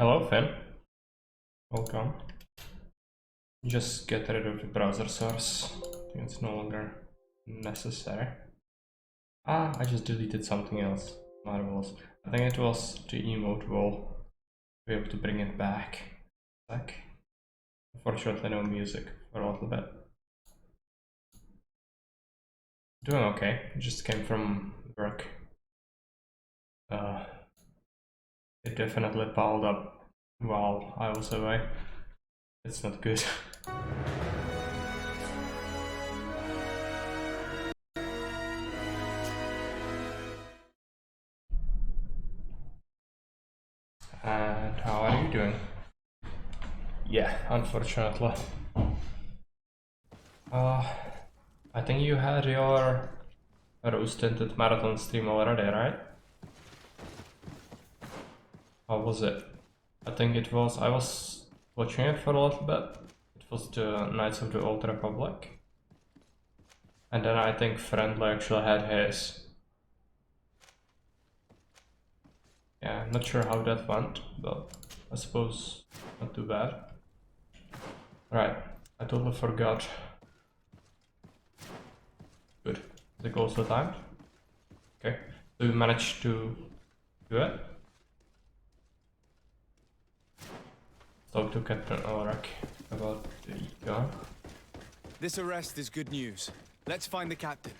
Hello, Finn. Welcome. Just get rid of the browser source. I think it's no longer necessary. Ah, I just deleted something else. Marvelous. I think it was the emote wall. We have to bring it back. Back. Unfortunately, no music for a little bit. Doing okay. Just came from work. It definitely piled up while I was away. It's not good. And how are you doing? Yeah, unfortunately. I think you had your rose tinted marathon stream already, right? How was it? I think it was. I was watching it for a little bit. It was the Knights of the Old Republic. And then I think Friendly actually had his. Yeah, not sure how that went, but I suppose not too bad. Right, I totally forgot. Good. Is it also timed? Okay. So you managed to do it? Talk to Captain Elric about the gun. This arrest is good news. Let's find the captain.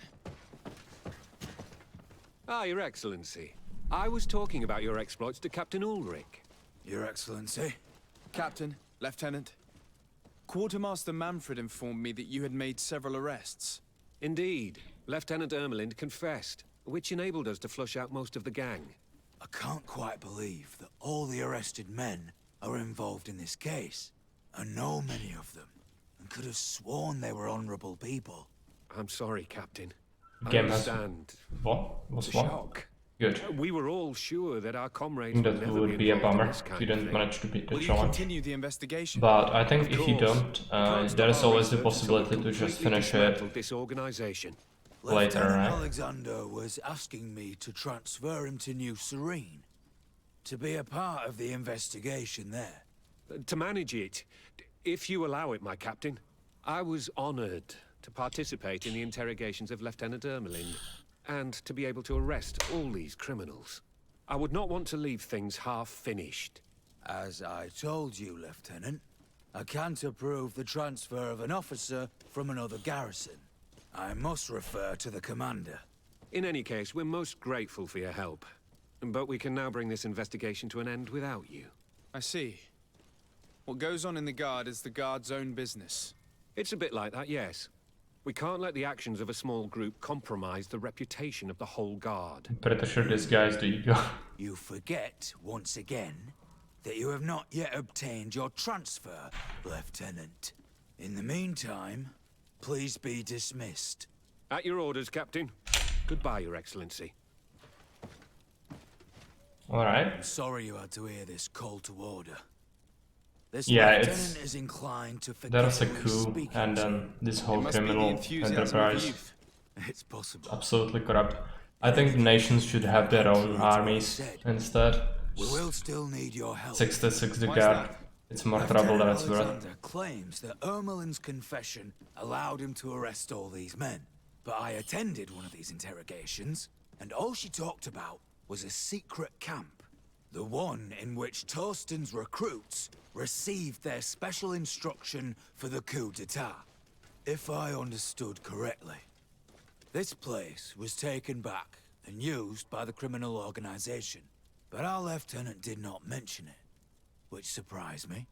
Ah, Your Excellency. I was talking about your exploits to Captain Ulrich. Your Excellency. Captain, Lieutenant. Quartermaster Manfred informed me that you had made several arrests. Indeed. Lieutenant Ermelind confessed, which enabled us to flush out most of the gang. I can't quite believe that all the arrested men are involved in this case. I know many of them, and could have sworn they were honorable people. I'm sorry, Captain. I Game has understand. what? Was The one? shock. Good. We were all sure that our I comrades think would that never would be a involved in bummer this if kind you of didn't thing. manage to beat the Will you challenge. continue the investigation? But I think Of if you course. don't, We can't stop there is our always the research until we possibility to just completely finish it dismantle this organization. later, Lieutenant right? Alexander was asking me to transfer him to New Serene, to be a part of the investigation there. To manage it, if you allow it, my captain, I was honored to participate in the interrogations of Lieutenant Ermelind, and to be able to arrest all these criminals. I would not want to leave things half-finished. As I told you, Lieutenant, I can't approve the transfer of an officer from another garrison. I must refer to the commander. In any case, we're most grateful for your help. But we can now bring this investigation to an end without you. I see. What goes on in the Guard is the Guard's own business. It's a bit like that, yes. We can't let the actions of a small group compromise the reputation of the whole Guard. Pretty sure this guy's the ego. You forget, once again, that you have not yet obtained your transfer, Lieutenant. In the meantime, please be dismissed. At your orders, Captain. Goodbye, Your Excellency. Alright. Sorry you had to hear this call to order. This Yeah, lieutenant is inclined to forget There was a who he's coup, speaking and to. then this It whole must be the criminal enthusiasm of the enterprise youth. It's possible. absolutely corrupt. I think the nations should have their own armies instead. We will still need your help. 66 the Why is guard. that? It's more trouble than it's worth. Alexander claims that Ermelin's confession allowed him to arrest all these men. But I attended one of these interrogations, and all she talked about was a secret camp. The one in which Torsten's recruits received their special instruction for the coup d'etat. If I understood correctly. This place was taken back and used by the criminal organization. But our lieutenant did not mention it, which surprised me,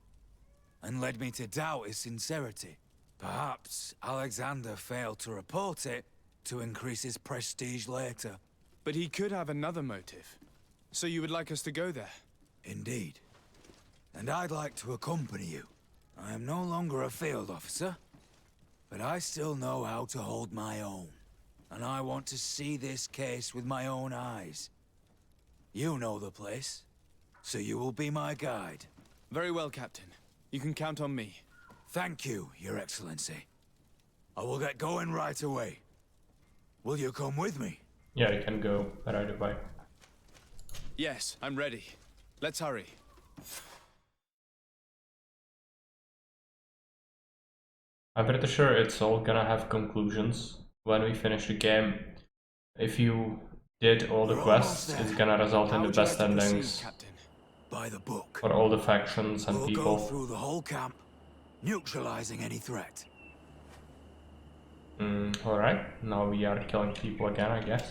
and led me to doubt his sincerity. Perhaps Alexander failed to report it to increase his prestige later. But he could have another motive. So you would like us to go there? Indeed. And I'd like to accompany you. I am no longer a field officer, but I still know how to hold my own. And I want to see this case with my own eyes. You know the place, so you will be my guide. Very well, Captain. You can count on me. Thank you, Your Excellency. I will get going right away. Will you come with me? Yeah, you can go right away. Yes, I'm ready. Let's hurry. I'm pretty sure it's all gonna have conclusions when we finish the game. If you did all the We're quests, almost there. it's gonna result How in the would you best like to proceed, endings Captain? By the book. for all the factions and We'll go people. through the whole camp, neutralizing any threat. Alright, now we are killing people again, I guess.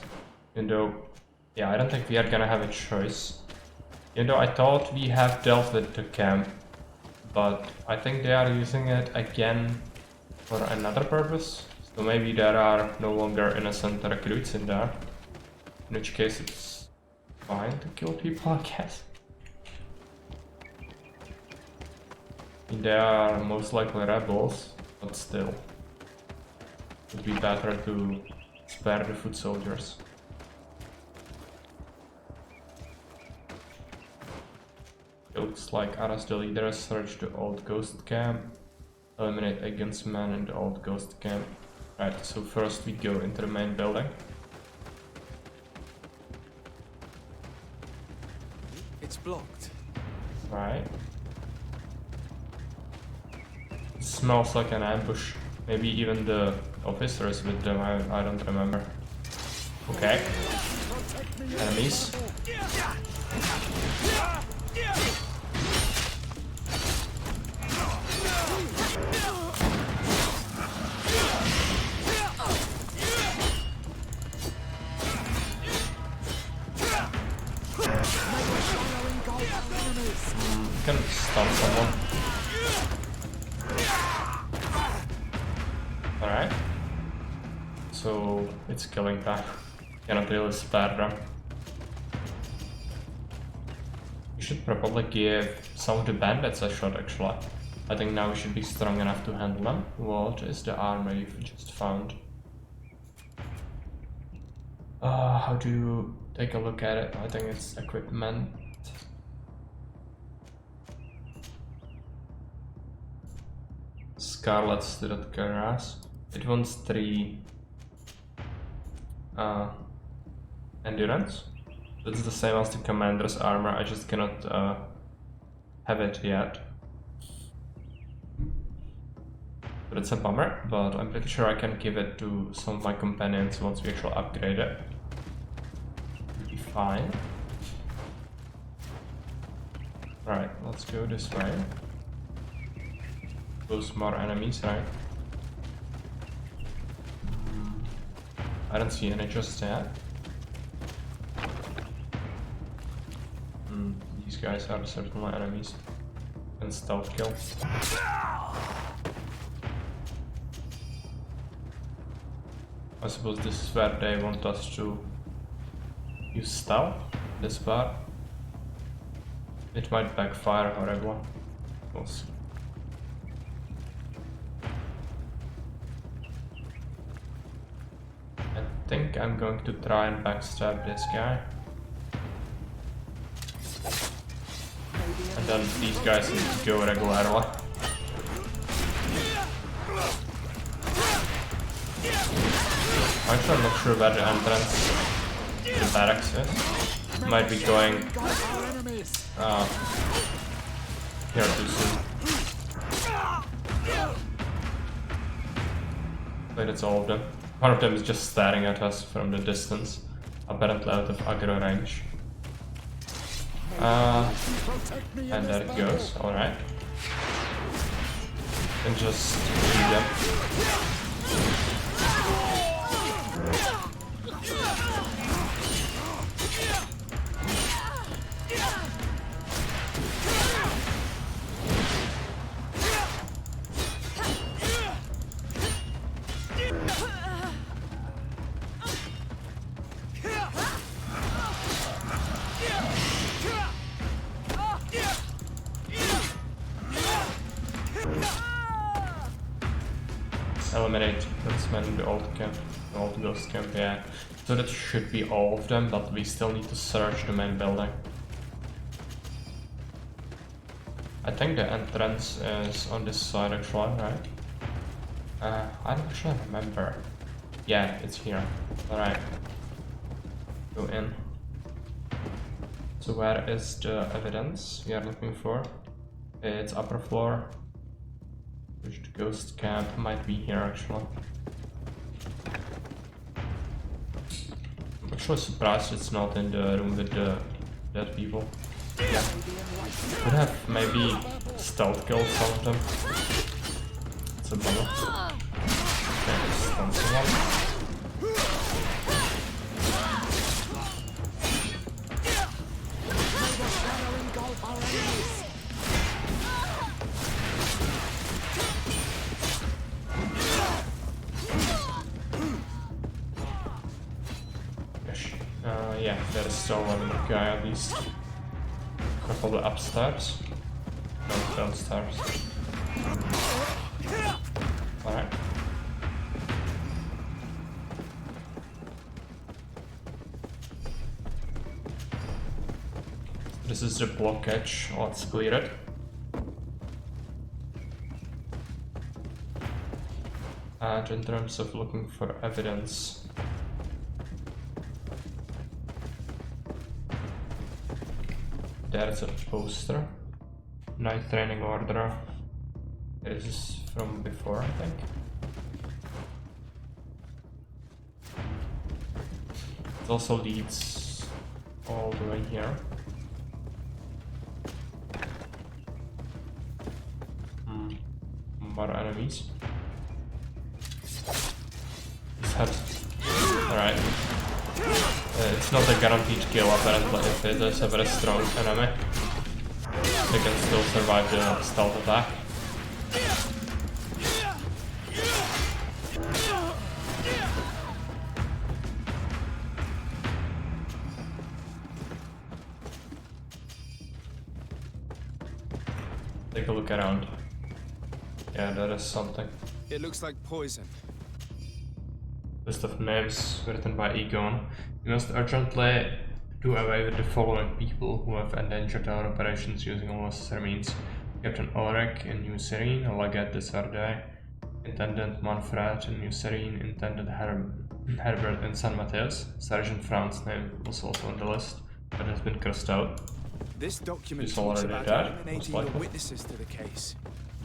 Even though, yeah, I don't think we are gonna have a choice. Even though I thought we have dealt with the camp, but I think they are using it again for another purpose. So maybe there are no longer innocent recruits in there. In which case it's fine to kill people, I guess. They are most likely rebels, but still. It would be better to spare the foot soldiers. It looks like Aras the leader searched the old ghost camp. Eliminate against men in the old ghost camp. Right, so first we go into the main building. It's blocked. Right. It smells like an ambush. Maybe even the officers with them, I don't remember. Okay. Enemies. Can stun someone. Alright. So it's killing time. Cannot really spare them. We should probably give some of the bandits a shot actually. I think now we should be strong enough to handle them. What is the armor you've just found? How do you take a look at it? I think it's equipment. Scarlet Studded Cuirass. It wants 3 endurance. That's the same as the commander's armor, I just cannot have it yet. But it's a bummer, but I'm pretty sure I can give it to some of my companions once we actually upgrade it. It'll be fine. Right, let's go this way. Those more enemies, right? I don't see any just yet. These guys are certainly enemies. And stealth kill. I suppose this is where they want us to use stealth, this part. It might backfire horribly. We'll see. I think I'm going to try and backstab this guy. And then these guys need to go regularly. Actually, I'm not sure where the entrance to the barracks is. Might be going here too soon. But it's all of them. One of them is just staring at us from the distance, apparently out of aggro range. And there it goes, alright. And just shoot them. Eliminate policemen in the old camp, the old ghost camp, yeah. So that should be all of them, but we still need to search the main building. I think the entrance is on this side actually, right? I don't actually remember. Yeah, it's here. Alright. Go in. So where is the evidence we are looking for? It's upper floor. Which the ghost camp might be here actually. I'm actually surprised it's not in the room with the dead people. Yeah. Could have maybe stealth killed some of them. It's a bummer. Okay, stun someone. Yeah, there is still one guy at least. Probably upstairs. No, downstairs. Alright. This is the blockage. Let's clear it. And in terms of looking for evidence, there's a poster. Night training order. This is from before, I think. It also leads all the way here. More enemies. Alright. It's not a guaranteed kill apparently. If it is a very strong enemy, they can still survive the stealth attack. Take a look around. Yeah, there is something. It looks like poison. List of names written by Egon. We must urgently do away with the following people who have endangered our operations using all necessary means. Captain Ulrich in New Serene, Legate de Sardet, Intendant Manfred in New Serene, Intendant Herbert in San Mateus. Sergeant Franz's name was also on the list, but has been crossed out. This document He's talks already about dead, eliminating most the likely. witnesses to the case.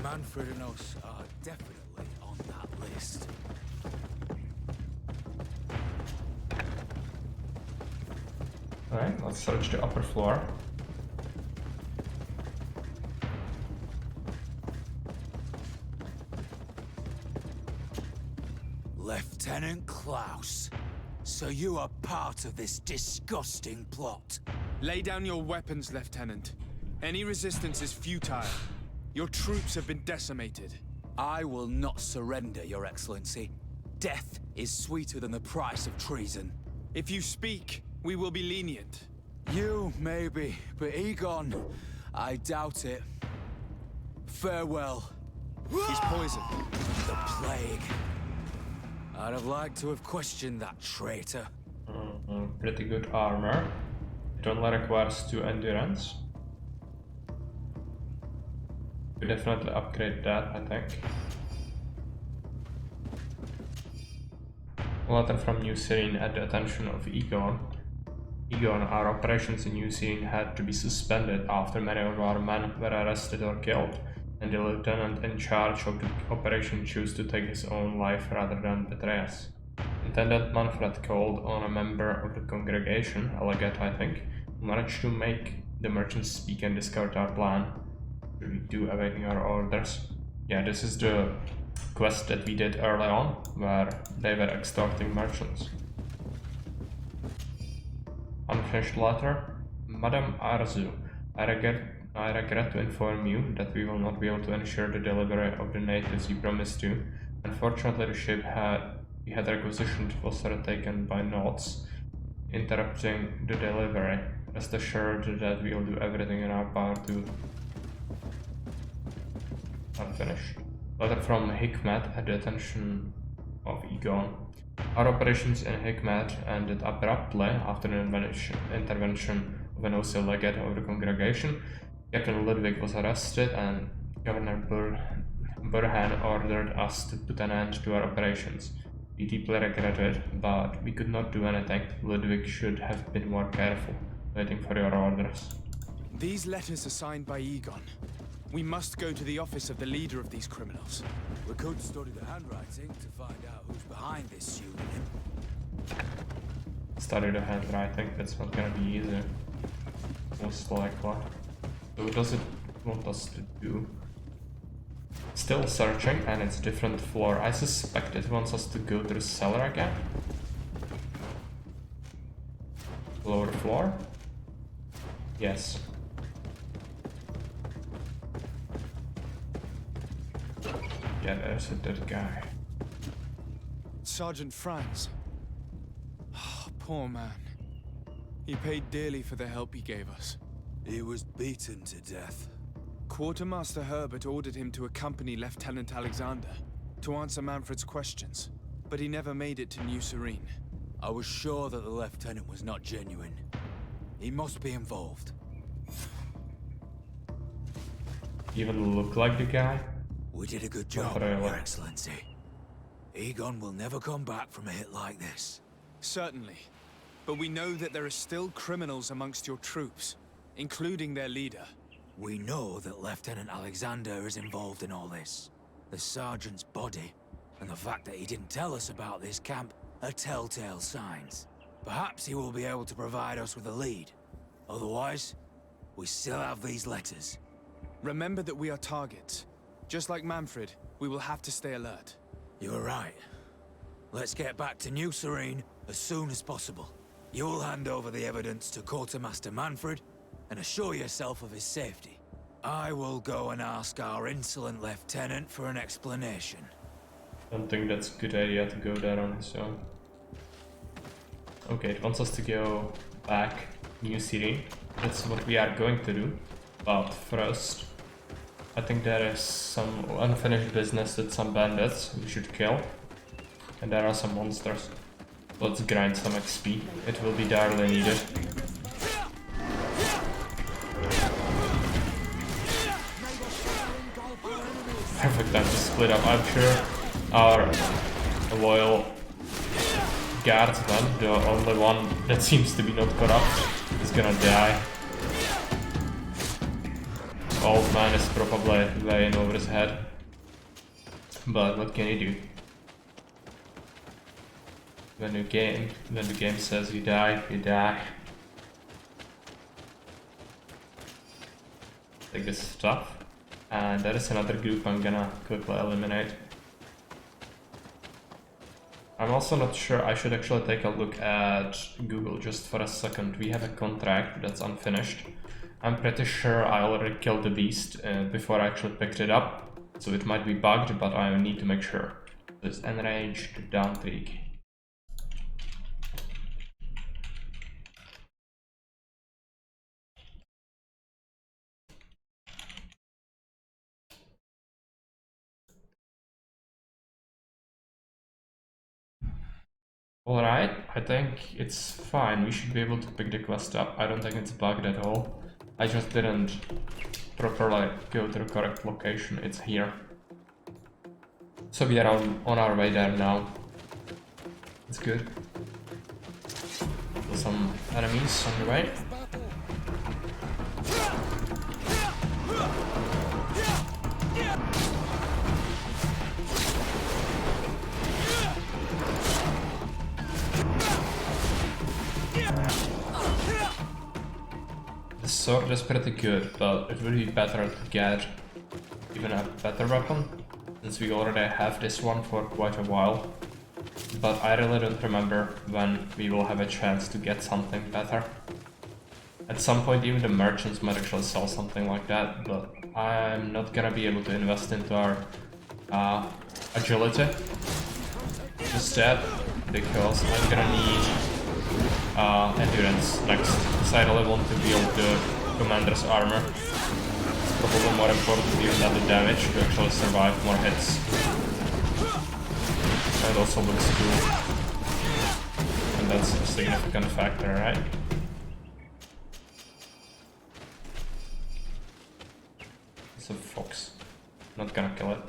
Manfred and us are definitely on that list. Alright, let's search the upper floor. Lieutenant Klaus, so you are part of this disgusting plot. Lay down your weapons, Lieutenant. Any resistance is futile. Your troops have been decimated. I will not surrender, Your Excellency. Death is sweeter than the price of treason. If you speak, we will be lenient. You, maybe, but Egon, I doubt it. Farewell. He's poisoned. The plague. I'd have liked to have questioned that traitor. Pretty good armor. It only requires 2 endurance. We definitely upgrade that, I think. A letter from New Serene at the attention of Egon. Egon, our operations in New Serene had to be suspended after many of our men were arrested or killed, and the lieutenant in charge of the operation chose to take his own life rather than betray us. Intendant Manfred called on a member of the congregation, a legate I think, who managed to make the merchants speak and discovered our plan. Should we do awaiting our orders? Yeah, this is the quest that we did early on, where they were extorting merchants. Unfinished letter. Madame Arzu, I regret to inform you that we will not be able to ensure the delivery of the natives you promised to. Unfortunately, the ship we had requisitioned was taken by knots, interrupting the delivery. Rest assured that we will do everything in our power to... Unfinished. Letter from Hikmet at the attention of Egon. Our operations in Hikmet ended abruptly after an intervention of an OC legate of the congregation. Captain Ludwig was arrested and Governor Burhan ordered us to put an end to our operations. We deeply regret it, but we could not do anything. Ludwig should have been more careful, waiting for your orders. These letters are signed by Egon. We must go to the office of the leader of these criminals. We could study the handwriting to find out who's behind this pseudonym. Study the handwriting, that's not gonna be easy. Most likely. So what does it want us to do? Still searching, and it's different floor. I suspect it wants us to go to the cellar again. Lower floor? Yes. Yeah, there's a dead guy. Sergeant Franz. Poor man. He paid dearly for the help he gave us. He was beaten to death. Quartermaster Herbert ordered him to accompany Lieutenant Alexander to answer Manfred's questions, but he never made it to New Serene. I was sure that the lieutenant was not genuine. He must be involved. Even look like the guy? We did a good job, Your Excellency. Egon will never come back from a hit like this. Certainly. But we know that there are still criminals amongst your troops, including their leader. We know that Lieutenant Alexander is involved in all this. The sergeant's body, and the fact that he didn't tell us about this camp, are telltale signs. Perhaps he will be able to provide us with a lead. Otherwise, we still have these letters. Remember that we are targets. Just like Manfred, we will have to stay alert. You're right. Let's get back to New Serene as soon as possible. You'll hand over the evidence to Quartermaster Manfred and assure yourself of his safety. I will go and ask our insolent lieutenant for an explanation. I don't think that's a good idea to go there on his own. Okay, it wants us to go back New Serene. That's what we are going to do. But first, I think there is some unfinished business with some bandits we should kill. And there are some monsters. Let's grind some XP. It will be direly needed. Perfect time to split up. I'm sure our loyal guardsman, the only one that seems to be not corrupt, is gonna die. Old man is probably laying over his head. But what can you do? When the game says you die, you die. Take this stuff. And there is another group I'm gonna quickly eliminate. I'm also not sure, I should actually take a look at Google just for a second. We have a contract that's unfinished. I'm pretty sure I already killed the beast before I actually picked it up. So it might be bugged, but I need to make sure. This enraged downtick. Alright, I think it's fine. We should be able to pick the quest up. I don't think it's bugged at all. I just didn't properly go to the correct location. It's here. So we are on our way there now. It's good. Some enemies on the way. The sword is pretty good, but it would be better to get even a better weapon, since we already have this one for quite a while. But I really don't remember when we will have a chance to get something better. At some point even the merchants might actually sell something like that, but I'm not gonna be able to invest into our agility just yet, because I'm gonna need endurance next, because I really want to build the commander's armor. It's probably more important even than the damage to actually survive more hits. It also looks cool, and that's a significant factor, right? It's a fox. Not gonna kill it.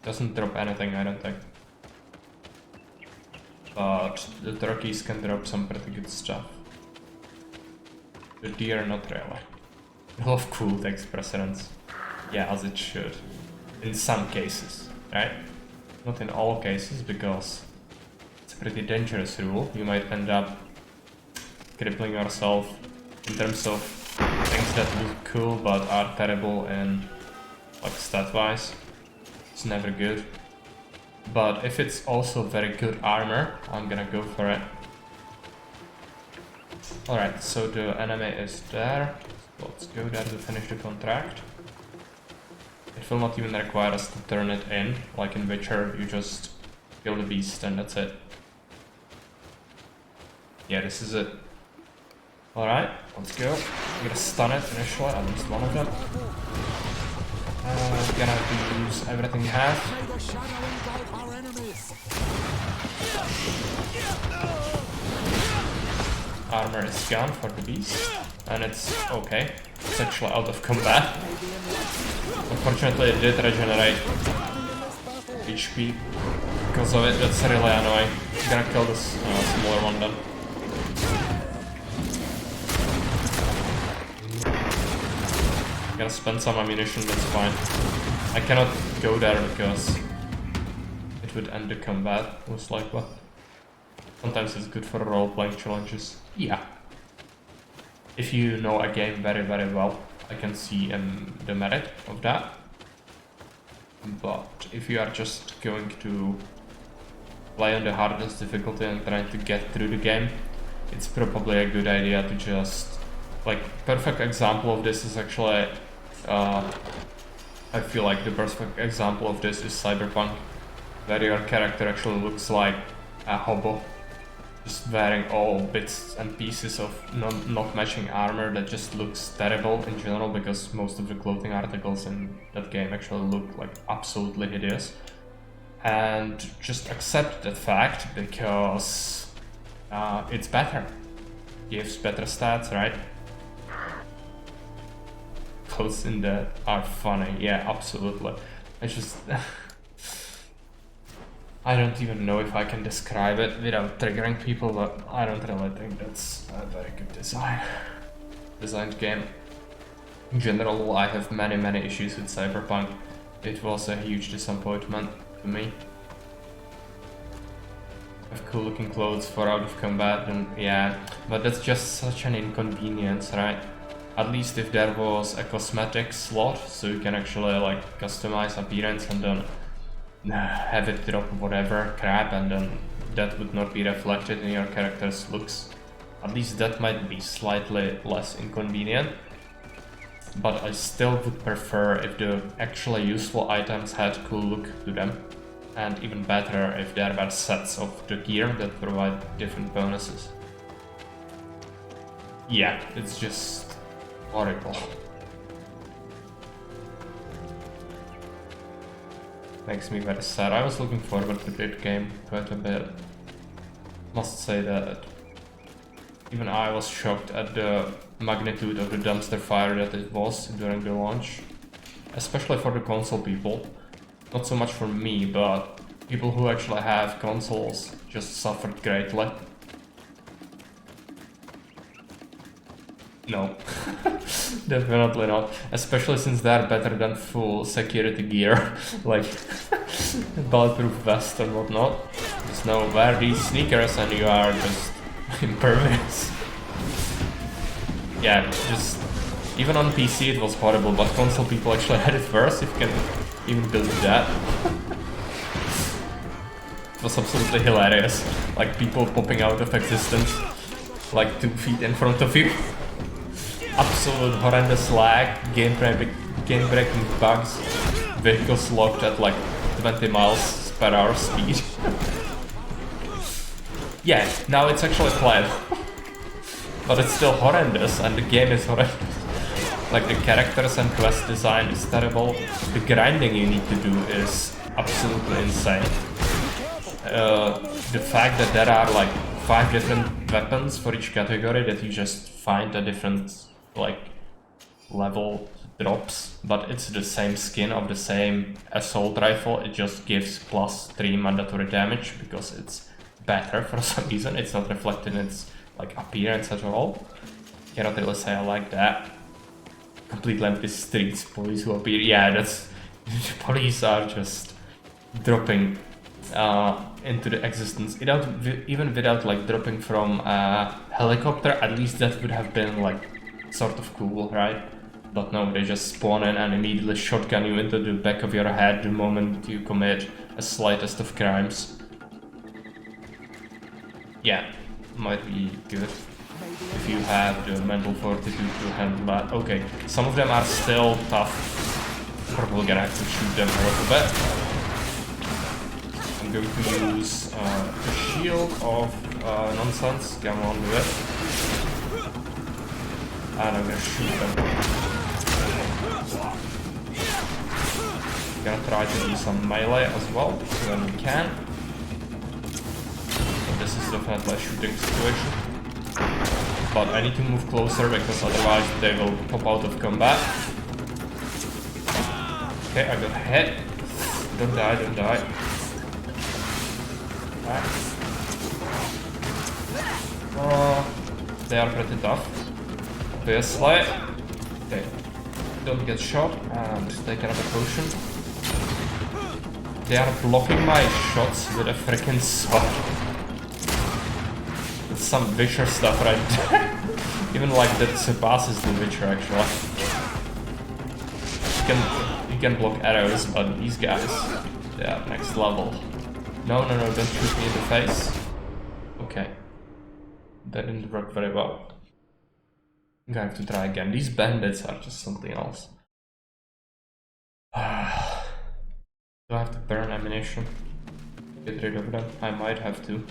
Doesn't drop anything, I don't think. But the turkeys can drop some pretty good stuff. The deer, not really. A lot of cool takes precedence. Yeah, as it should. In some cases, right? Not in all cases, because it's a pretty dangerous rule. You might end up crippling yourself in terms of things that look cool but are terrible in like stat-wise. It's never good. But if it's also very good armor, I'm gonna go for it. Alright, so the enemy is there. Let's go there to finish the contract. It will not even require us to turn it in, like in Witcher, you just kill the beast and that's it. Yeah, this is it. Alright, let's go. I'm gonna stun it initially, at least one of them. Gonna use everything you have. Armor is gone for the beast, and it's okay. It's actually out of combat. Unfortunately, it did regenerate HP because of it. That's really annoying. I'm gonna kill this smaller one then. I'm gonna spend some ammunition, that's fine. I cannot go there because it would end the combat, most likely. Sometimes it's good for role-playing challenges. Yeah. If you know a game very, very well, I can see the merit of that. But if you are just going to play on the hardest difficulty and trying to get through the game, it's probably a good idea to just... Like, perfect example of this is actually... I feel like the perfect example of this is Cyberpunk, where your character actually looks like a hobo. Just wearing all bits and pieces of not matching armor that just looks terrible in general, because most of the clothing articles in that game actually look like absolutely hideous. And just accept that fact, because it's better. Gives better stats, right? Clothes in that are funny, yeah, absolutely. I just... I don't even know if I can describe it without triggering people, but I don't really think that's a very good designed game. In general, I have many issues with Cyberpunk. It was a huge disappointment to me. Have cool looking clothes for out of combat, and yeah, but that's just such an inconvenience, right? At least if there was a cosmetic slot, so you can actually like customize appearance and then have it drop whatever crap, and then that would not be reflected in your character's looks. At least that might be slightly less inconvenient. But I still would prefer if the actually useful items had cool look to them. And even better if there were sets of the gear that provide different bonuses. Yeah, it's just horrible. Makes me very sad. I was looking forward to this game quite a bit. Must say that even I was shocked at the magnitude of the dumpster fire that it was during the launch. Especially for the console people. Not so much for me, but people who actually have consoles just suffered greatly. No, definitely not. Especially since they're better than full security gear, like bulletproof vest and whatnot. Just no, wear these sneakers and you are just impervious. Yeah, just even on PC it was horrible, but console people actually had it worse, if you can even believe that. It was absolutely hilarious. Like people popping out of existence, like 2 feet in front of you. Absolute horrendous lag, game-breaking bugs, vehicles locked at like 20 miles per hour speed. Yeah, now it's actually played. But it's still horrendous, and the game is horrendous. Like the characters and quest design is terrible, the grinding you need to do is absolutely insane. The fact that there are like 5 different weapons for each category that you just find a different like level drops, but it's the same skin of the same assault rifle, it just gives +3 mandatory damage because it's better for some reason. It's not reflected in its like appearance at all. Cannot really say I like that. completely empty streets, police who appear. Yeah, that's... police are just dropping into the existence even without like dropping from a helicopter. At least that would have been like sort of cool, right? But no, they just spawn in and immediately shotgun you into the back of your head the moment you commit a slightest of crimes. Yeah, might be good if you have the mental fortitude to handle that. Okay, some of them are still tough. Probably gonna have to shoot them a little bit. I'm going to use a shield of nonsense. Come on with it. And I'm gonna shoot them. Gonna try to do some melee as well when we can. But this is definitely a shooting situation. But I need to move closer because otherwise they will pop out of combat. Okay, I got hit. Don't die, don't die. Right. They are pretty tough. Obviously. Okay. Don't get shot and take another potion. They are blocking my shots with a freaking sword. It's some Witcher stuff right there. Even like that surpasses the Witcher actually. You can block arrows, but these guys, they are next level. No, no, no, don't shoot me in the face. Okay. That didn't work very well. I'm gonna have to try again. These bandits are just something else. Do I have to burn ammunition? Get rid of them? I might have to.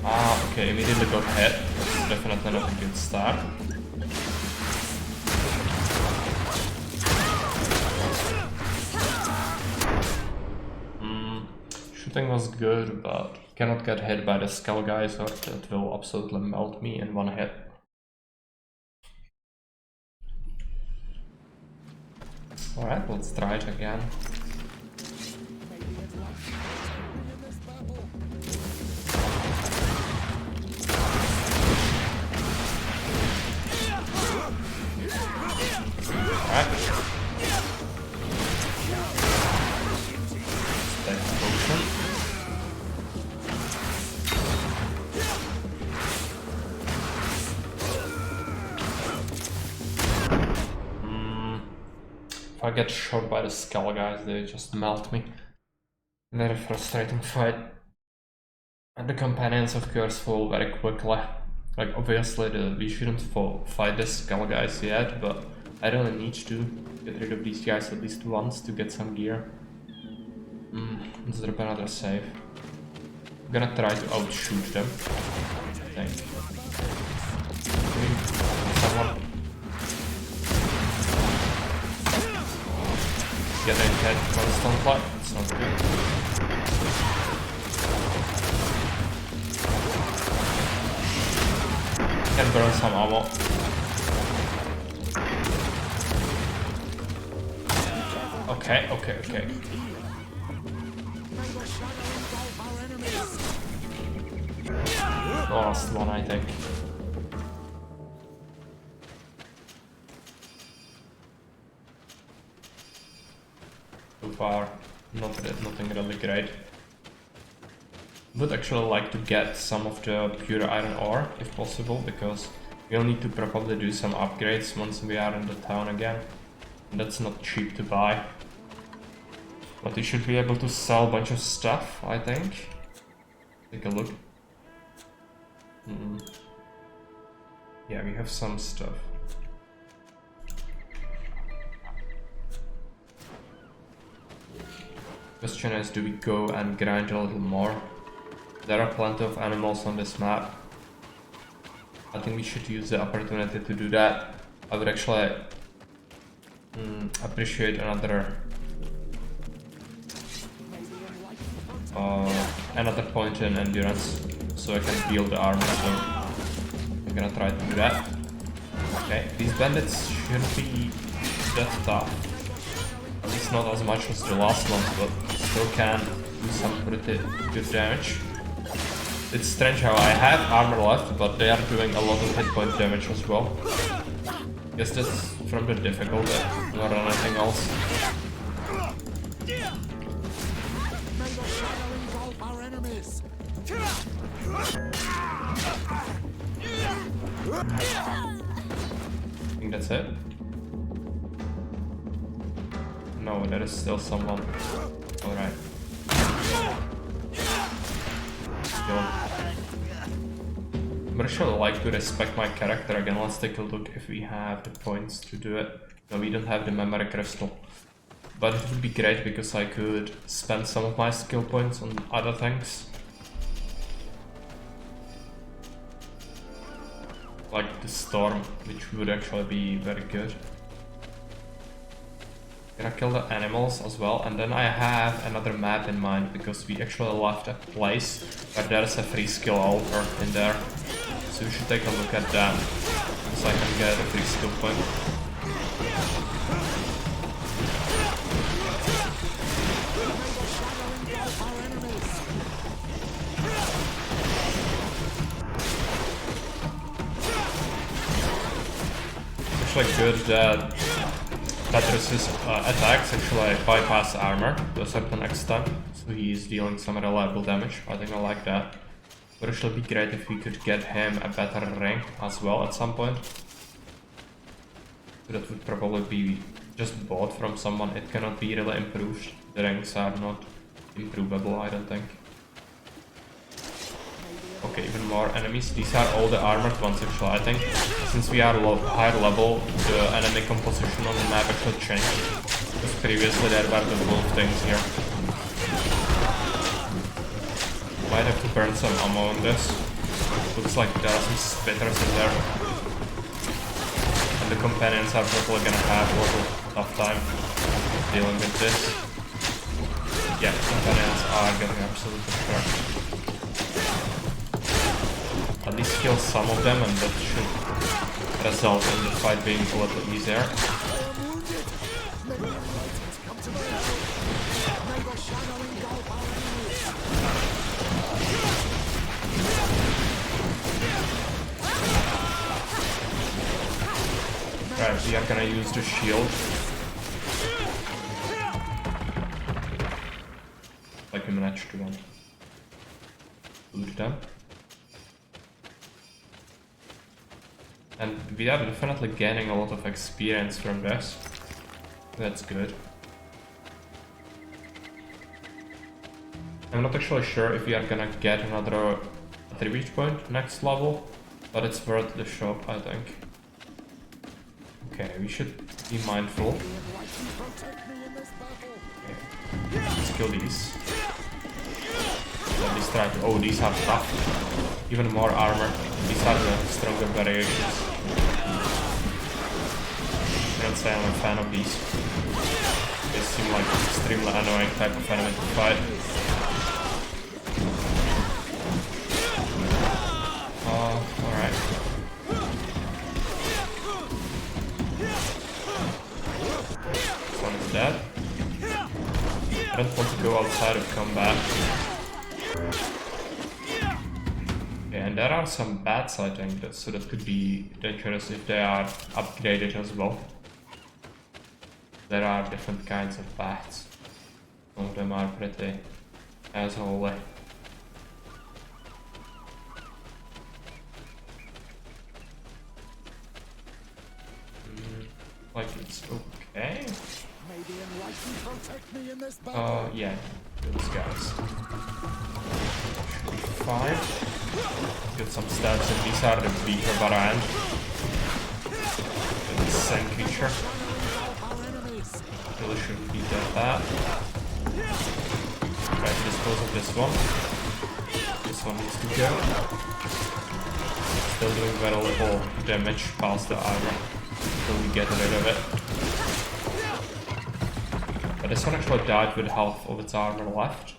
Ah, okay, immediately got hit. That's definitely not a good start. Shooting was good, but cannot get hit by the skull guys or that will absolutely melt me in one hit. Alright, let's try it again. Alright. Take the potion. If I get shot by the skull guys, they just melt me. Very frustrating fight. And the companions of course fall very quickly. Like obviously we shouldn't fight the skull guys yet, but I really need to get rid of these guys at least once to get some gear. Let's drop another save. I'm gonna try to outshoot them. I think. Someone getting hit constantly. It's not good. Can burn some ammo. Okay, okay, okay. Last one, I think. So far, nothing really great. Would actually like to get some of the pure iron ore, if possible, because we'll need to probably do some upgrades once we are in the town again. And that's not cheap to buy. But we should be able to sell a bunch of stuff, I think. Take a look. Yeah, we have some stuff. Question is, do we go and grind a little more? There are plenty of animals on this map. I think we should use the opportunity to do that. I would actually appreciate another point in endurance, so I can build the armor. So I'm gonna try to do that. Okay, these bandits shouldn't be that tough. At least not as much as the last ones, but still can do some pretty good damage. It's strange how I have armor left, but they are doing a lot of hit point damage as well. Guess that's from the difficulty, not anything else. I think that's it. No, there is still someone. Alright. Kill him. But I should like to respect my character again. Let's take a look if we have the points to do it. No, we don't have the memory crystal. But it would be great because I could spend some of my skill points on other things. Like the storm, which would actually be very good. Gonna kill the animals as well, and then I have another map in mind because we actually left a place where there's a free skill altar in there. So we should take a look at that, so I can get a free skill point. It's actually good that Petrus's attacks actually bypass armor to a certain extent, so he is dealing some reliable damage. I think I like that. But it should be great if we could get him a better rank as well at some point. So that would probably be just bought from someone. It cannot be really improved. The ranks are not improvable, I don't think. Okay, even more enemies. These are all the armored ones actually, I think. Since we are higher level, the enemy composition on the map actually changed. Because previously there were the wolf things here. Might have to burn some ammo on this. Looks like there are some spitters in there. And the companions are probably gonna have a little tough time dealing with this. Yeah, companions are getting absolutely crushed. At least kill some of them, and that should result in the fight being a little easier. Right, we are gonna use the shield. Like we managed to loot them. And we are definitely gaining a lot of experience from this. That's good. I'm not actually sure if we are gonna get another attribute point next level, but it's worth the shop, I think. Okay, we should be mindful. Okay. Let's kill these. Let me try to. Oh, these are tough. Even more armor. These are the stronger variations. I don't say I'm a fan of these. They seem like an extremely annoying type of enemy to fight. Alright. This one is dead. I don't want to go outside of combat. And there are some bats, I think, so that could be dangerous if they are upgraded as well. There are different kinds of bats. Some of them are pretty asshole-y. Like it's okay. Maybe enlighten protect me in this battle. Yeah, those guys. Should be fine. Get some stats, and these are the weaker variant. The same creature. Really should beat that. Try to dispose of this one. This one needs to go. Still doing very little damage past the armor until we get rid of it. But this one actually died with half of its armor left.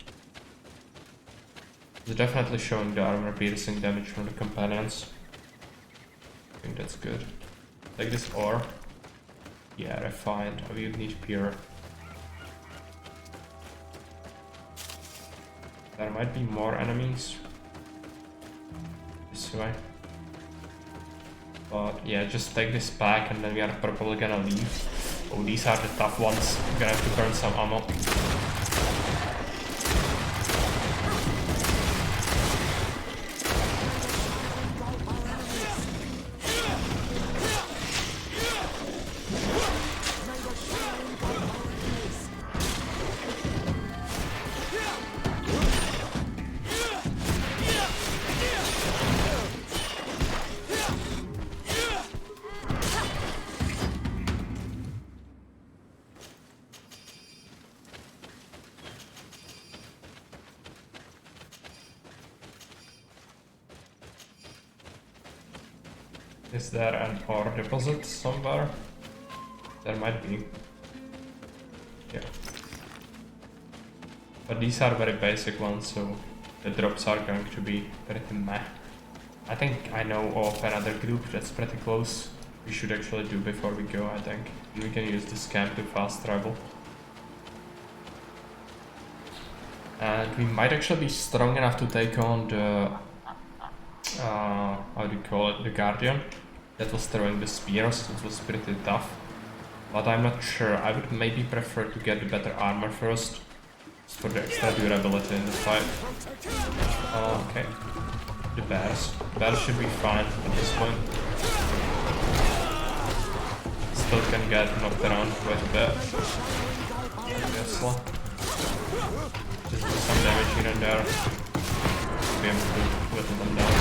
It's definitely showing the armor piercing damage from the companions. I think that's good. Take this ore. Yeah, refined. We would need pure. There might be more enemies. way. But yeah, just take this back and then we are probably gonna leave. Oh, these are the tough ones. I'm gonna have to burn some ammo. Is there an ore deposit somewhere? There might be. Yeah. But these are very basic ones, so the drops are going to be pretty meh. I think I know of another group that's pretty close. We should actually do before we go, I think. And we can use this camp to fast travel. And we might actually be strong enough to take on the... how do you call it? The Guardian. That was throwing the spears, it was pretty tough. But I'm not sure, I would maybe prefer to get the better armor first. Just for the extra durability in the fight. Okay. The bears. Bears should be fine at this point. Still can get knocked around quite a bit. Obviously. Just do some damage here and there. Be able to whittle them down.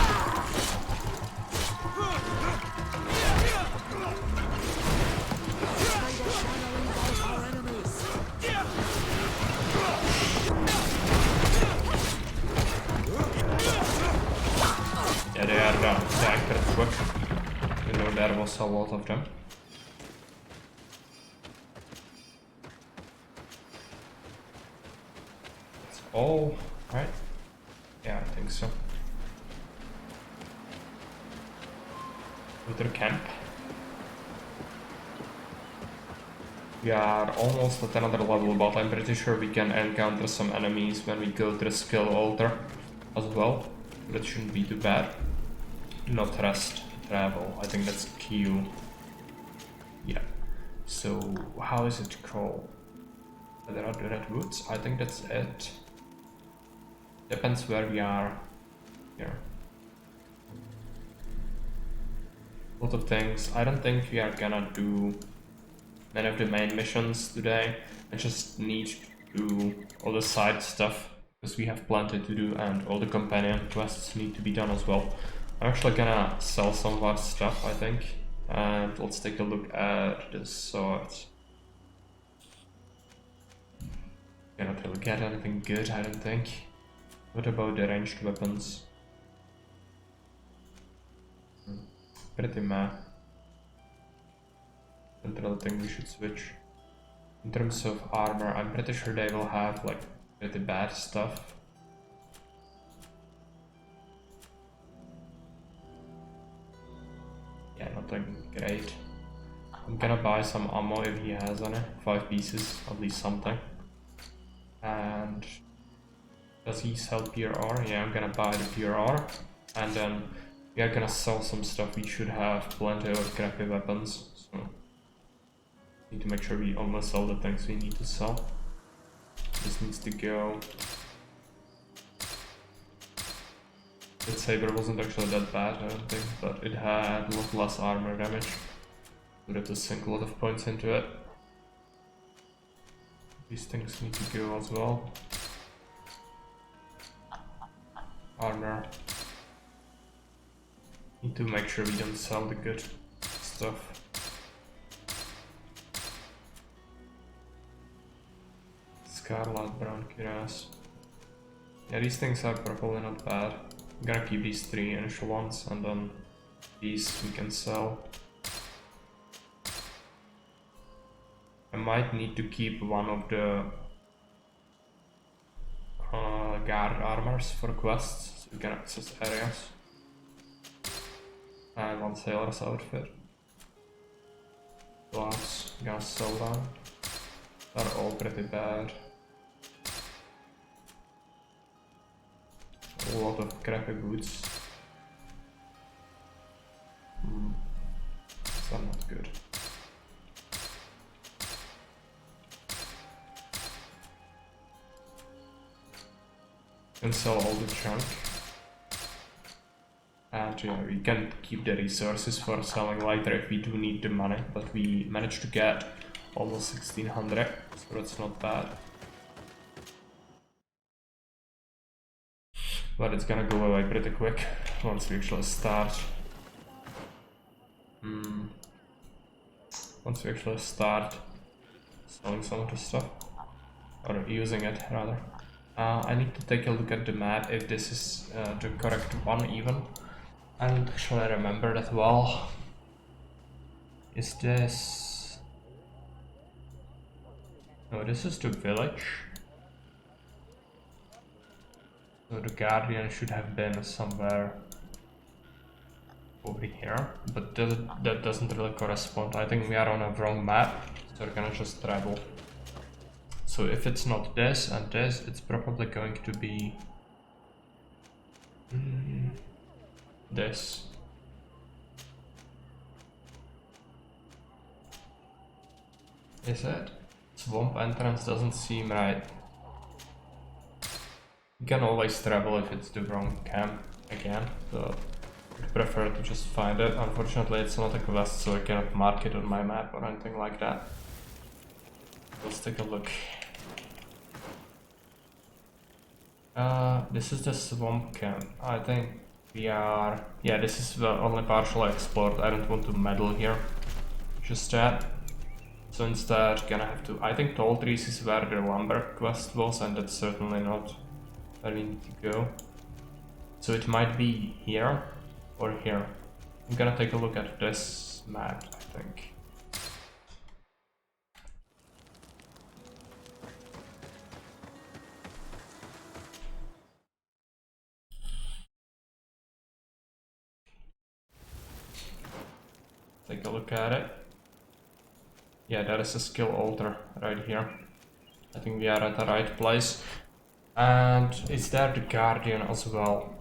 Yeah, they are dying pretty quick. You know, there was a lot of them. That's all, right? Yeah, I think so. Luther camp. We are almost at another level, but I'm pretty sure we can encounter some enemies when we go to the skill altar as well. That shouldn't be too bad. Not rest, travel. I think that's Q. Yeah. So, how is it called? There are the redwoods. I think that's it. Depends where we are. Here. A lot of things. I don't think we are gonna do many of the main missions today. I just need to do all the side stuff because we have plenty to do, and all the companion quests need to be done as well. I'm actually gonna sell some of our stuff, I think, and let's take a look at the sword. Cannot really get anything good, I don't think. What about the ranged weapons? Pretty meh. Don't really think we should switch. In terms of armor, I'm pretty sure they will have like pretty bad stuff. Yeah, nothing great. I'm gonna buy some ammo if he has any. 5 pieces, at least something. And does he sell pure ore? Yeah, I'm gonna buy the pure ore. And then we are gonna sell some stuff. We should have plenty of crappy weapons. So need to make sure we almost sell the things we need to sell. This needs to go. That saber wasn't actually that bad, I don't think, but it had a lot less armor damage. We had to sink a lot of points into it. These things need to go as well. Armor. Need to make sure we don't sell the good stuff. Scarlet, brown cuirass. Yeah, these things are probably not bad. I'm gonna keep these 3 initial ones, and then these we can sell. I might need to keep one of the guard armors for quests, so we can access areas. And one sailor's outfit. Gloves, gonna sell them. They're all pretty bad. A lot of crappy boots. are not good. Can sell all the junk. And yeah, we can keep the resources for selling later if we do need the money, but we managed to get almost 1600, so that's not bad. But it's gonna go away pretty quick once we actually start. Once we actually start selling some of the stuff, or using it rather. I need to take a look at the map if this is the correct one even. I don't actually remember that well. Is this... No, this is the village. So the Guardian should have been somewhere over here, but that doesn't really correspond. I think we are on a wrong map, so we're gonna just travel. So if it's not this and this, it's probably going to be this. Is it? Swamp entrance doesn't seem right. You can always travel if it's the wrong camp again, but I prefer to just find it. Unfortunately, it's not a quest, so I cannot mark it on my map or anything like that. Let's take a look. This is the swamp camp. I think we are... Yeah, this is only partially explored. I don't want to meddle here. Just that. So instead, gonna have to... I think Tall Trees is where the lumber quest was, and that's certainly not where we need to go. So it might be here or here. I'm gonna take a look at this map, I think. Take a look at it. Yeah, there is a skill altar right here. I think we are at the right place. And is there the Guardian as well?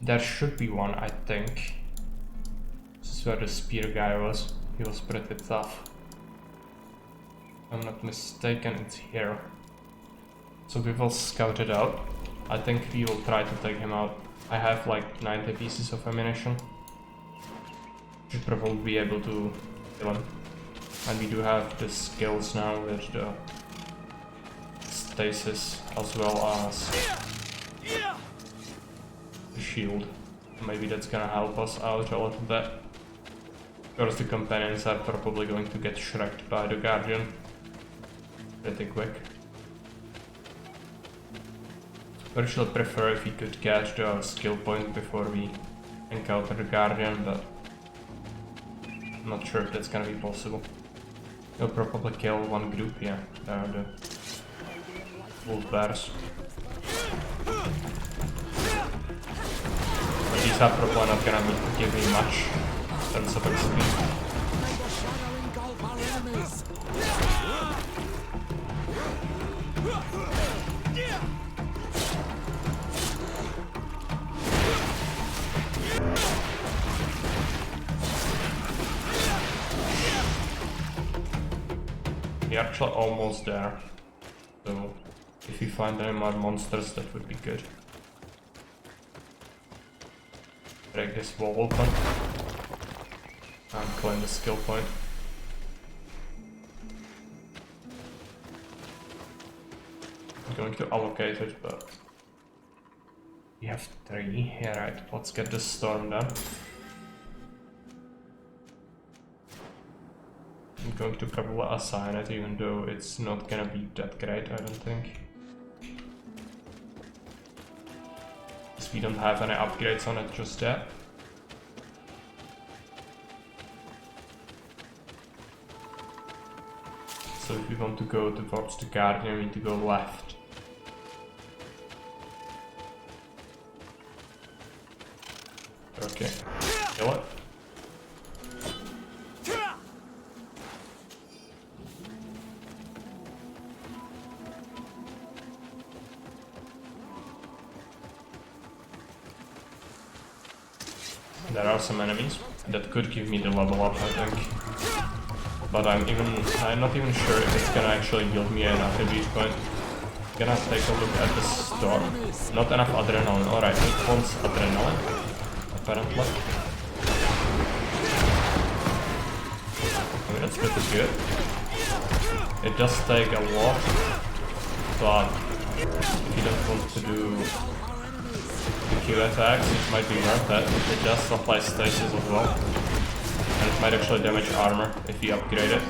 There should be one, I think. This is where the spear guy was. He was pretty tough. If I'm not mistaken, it's here. So we will scout it out. I think we will try to take him out. I have like 90 pieces of ammunition. Should probably be able to kill him. And we do have the skills now with the stasis as well as the shield. Maybe that's gonna help us out a little bit. Of course, the companions are probably going to get shreked by the Guardian pretty quick. I actually prefer if we could catch the skill point before we encounter the Guardian, but I'm not sure if that's gonna be possible. He'll probably kill one group, yeah. There are the wolf bears. But these are probably not gonna give me much in terms of XP. We're actually almost there, so if we find any more monsters, that would be good. Break this wall open and claim the skill point. I'm going to allocate it, but we have 3. Yeah, right, let's get this storm done. I'm going to probably assign it, even though it's not gonna be that great, I don't think. Because we don't have any upgrades on it just yet. So if we want to go towards the Guardian, we need to go left. Okay, kill it. There are some enemies. that could give me the level up, I think. But I'm not even sure if it's gonna actually yield me an attribute point. Gonna take a look at the store. Not enough adrenaline. Alright, it wants adrenaline, apparently. I mean, that's pretty good. It does take a lot, but if you don't want to do the Q attacks, it might be worth it. It does apply stasis as well. And it might actually damage armor if you upgrade it.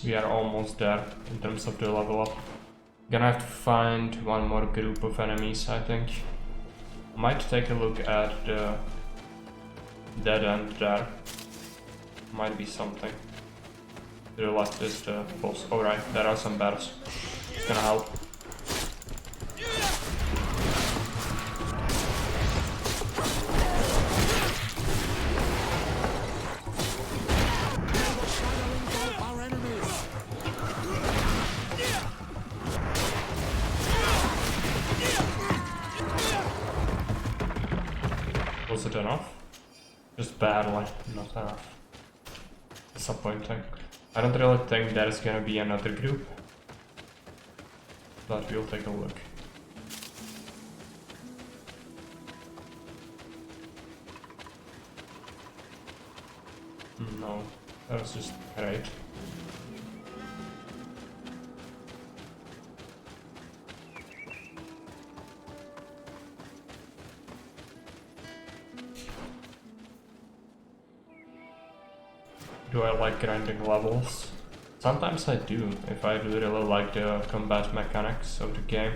We are almost there in terms of the level up. Gonna have to find one more group of enemies, I think. Might take a look at the dead end there. Might be something. To the left is the boss. Alright, there are some bears. It's gonna help. Was it enough? Just barely, not enough. Disappointing. I don't really think there's gonna be another group, but we'll take a look. No, that was just great. Do I like grinding levels? Sometimes I do. If I do really like the combat mechanics of the game,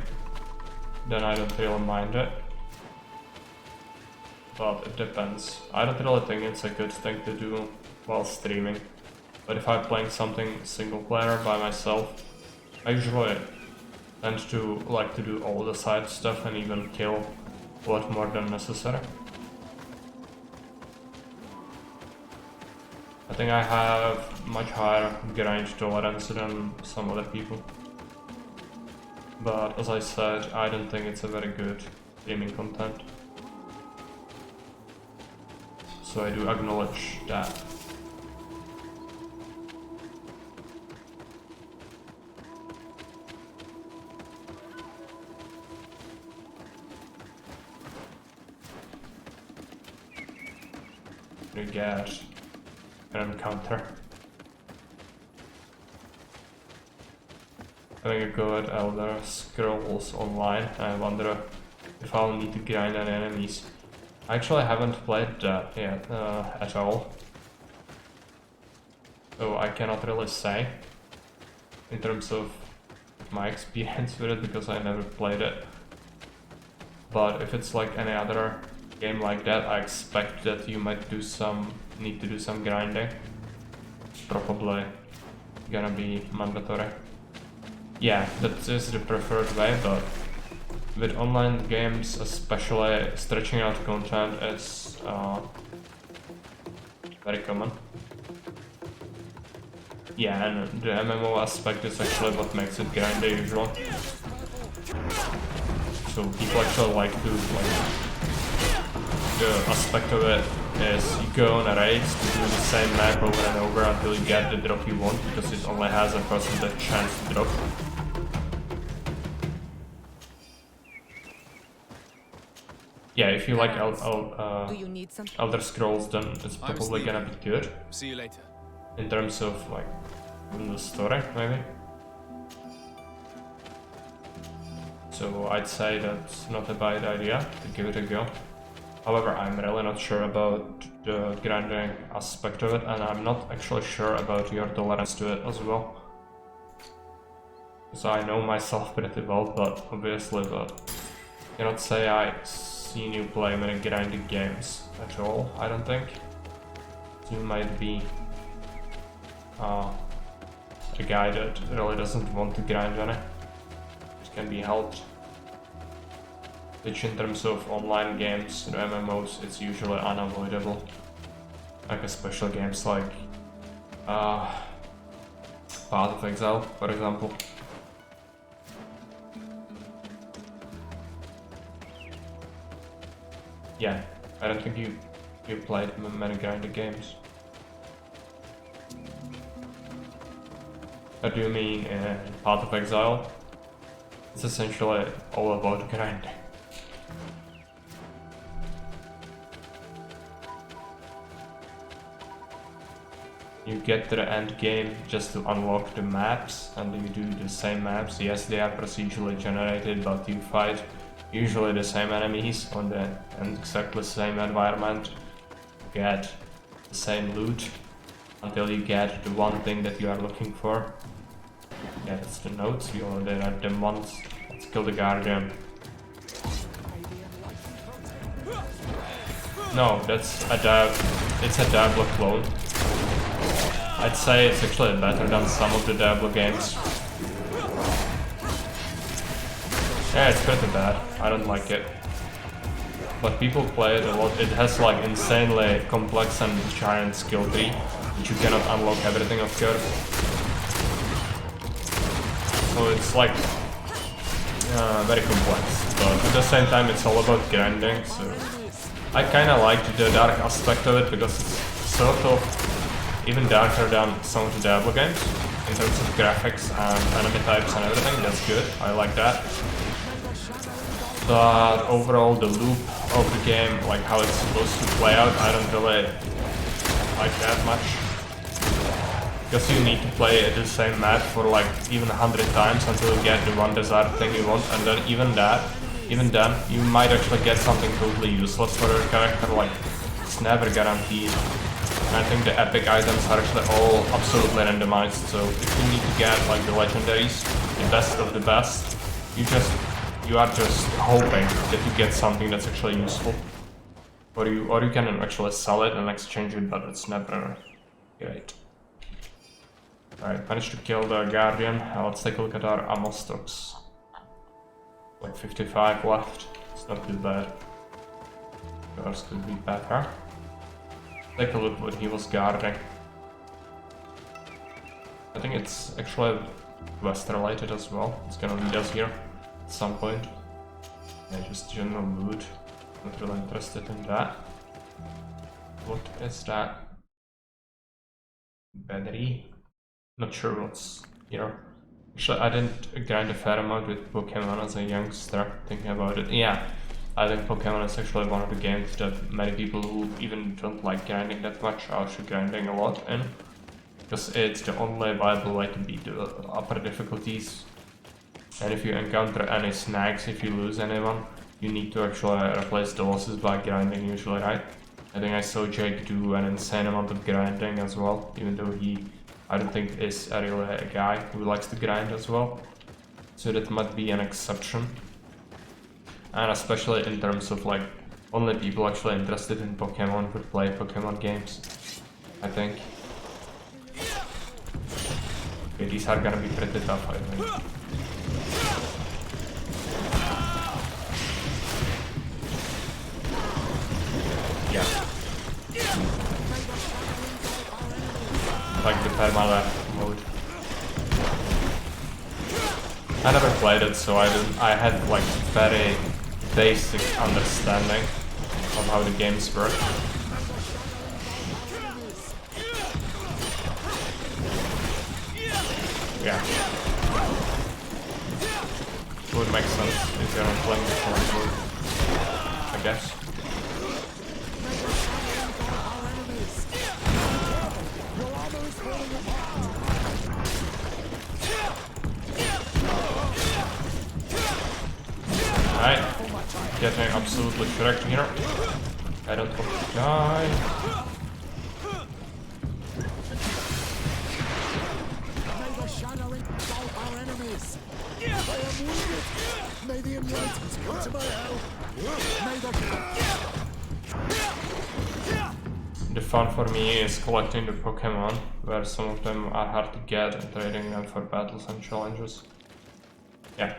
then I don't really mind it. But it depends. I don't really think it's a good thing to do while streaming. But if I'm playing something single player by myself, I usually tend to like to do all the side stuff and even kill a lot more than necessary. I think I have much higher grind tolerance than some other people. But as I said, I don't think it's a very good gaming content. So I do acknowledge that. You get an encounter. Having a go at Elder Scrolls Online, I wonder if I'll need to grind any enemies. I actually haven't played that yet at all, so I cannot really say in terms of my experience with it because I never played it. But if it's like any other game like that, I expect that you might need to do some grinding. It's probably gonna be mandatory. Yeah, that is the preferred way, but with online games, especially stretching out content is very common. Yeah, and the MMO aspect is actually what makes it grindy usually. So people actually like to the aspect of it is you go on a race to do the same map over and over until you get the drop you want, because it only has a percentage chance to drop. Yeah, if you like Elder Scrolls, then it's probably gonna be good. See you later. In terms of like the story, maybe. So I'd say that's not a bad idea to give it a go. However, I'm really not sure about the grinding aspect of it, and I'm not actually sure about your tolerance to it as well. So I know myself pretty well, but obviously, cannot say I've seen you play many grinding games at all, I don't think. You might be a guy that really doesn't want to grind on it. It can be helped. which in terms of online games, the MMOs, it's usually unavoidable. Like especially games like Path of Exile, for example. Yeah, I don't think you played many grinding games. What do you mean Path of Exile? It's essentially all about grinding. You get to the end game just to unlock the maps, and you do the same maps. Yes, they are procedurally generated, but you fight usually the same enemies on the exactly same environment. Get the same loot until you get the one thing that you are looking for. Yeah, that's the notes. You already read them once. Let's kill the Guardian. No, that's a it's a Diablo clone. I'd say it's actually better than some of the Diablo games. Yeah, it's pretty bad. I don't like it. But people play it a lot. It has like insanely complex and giant skill tree, which you cannot unlock everything, of course. So it's like very complex, but at the same time it's all about grinding, so I kinda liked the dark aspect of it because it's sort of even darker than some of the Diablo games in terms of graphics and enemy types and everything. That's good, I like that. But overall the loop of the game, like how it's supposed to play out, I don't really like that much. Because you need to play the same map for like even 100 times until you get the one desired thing you want, and then even then, you might actually get something totally useless for your character, like it's never guaranteed. And I think the epic items are actually all absolutely randomized, so if you need to get like the legendaries, the best of the best, you are just hoping that you get something that's actually useful. Or you can actually sell it and exchange it, but it's never great. Alright, managed to kill the Guardian. Let's take a look at our ammo stocks. Like 55 left. It's not too bad. Yours could be better. Take a look what he was guarding. I think it's actually quest related as well. It's gonna lead us here at some point. Yeah, just general loot. Not really interested in that. What is that? Battery? Not sure what's here. Actually, I didn't grind a fair amount with Pokemon as a youngster, thinking about it. Yeah, I think Pokemon is actually one of the games that many people who even don't like grinding that much are actually grinding a lot in. Because it's the only viable way to beat the upper difficulties. And if you encounter any snags, if you lose anyone, you need to actually replace the losses by grinding usually, right? I think I saw Jake do an insane amount of grinding as well, even though I don't think is really a guy who likes to grind as well. So that might be an exception. And especially in terms of like, only people actually interested in Pokemon would play Pokemon games, I think. Okay, these are gonna be pretty tough, I think. Yeah. Like the permaleft mode. I never played it, so I had like very basic understanding of how the games work. Yeah. Would make sense if you're not playing the full mode, I guess. Alright, getting absolutely correct here. I don't want to die. May the shadow engulf our enemies. I am wounded. May the enlightened come to my help. May The fun for me is collecting the Pokemon, where some of them are hard to get, and trading them for battles and challenges. Yeah.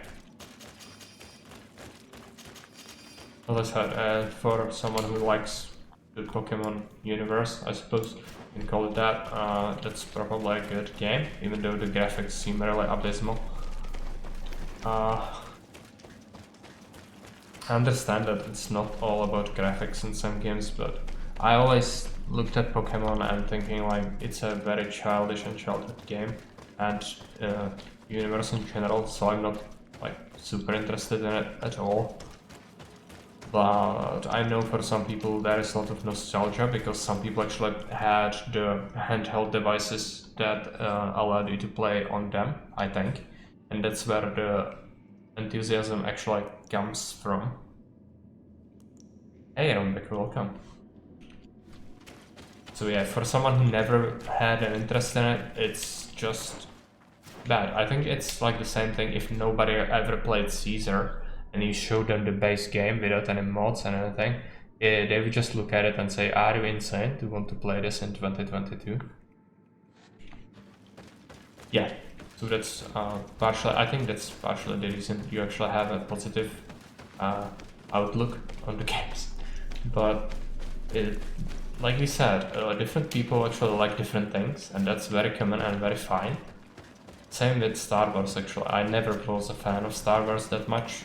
Well, as I said, for someone who likes the Pokemon universe, I suppose you can call it that, that's probably a good game, even though the graphics seem really abysmal. I understand that it's not all about graphics in some games, but I always looked at Pokemon and thinking like it's a very childish and childhood game, and universe in general, so I'm not like super interested in it at all. But I know for some people there is a lot of nostalgia because some people actually had the handheld devices that allowed you to play on them, I think, and that's where the enthusiasm actually comes from. Hey Rombek, welcome. So yeah, for someone who never had an interest in it, it's just bad. I think it's like the same thing if nobody ever played Caesar and you show them the base game without any mods and anything, they would just look at it and say, are you insane to want to play this in 2022? Yeah, so that's partially, I think that's partially the reason you actually have a positive outlook on the games. But like we said, different people actually like different things, and that's very common and very fine. Same with Star Wars actually. I never was a fan of Star Wars that much,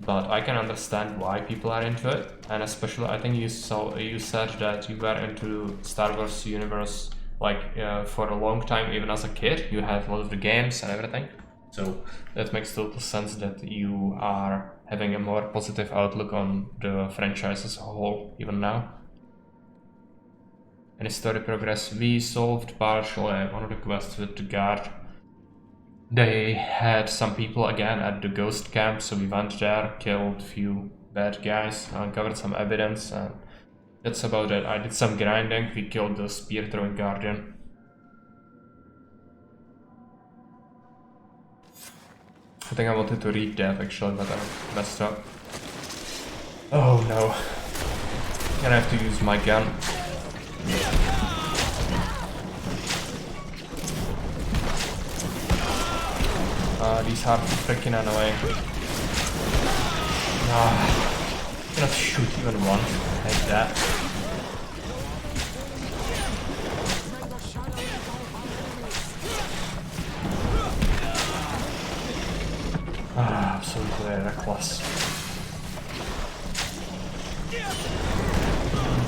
but I can understand why people are into it, and especially I think you said that you were into Star Wars universe like for a long time, even as a kid. You had a lot of the games and everything, so that makes total sense that you are having a more positive outlook on the franchise as a whole, even now. Any story progress? We solved partially one of the quests with the guard. They had some people again at the ghost camp, so we went there, killed a few bad guys, uncovered some evidence, and that's about it. I did some grinding, we killed the spear throwing guardian. I think I wanted to read that actually, but I messed up. Oh no. I'm gonna have to use my gun. These are freaking annoying. I cannot shoot even one like that. Absolutely reckless.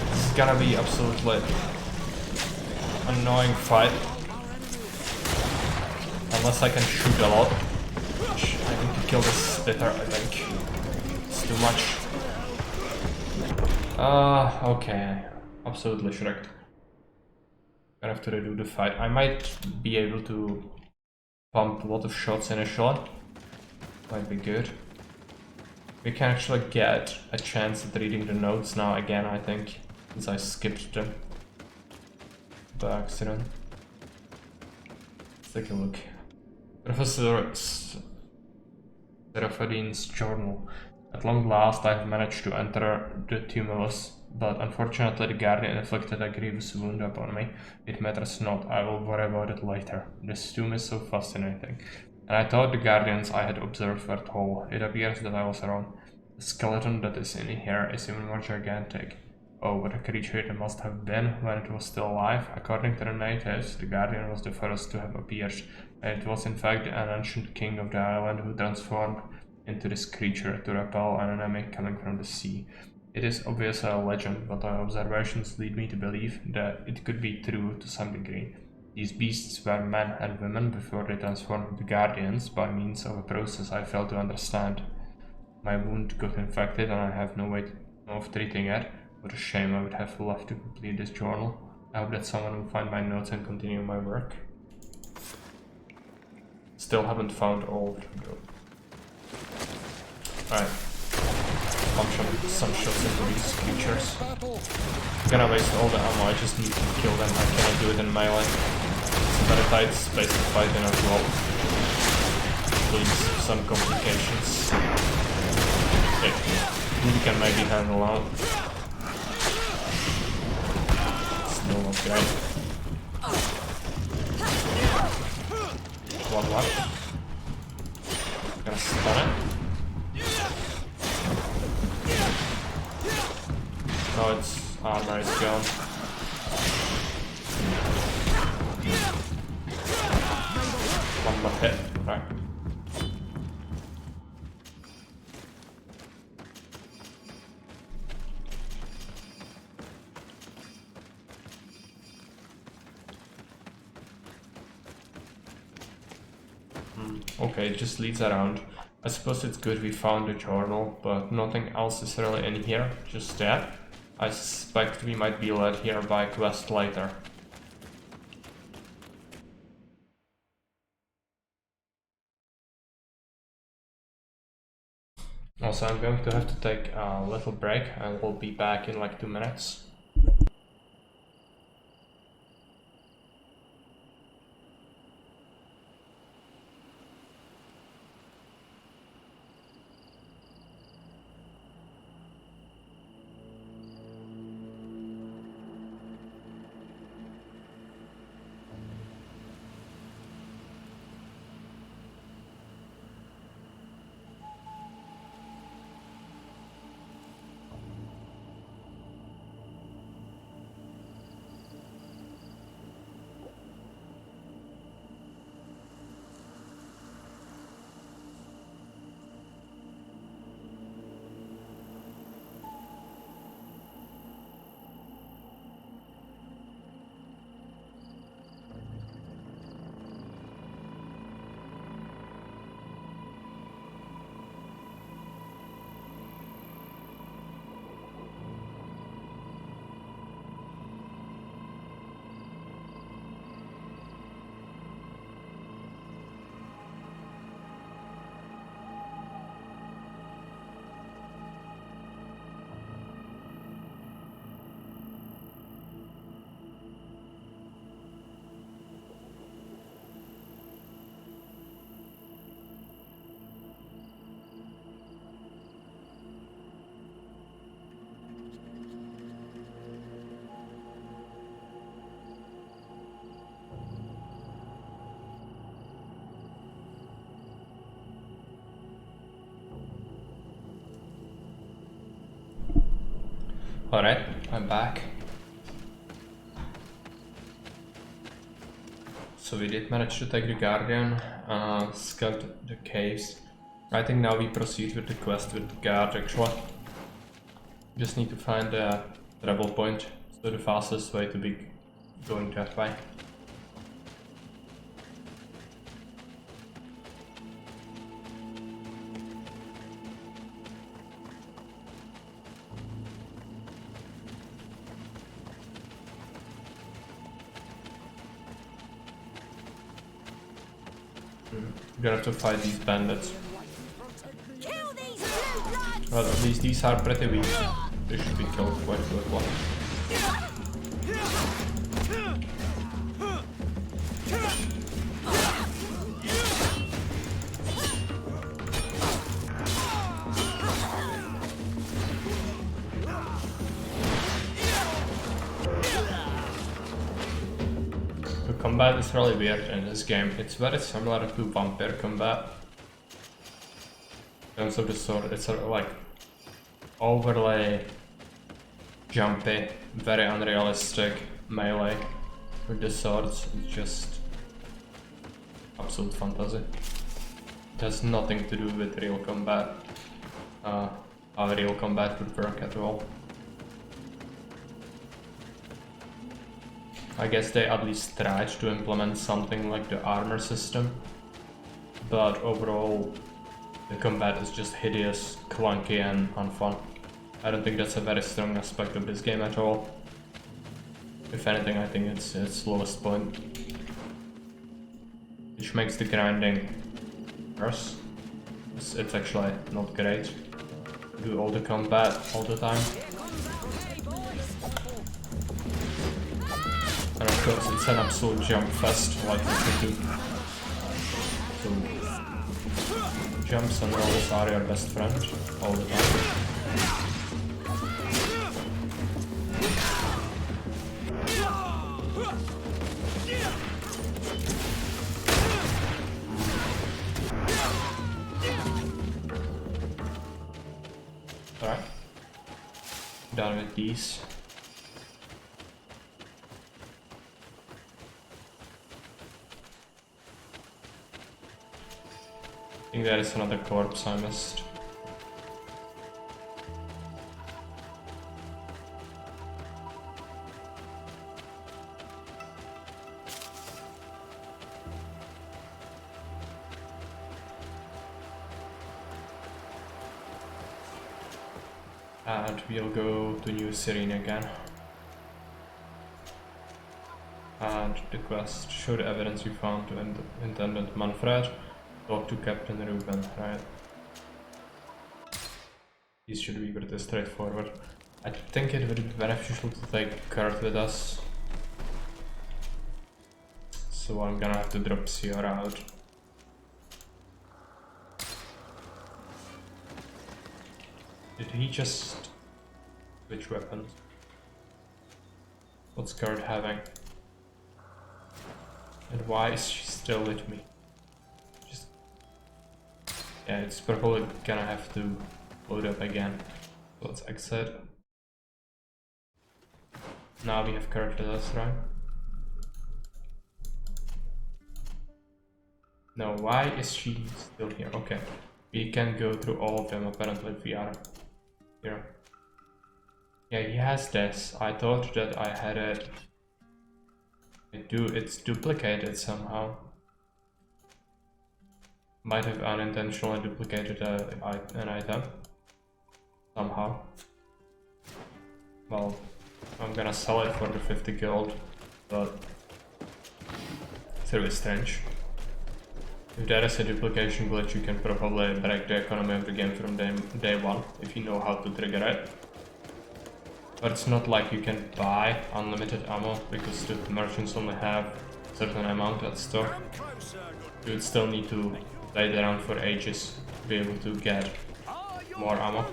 This is gonna be absolutely annoying fight. Unless I can shoot a lot. Which I need to kill this spitter, I think. It's too much. Okay. Absolutely shreked. Gonna have to redo the fight. I might be able to pump a lot of shots initially. Might be good. We can actually get a chance at reading the notes now again, I think, since I skipped them by accident. Let's take a look. Professor Serafadin's journal. At long last I have managed to enter the tumulus, but unfortunately the guardian inflicted a grievous wound upon me. It matters not, I will worry about it later. This tomb is so fascinating. And I thought the guardians I had observed were tall. It appears that I was wrong. The skeleton that is in here is even more gigantic. Oh, what a creature it must have been when it was still alive. According to the natives, the guardian was the first to have appeared. And it was in fact an ancient king of the island who transformed into this creature to repel an enemy coming from the sea. It is obviously a legend, but our observations lead me to believe that it could be true to some degree. These beasts were men and women before they transformed into guardians by means of a process I failed to understand. My wound got infected and I have no way of treating it. What a shame, I would have loved to complete this journal. I hope that someone will find my notes and continue my work. Still haven't found all of them though. Alright. Pump some shots into these creatures. I'm gonna waste all the ammo, I just need to kill them. I cannot do it in melee. It's a very tight space to fight in as well. Please, some complications. Okay, we can maybe handle out. Still not great. One left. Gonna stun it. now its armor is gone. One more hit, right. Okay, it just leads around. I suppose it's good we found the journal, but nothing else is really in here, just that. I suspect we might be led here by a quest later. Also, I'm going to have to take a little break and we'll be back in like 2 minutes. Alright, I'm back. So we did manage to take the Guardian, scout the caves. I think now we proceed with the quest with the guard actually. Just need to find the travel point, so the fastest way to be going that way. We're gonna have to fight these bandits. Well, at least these are pretty weak. They should be killed quite quickly. The combat is really weird in this game. It's very similar to vampire combat. In terms of the sword, it's sort of like overly jumpy, very unrealistic melee with the swords. It's just absolute fantasy. It has nothing to do with real combat. How real combat would work at all. I guess they at least tried to implement something like the armor system, but overall the combat is just hideous, clunky and unfun. I don't think that's a very strong aspect of this game at all. If anything, I think it's its lowest point, which makes the grinding worse. It's actually not great. Do all the combat all the time. And of course it's an absolute jump fest like you do. So jumps and rolls are your best friend all the time. Alright. Done with these. I think there is another corpse I missed. And we'll go to New Serene again. And the quest, show the evidence you found to Intendant Manfred, talk to Captain Ruben, right? These should be pretty straightforward. I think it would be beneficial to take Kurt with us. So I'm gonna have to drop Sierra out. Did he just switch weapons? What's Kurt having? And why is she still with me? Just... yeah, it's probably gonna have to load up again. So let's exit. Now we have Kurt with us, right? No, why is she still here? Okay. We can go through all of them apparently if we are here. Yeah, he has this. I thought that I had it. It's duplicated somehow. Might have unintentionally duplicated an item. Somehow. Well, I'm gonna sell it for the 50 gold, but it's really strange. If there is a duplication glitch, you can probably break the economy of the game from day one, if you know how to trigger it. But it's not like you can buy unlimited ammo, because the merchants only have a certain amount at stock. You would still need to play around for ages to be able to get more ammo.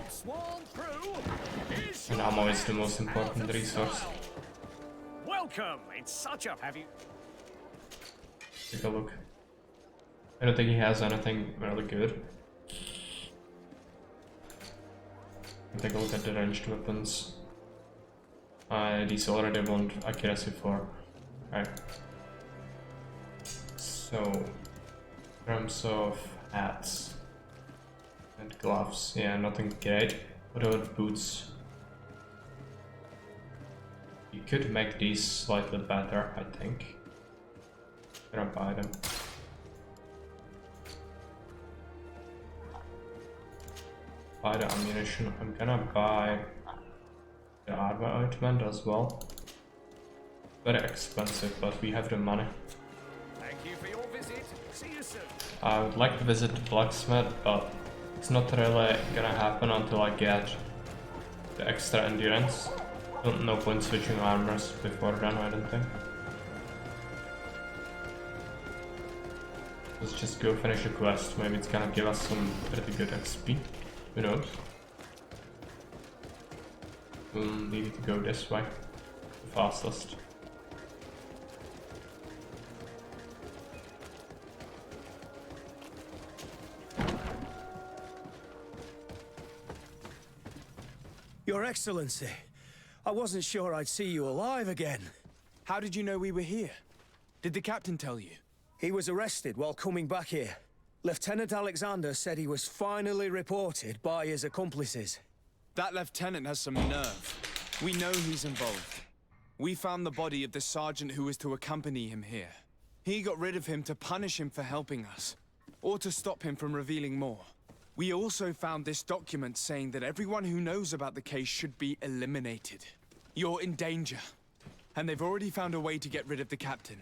And ammo is the most important resource. Welcome! It's such a... Have you... Take a look. I don't think he has anything really good. Take a look at the ranged weapons. These already want accuracy 4. Right. So, in terms of hats and gloves, yeah, nothing great. What about boots? You could make these slightly better, I think. I'm gonna buy them. Buy the ammunition. I'm gonna buy the armor ointment as well. Very expensive, but we have the money. Thank you for your visit. See you soon. I would like to visit the blacksmith, but it's not really gonna happen until I get the extra endurance. No point switching armors before then, I don't think. Let's just go finish the quest. Maybe it's gonna give us some pretty good XP. Who knows? We'll need to go this way. The fastest. Your Excellency, I wasn't sure I'd see you alive again. How did you know we were here? Did the captain tell you? He was arrested while coming back here. Lieutenant Alexander said he was finally reported by his accomplices. That lieutenant has some nerve. We know he's involved. We found the body of the sergeant who was to accompany him here. He got rid of him to punish him for helping us, or to stop him from revealing more. We also found this document saying that everyone who knows about the case should be eliminated. You're in danger, and they've already found a way to get rid of the captain.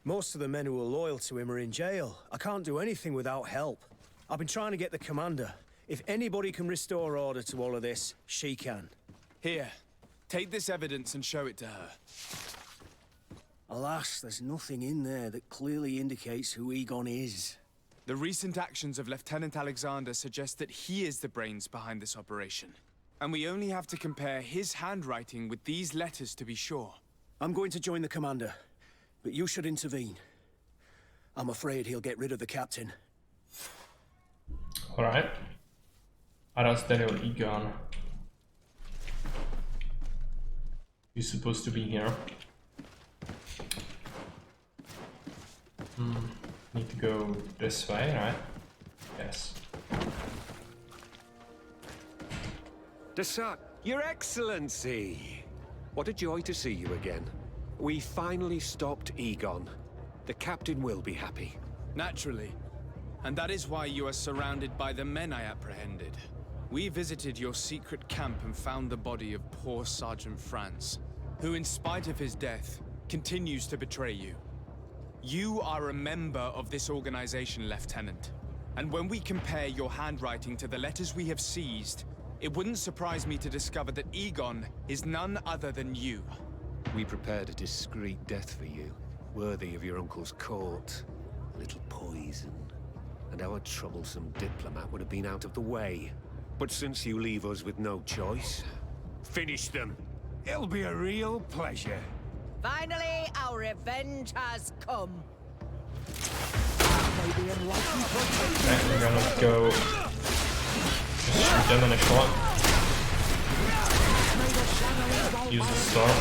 Most of the men who are loyal to him are in jail. I can't do anything without help. I've been trying to get the commander. If anybody can restore order to all of this, she can. Here, take this evidence and show it to her. Alas, there's nothing in there that clearly indicates who Egon is. The recent actions of Lieutenant Alexander suggest that he is the brains behind this operation. And we only have to compare his handwriting with these letters to be sure. I'm going to join the commander, but you should intervene. I'm afraid he'll get rid of the captain. Alright. Arrest Daniel Egon. He's supposed to be here. Need to go this way, right? Yes. Desart, Your Excellency! What a joy to see you again. We finally stopped Egon. The captain will be happy. Naturally. And that is why you are surrounded by the men I apprehended. We visited your secret camp and found the body of poor Sergeant Franz, who in spite of his death, continues to betray you. You are a member of this organization, Lieutenant. And when we compare your handwriting to the letters we have seized, it wouldn't surprise me to discover that Egon is none other than you. We prepared a discreet death for you, worthy of your uncle's court. A little poison, and our troublesome diplomat would have been out of the way. But since you leave us with no choice, finish them. It'll be a real pleasure. Finally, our revenge has come. Okay, we're gonna go just shoot them in a shot. Use the storm.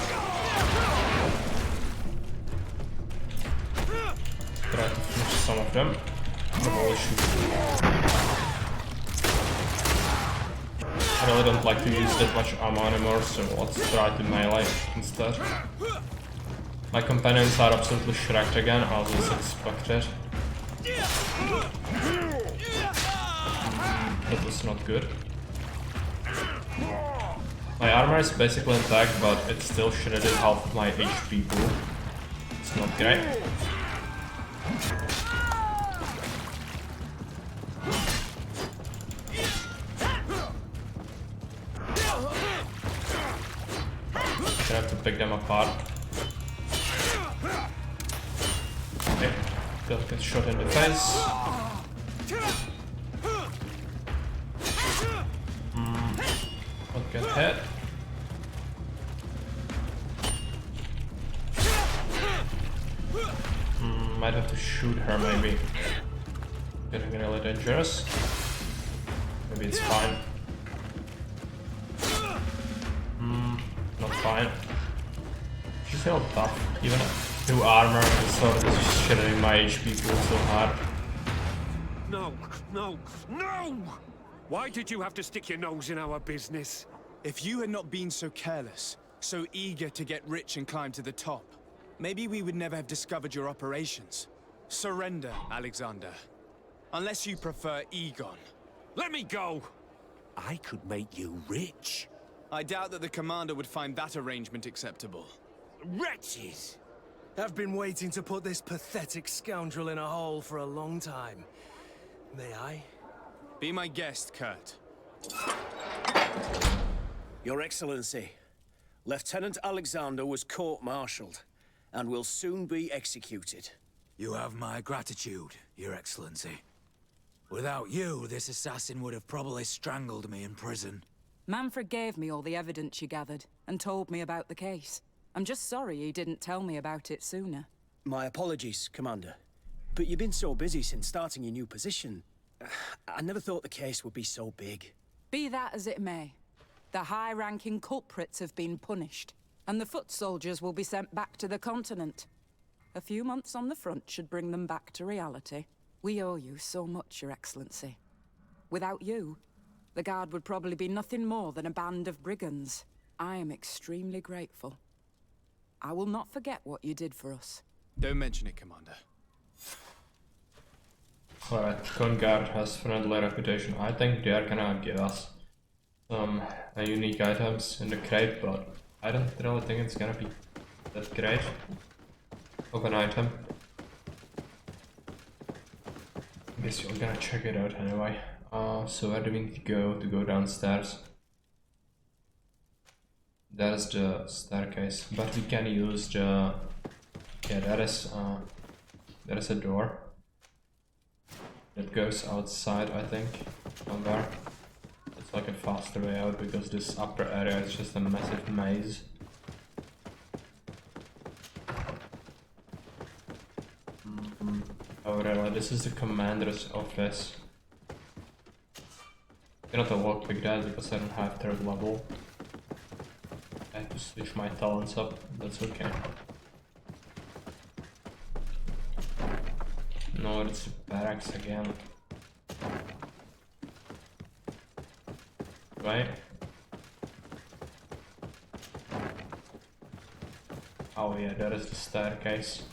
Try to finish some of them. Probably shoot. I really don't like to use that much ammo anymore, so let's try to melee instead. My companions are absolutely shreked again, as was expected. That was not good. My armor is basically intact, but it still shredded half of my HP pool. It's not great. I have to pick them apart. Okay, don't get shot in the face. Don't get hit. Might have to shoot her maybe. Getting really dangerous. Maybe it's fine. Not fine. She's still tough. Even through armor and sword is shredding my HP pool so hard. No, no, no! Why did you have to stick your nose in our business? If you had not been so careless, so eager to get rich and climb to the top, maybe we would never have discovered your operations. Surrender, Alexander. Unless you prefer Egon. Let me go! I could make you rich. I doubt that the commander would find that arrangement acceptable. Wretches! I've been waiting to put this pathetic scoundrel in a hole for a long time. May I? Be my guest, Kurt. Your Excellency, Lieutenant Alexander was court-martialed and will soon be executed. You have my gratitude, Your Excellency. Without you, this assassin would have probably strangled me in prison. Manfred gave me all the evidence you gathered and told me about the case. I'm just sorry he didn't tell me about it sooner. My apologies, Commander. But you've been so busy since starting your new position. I never thought the case would be so big. Be that as it may, the high-ranking culprits have been punished, and the foot soldiers will be sent back to the continent. A few months on the front should bring them back to reality. We owe you so much, Your Excellency. Without you, the Guard would probably be nothing more than a band of brigands. I am extremely grateful. I will not forget what you did for us. Don't mention it, Commander. Alright, Guard has friendly reputation. I think they are gonna give us some unique items in the crate, but I don't really think it's gonna be that great of an item. I guess you're gonna check it out anyway. So where do we need to go downstairs? That is the staircase, but we can use the... Yeah, there is a door that goes outside, I think, somewhere. It's like a faster way out because this upper area is just a massive maze. Oh really, this is the commander's office. I cannot lockpick that because I don't have third level. I have to switch my talents up, that's okay. No, it's barracks again. Right? Oh yeah, there is the staircase.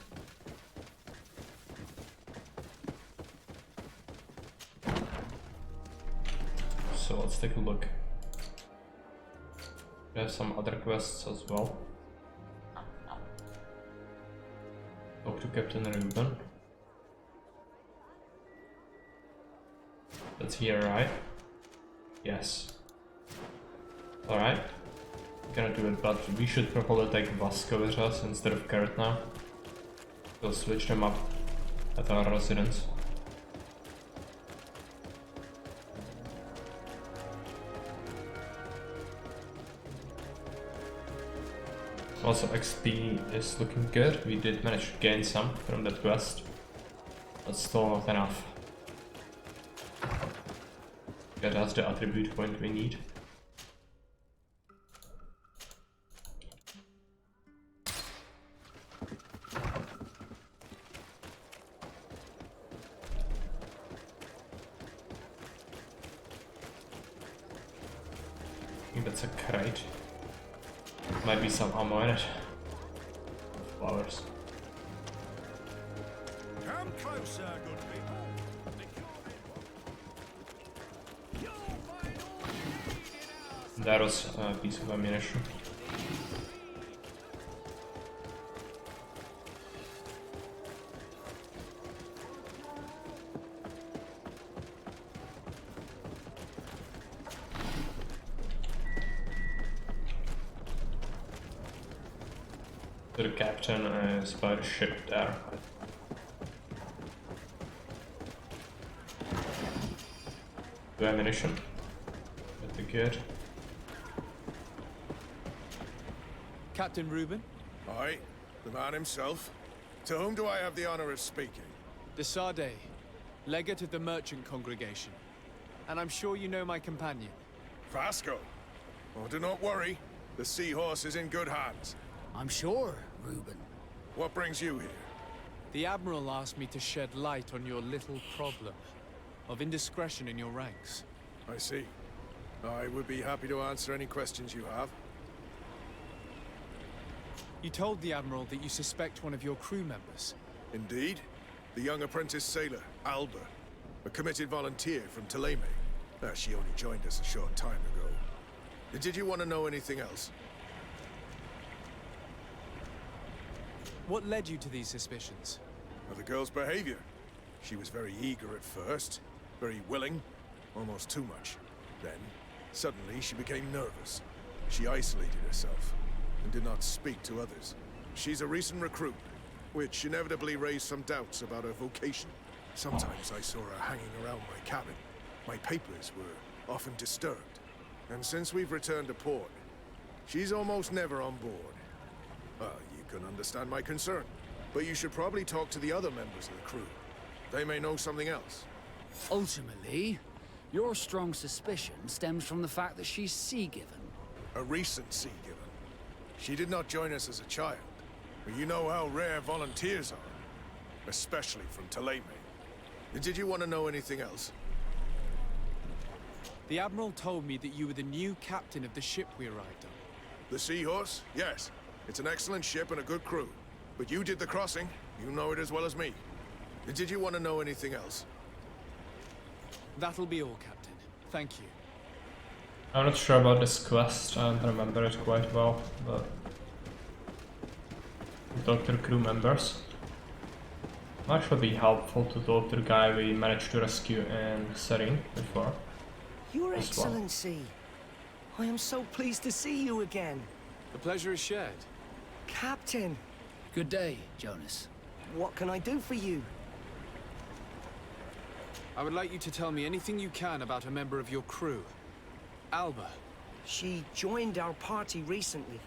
So let's take a look. We have some other quests as well. Talk to Captain Reuben. That's here, right? Yes. Alright. Gonna do it, but we should probably take Vasco with us instead of Kurt now. We'll switch them up at our residence. Also, XP is looking good. We did manage to gain some from that quest, but still not enough. Get us the attribute point we need. I think that's a crate. Might be some ammo in it. Flowers. Come closer, good people. That was a piece of ammunition. The captain is by the ship there. Do ammunition? Pretty good. Captain Reuben? Aye, the man himself. To whom do I have the honor of speaking? De Sade, legate of the merchant congregation. And I'm sure you know my companion. Vasco. Oh, do not worry. The seahorse is in good hands. I'm sure, Reuben. What brings you here? The Admiral asked me to shed light on your little problem of indiscretion in your ranks. I see. I would be happy to answer any questions you have. You told the Admiral that you suspect one of your crew members. Indeed. The young apprentice sailor, Alba. A committed volunteer from Thélème. She only joined us a short time ago. Did you want to know anything else? What led you to these suspicions? The girl's behavior. She was very eager at first, very willing, almost too much. Then, suddenly she became nervous. She isolated herself and did not speak to others. She's a recent recruit, which inevitably raised some doubts about her vocation. Sometimes I saw her hanging around my cabin. My papers were often disturbed. And since we've returned to port, she's almost never on board. You can understand my concern, but you should probably talk to the other members of the crew. They may know something else. Ultimately, your strong suspicion stems from the fact that she's sea-given. A recent sea-given. She did not join us as a child, but you know how rare volunteers are, especially from Thélème. Did you want to know anything else? The Admiral told me that you were the new captain of the ship we arrived on. The Seahorse? Yes. It's an excellent ship and a good crew. But you did the crossing. You know it as well as me. Did you want to know anything else? That'll be all, Captain. Thank you. I'm not sure about this quest, I don't remember it quite well, but talk to the crew members. Might actually be helpful to talk to the guy we managed to rescue in Serene before. Your Excellency, I am so pleased to see you again. The pleasure is shared. Captain. Good day, Jonas. What can I do for you? I would like you to tell me anything you can about a member of your crew. Alba. She joined our party recently,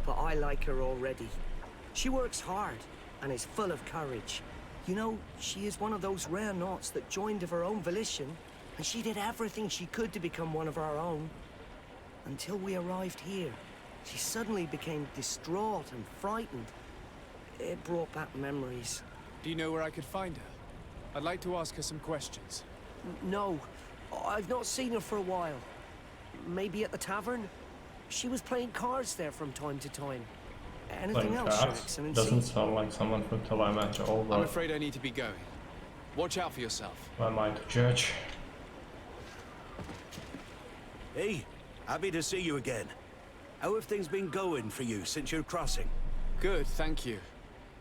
but I like her already. She works hard and is full of courage. You know, she is one of those rare naughts that joined of her own volition, and she did everything she could to become one of our own. Until we arrived here. she suddenly became distraught and frightened. It brought back memories. Do you know where I could find her? I'd like to ask her some questions. No, I've not seen her for a while. Maybe at the tavern? She was playing cards there from time to time. Anything Playing else, Your cards? Excellency? Doesn't sound like someone from Telema at all, I'm but afraid I need to be going. Watch out for yourself. who am I to judge? Hey, happy to see you again. How have things been going for you since your crossing? Good, thank you.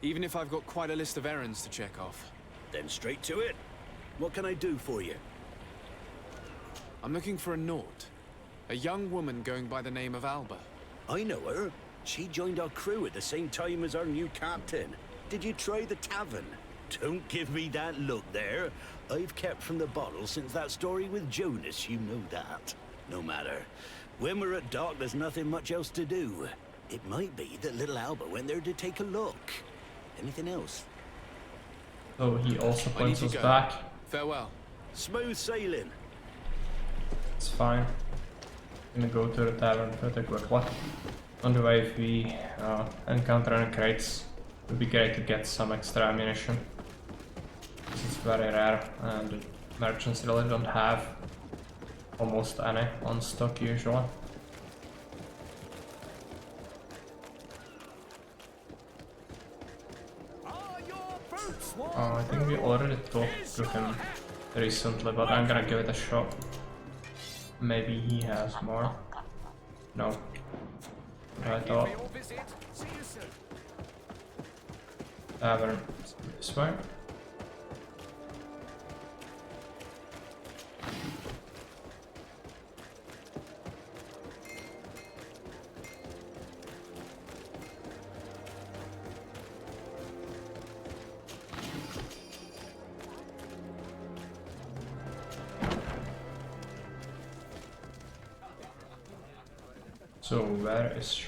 Even if I've got quite a list of errands to check off. Then straight to it. What can I do for you? I'm looking for a Naut. A young woman going by the name of Alba. I know her. She joined our crew at the same time as our new captain. Did you try the tavern? Don't give me that look there. I've kept from the bottle since that story with Jonas, you know that. No matter. When we're at dock, there's nothing much else to do. It might be that little Alba went there to take a look. Anything else? So he also I need points to us go. back. Farewell. Smooth sailing. It's fine. Gonna go to the tavern pretty quickly. On the way, if we encounter any crates, it would be great to get some extra ammunition. This is very rare, and the merchants really don't have almost any on stock usually. I think we already talked to him recently, but I'm gonna give it a shot. Maybe he has more. No. I thought. Tavern. This way. So where is she?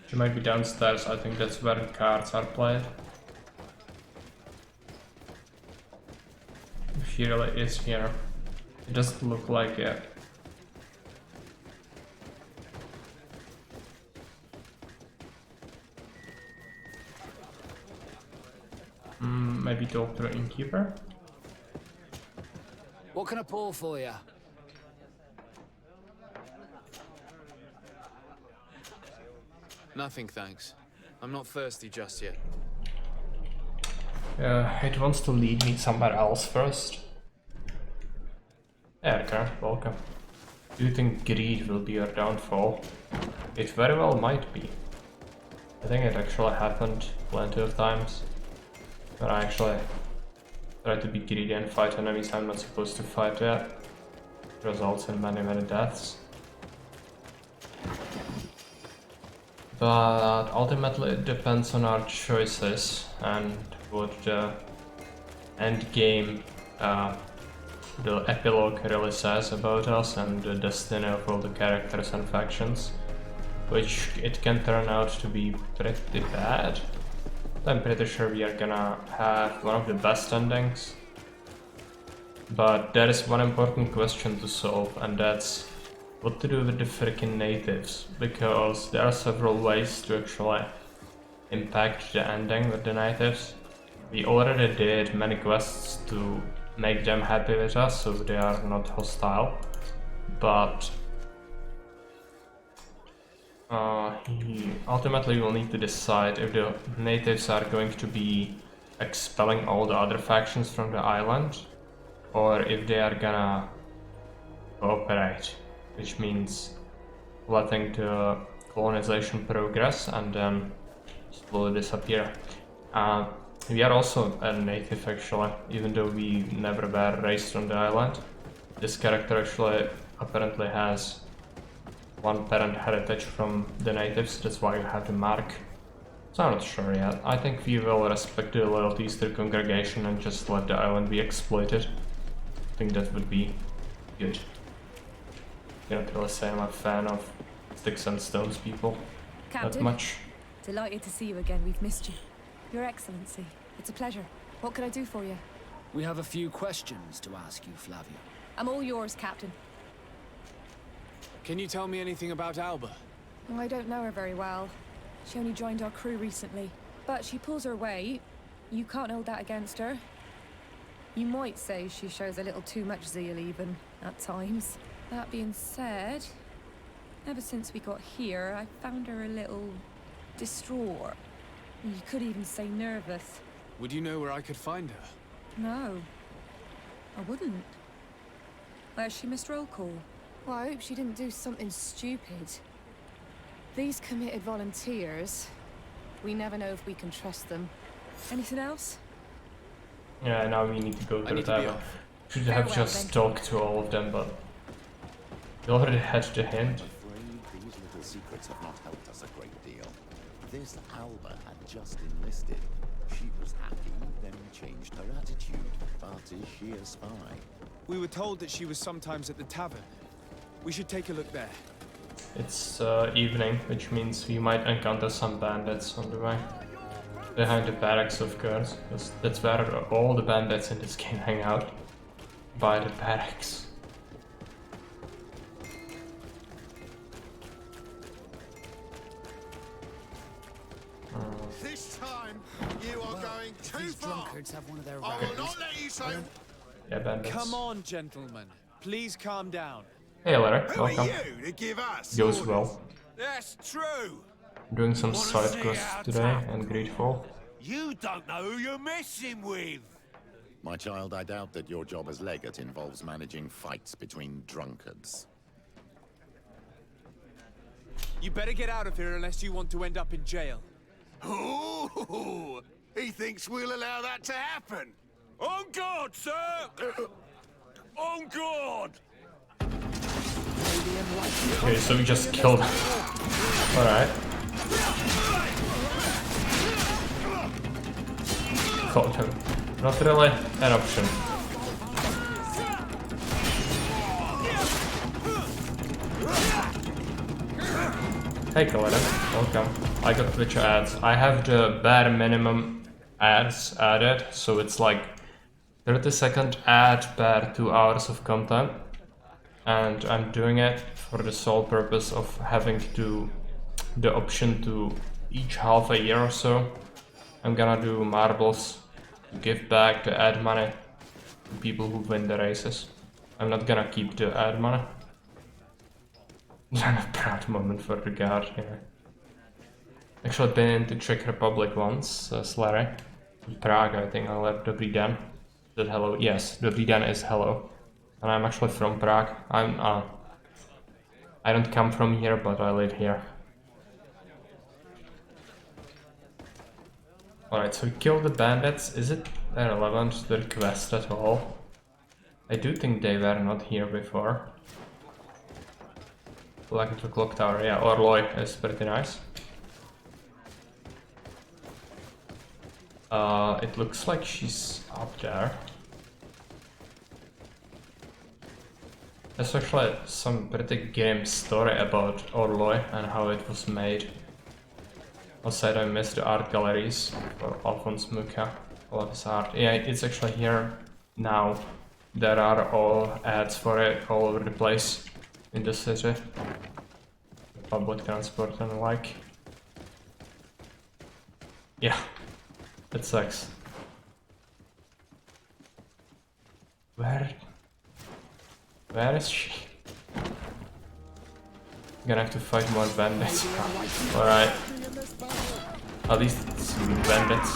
She might be downstairs. I think that's where the cards are played. If she really is here. It doesn't look like it. Maybe talk to the innkeeper? What can I pour for you? Nothing, thanks. I'm not thirsty just yet. It wants to lead me somewhere else first. Erika, welcome. Do you think greed will be your downfall? It very well might be. I think it actually happened plenty of times. When I actually try to be greedy and fight enemies I'm not supposed to fight yet. It results in many deaths. But ultimately it depends on our choices and what the end game, the epilogue really says about us and the destiny of all the characters and factions. Which it can turn out to be pretty bad. I'm pretty sure we are gonna have one of the best endings. But there is one important question to solve, and that's what to do with the freaking natives. Because there are several ways to actually impact the ending with the natives. We already did many quests to make them happy with us, so they are not hostile. But ultimately we'll need to decide if the natives are going to be expelling all the other factions from the island, or if they are gonna cooperate, which means letting the colonization progress and then slowly disappear. We are also a native actually, even though we never were raised on the island. This character actually apparently has one parent heritage from the natives, that's why you have the mark. So I'm not sure yet. I think we will respect the loyalties to the congregation and just let the island be exploited. I think that would be good. Cannot really say I'm a fan of sticks and stones people Captain, that much. delighted to see you again. We've missed you. Your Excellency, it's a pleasure. What could I do for you? We have a few questions to ask you, Flavia. I'm all yours, Captain. Can you tell me anything about Alba? Oh, I don't know her very well. She only joined our crew recently. But she pulls her weight. You can't hold that against her. You might say she shows a little too much zeal even, at times. That being said, ever since we got here, I found her a little distraught. You could even say nervous. Would you know where I could find her? No, I wouldn't. Where's she missed roll call? Well, I hope she didn't do something stupid. These committed volunteers, we never know if we can trust them. Anything else? Yeah, now we need to go to the tavern. Should have Farewell, just talked to all of them, but we already had the hint. I'm afraid these little secrets have not helped us a great deal. This Alba had just enlisted. She was happy, then changed her attitude. But is she a spy? We were told that she was sometimes at the tavern. We should take a look there. It's evening, which means we might encounter some bandits on the way. Behind the barracks, of course, because that's where all the bandits in this game hang out. By the barracks. This time, you are going too These far. drunkards have one of their I will not let you say. Yeah, bandits. Come on, gentlemen. Please calm down. Hey, Larry, Who are welcome. you to give us Goes orders? well. That's true. Doing some Wanna side see quests how today tough? and Greedfall. You don't know who you're messing with. My child, I doubt that your job as legate involves managing fights between drunkards. You better get out of here unless you want to end up in jail. Ooh, he thinks we'll allow that to happen. On guard, sir. On guard. Okay, so we just killed him. Alright. Caught him. Not really an option. Hey Coletta, welcome. I got Twitch ads. I have the bare minimum ads added, so it's like 30-second ad per 2 hours of content. And I'm doing it for the sole purpose of having the option to each half a year or so. I'm gonna do marbles to give back the ad money to people who win the races. I'm not gonna keep the ad money. A proud moment for the guard here. Actually been to Czech Republic once, Larry. Prague, I think. I'll have Dobrý den. Is that hello? Yes, Dobrý den is hello. And I'm actually from Prague. I don't come from here, but I live here. Alright, so we killed the bandits. Is it relevant to the quest at all? I do think they were not here before. Like the clock tower, yeah, Orloy is pretty nice. It looks like she's up there. There's actually some pretty grim story about Orloy and how it was made. Also, I missed the art galleries for Alphonse Mucha. I love his art. Yeah, it's actually here now. There are all ads for it all over the place in the city. Public transport and the like. Yeah, that sucks. Where is she? Gonna have to fight more bandits. Alright. At least some bandits.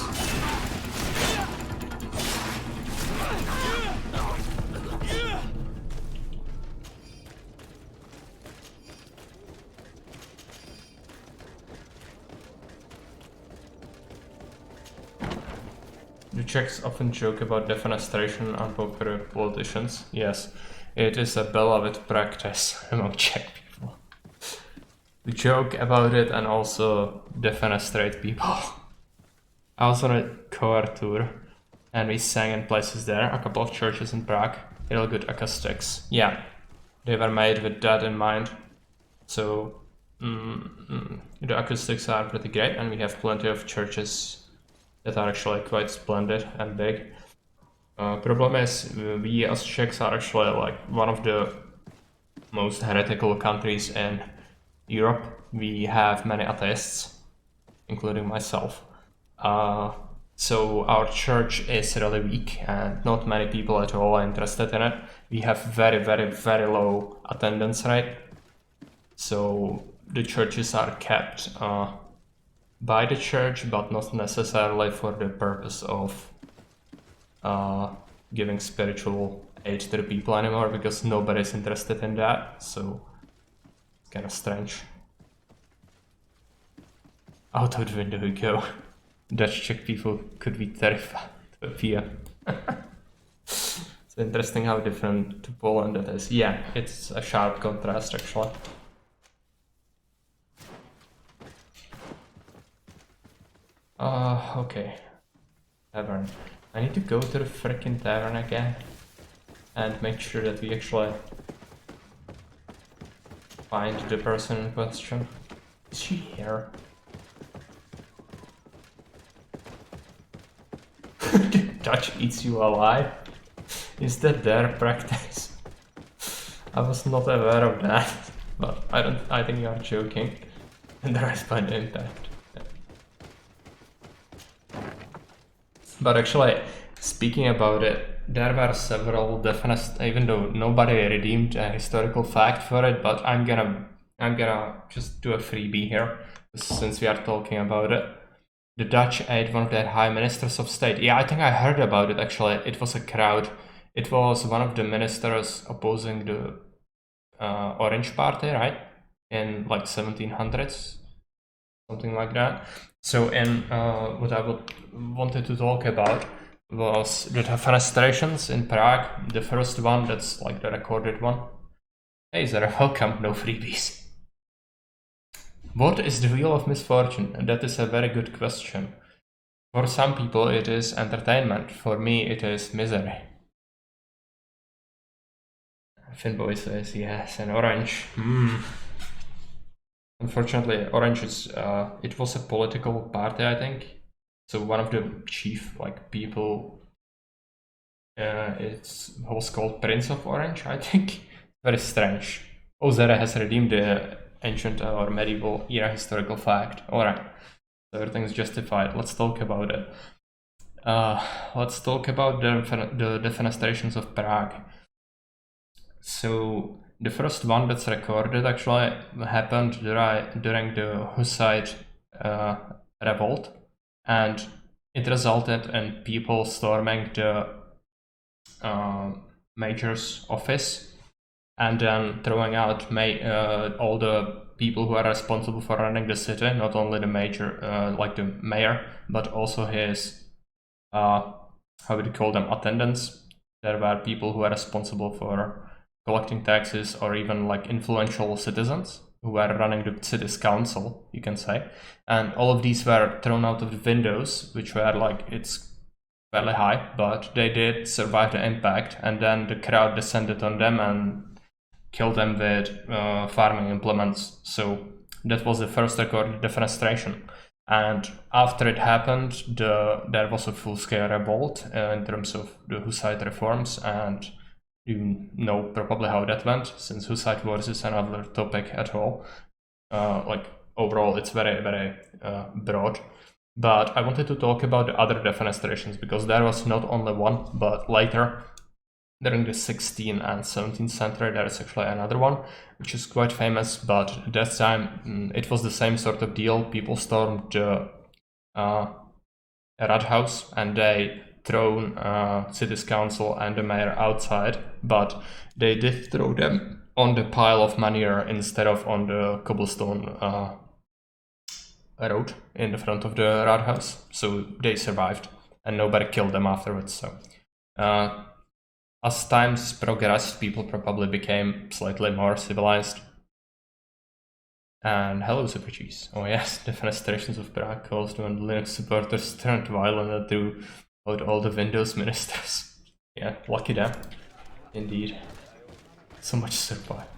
The Czechs often joke about defenestration on popular politicians. Yes, it is a beloved practice among Czech people. We joke about it and also defenestrate people. I was on a choir tour and we sang in places there, a couple of churches in Prague. Real good acoustics. Yeah, they were made with that in mind. So the acoustics are pretty great and we have plenty of churches that are actually quite splendid and big. Problem is, we as Czechs are actually like one of the most heretical countries in Europe. We have many atheists, including myself. So our church is really weak and not many people at all are interested in it. We have very, very, very low attendance rate. So the churches are kept by the church, but not necessarily for the purpose of giving spiritual aid to the people anymore, because nobody's interested in that. So it's kind of strange. Out of the window we go. Dutch Czech people could be terrified to appear. It's interesting how different to Poland it is. Yeah, it's a sharp contrast actually. Okay. Tavern. I need to go to the frickin' tavern again and make sure that we actually find the person in question. Is she here? Dutch eats you alive? Is that their practice? I was not aware of that, but I think you are joking. And the rest by the impact. But actually, speaking about it, there were several definite, even though nobody redeemed a historical fact for it, but I'm gonna just do a freebie here, since we are talking about it. The Dutch ate one of their high ministers of state. Yeah, I think I heard about it actually. It was a crowd. It was one of the ministers opposing the Orange Party, right? In like 1700s, something like that. So, in what I wanted to talk about was the defenestrations in Prague. The first one, that's like the recorded one. Hey, Zara, welcome, no freebies. What is the wheel of misfortune? And that is a very good question. For some people it is entertainment, for me it is misery. Finboy says yes, and Orange. Unfortunately, Orange is, it was a political party, I think. So one of the chief people, it was called Prince of Orange, I think. Very strange. Ozere has redeemed the ancient or medieval era historical fact. Alright, so everything's justified. Let's talk about it. Let's talk about the defenestrations of Prague. So the first one that's recorded actually happened during the Hussite revolt, and it resulted in people storming the mayor's office and then throwing out all the people who are responsible for running the city, not only the the mayor, but also his, how would you call them, attendants. There were people who were responsible for collecting taxes, or even like influential citizens who were running the city's council, you can say. And all of these were thrown out of the windows, which were it's fairly high, but they did survive the impact, and then the crowd descended on them and killed them with farming implements. So that was the first recorded defenestration. And after it happened, there was a full-scale revolt in terms of the Hussite reforms, and you know probably how that went, since Hussite wars is another topic at all. Overall, it's very, very broad. But I wanted to talk about the other defenestrations, because there was not only one, but later, during the 16th and 17th century, there is actually another one, which is quite famous, but at that time it was the same sort of deal. People stormed the Rathaus, and they thrown city's council and the mayor outside, but they did throw them on the pile of manure instead of on the cobblestone road in the front of the Rathaus. So they survived, and nobody killed them afterwards. So as times progressed, people probably became slightly more civilized. And hello, Super Cheese. Oh yes, the defenestrations of Prague caused when Linux supporters turned violent and threw out all the Windows ministers. Yeah, lucky them. Indeed. So much survive.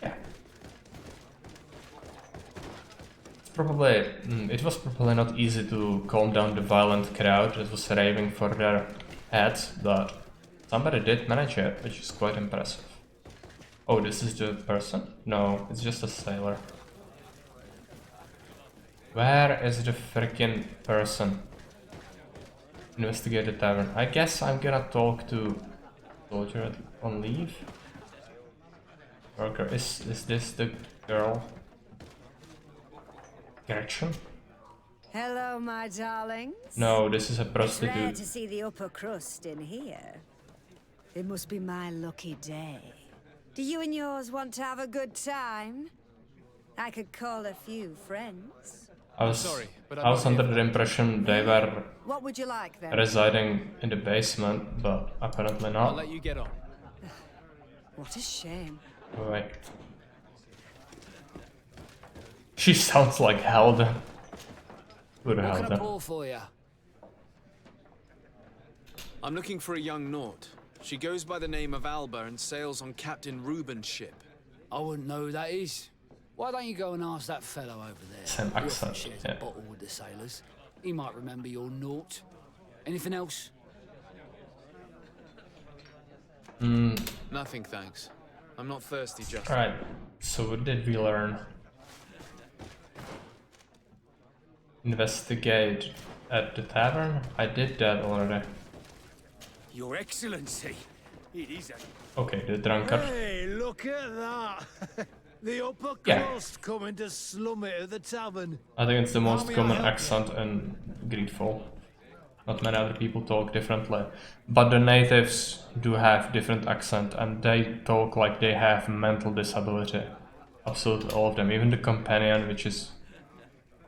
Yeah. probably it was probably not easy to calm down the violent crowd that was raving for their heads, but somebody did manage it, which is quite impressive. Oh, this is the person? No, it's just a sailor. Where is the freaking person? Investigate the tavern. I guess I'm gonna talk to soldier on leave. Worker, is this the girl? Gretchen? Hello, my darlings. No, this is a It's rare prostitute. to see the upper crust in here. It must be my lucky day. Do you and yours want to have a good time? I could call a few friends. I was under the impression they were What would you like then? residing in the basement, but apparently not. I'll let you get on. What a shame. Wait. She sounds like Helda. Good What can I Helda. pull for you? I'm looking for a young Naut. She goes by the name of Alba and sails on Captain Reuben's ship. I wouldn't know who that is. Why don't you go and ask that fellow over there? Same He often accent, shares yeah. a bottle with the sailors. He might remember your Naut. Anything else? Nothing, thanks. I'm not thirsty, just. Alright, so what did we learn? Investigate at the tavern? I did that already. Your Excellency, it is a... Okay, the drunkard. Hey, look at that! The upper Yeah. crust coming to slum it at the tavern. I think it's the most How may I common help you? accent in Greedfall. Not many other people talk differently. But the natives do have different accent and they talk like they have mental disability. Absolutely all of them. Even the companion, which is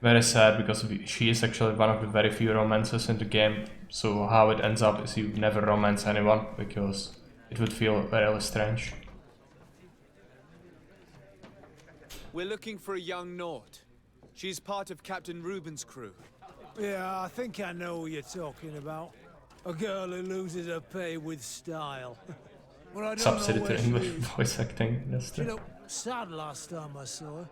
very sad because she is actually one of the very few romances in the game. So how it ends up is you never romance anyone because it would feel very strange. We're looking for a young Naut. She's part of Captain Reuben's crew. Yeah, I think I know what you're talking about. A girl who loses her pay with style. But I don't know Subsidy where to she English is. voice acting. That's You the... know, sad last time I saw her.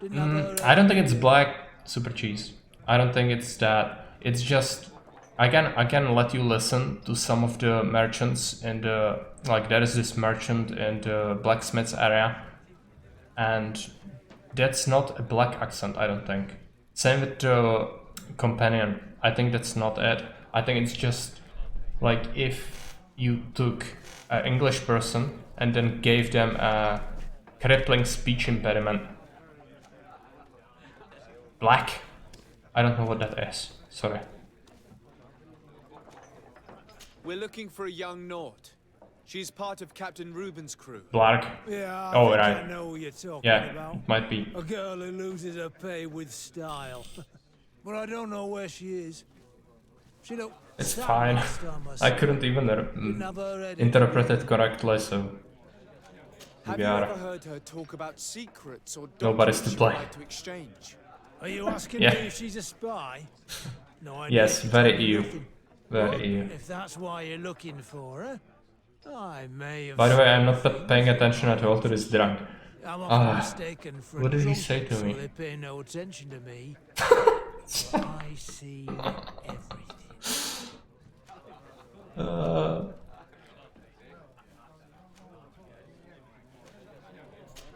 Didn't have her I don't think it's black super cheese. I don't think it's that. It's just I can let you listen to some of the merchants in the like there is this merchant in the blacksmith's area, and that's not a black accent. I don't think. Same with the companion. I think that's not it. I think it's just like if you took an English person and then gave them a crippling speech impediment. Black? I don't know what that is. Sorry. We're looking for a young Naut. She's part of Captain Reuben's crew. Black? Yeah, I Oh, think right. I know what you're talking Yeah, about. it might be. A girl who loses her pay with style. But I don't know where she is. She looked It's sad fine. last time I saw I her. couldn't even Didn't have her head interpret it correctly, so... Have we you are. ever heard her talk about secrets or Nobody's documents to she would play. like to exchange? Are you asking Yeah. me if she's a spy? No idea. Yes, She very told me EU. nothing. Very But EU. if that's why you're looking for her, I may have... By the way, I'm not seen paying things. attention at all to this drunk. I'm often Ah, mistaken for what a did he drunk, say to so me? they pay no attention to me. I see everything.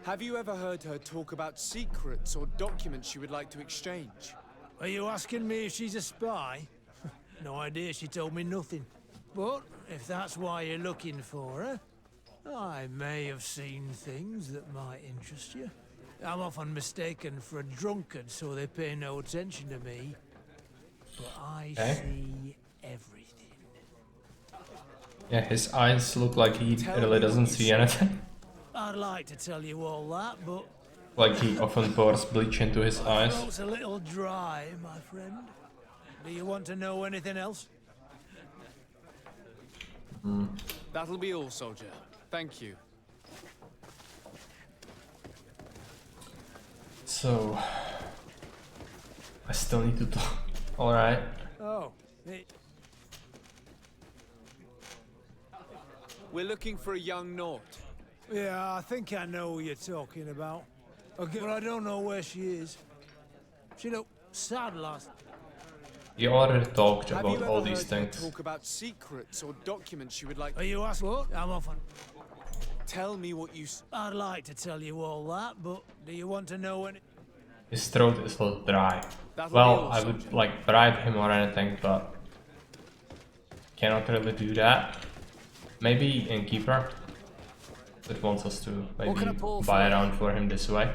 Have you ever heard her talk about secrets or documents she would like to exchange? Are you asking me if she's a spy? No idea, she told me nothing. But if that's why you're looking for her, I may have seen things that might interest you. I'm often mistaken for a drunkard, so they pay no attention to me. But I see everything. Yeah, his eyes look like he Tell really me what doesn't you see see. anything. I'd like to tell you all that, but Like he often pours bleach into his my eyes. throat's a little dry, my friend. Do you want to know anything else? That'll be all, soldier. Thank you. So... I still need to talk. Alright. Oh, it, We're looking for a young Naut. yeah, I think I know what you're talking about. Okay, but I don't know where she is. She looked sad last. We already talked Have about you all ever these heard her things. talk about secrets or documents you would like? Are you asking? What? I'm off. Tell me what you. I'd like to tell you all that, but do you want to know any? His throat is a little dry. That'll Well, be all, I would soldier. like bribe him or anything, but cannot really do that. Maybe Innkeeper that wants us to maybe can I pull buy for? around for him this way.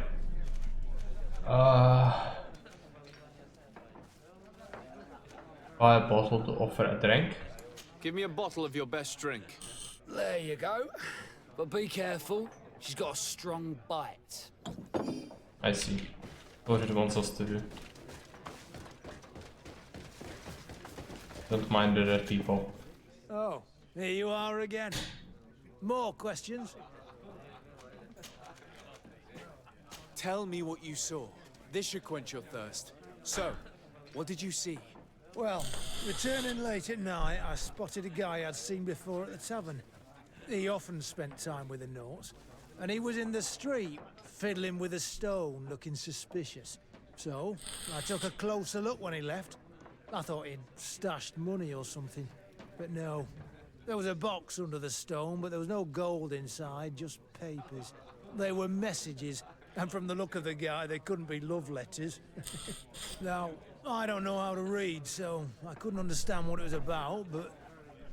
Buy a bottle to offer a drink. Give me a bottle of your best drink. There you go. But be careful. She's got a strong bite. I see. What it wants us to do. Don't mind the dead people. Oh, here you are again. More questions? Tell me what you saw. This should quench your thirst. So, what did you see? Well, returning late at night, I spotted a guy I'd seen before at the tavern. He often spent time with the Norts, and he was in the street, fiddling with a stone, looking suspicious. So, I took a closer look when he left. I thought he'd stashed money or something, but no. There was a box under the stone, but there was no gold inside, just papers. They were messages, and from the look of the guy, they couldn't be love letters. Now, I don't know how to read, so I couldn't understand what it was about, but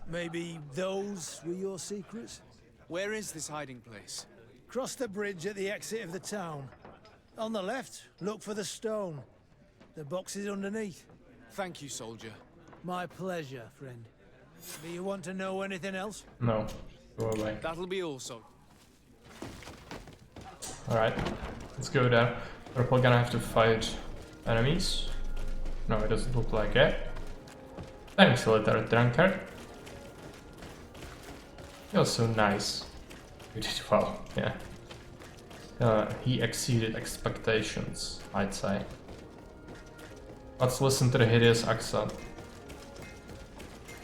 maybe those were your secrets? Where is this hiding place? Cross the bridge at the exit of the town. On the left, look for the stone. The box is underneath. Thank you, soldier. My pleasure, friend. Do you want to know anything else? No. Go away. That'll be all, soldier. Alright. Let's go there. We're probably gonna have to fight enemies. No, it doesn't look like it. Thanks, little drunkard. You're so nice. You did well, yeah. He exceeded expectations, I'd say. Let's listen to the hideous accent.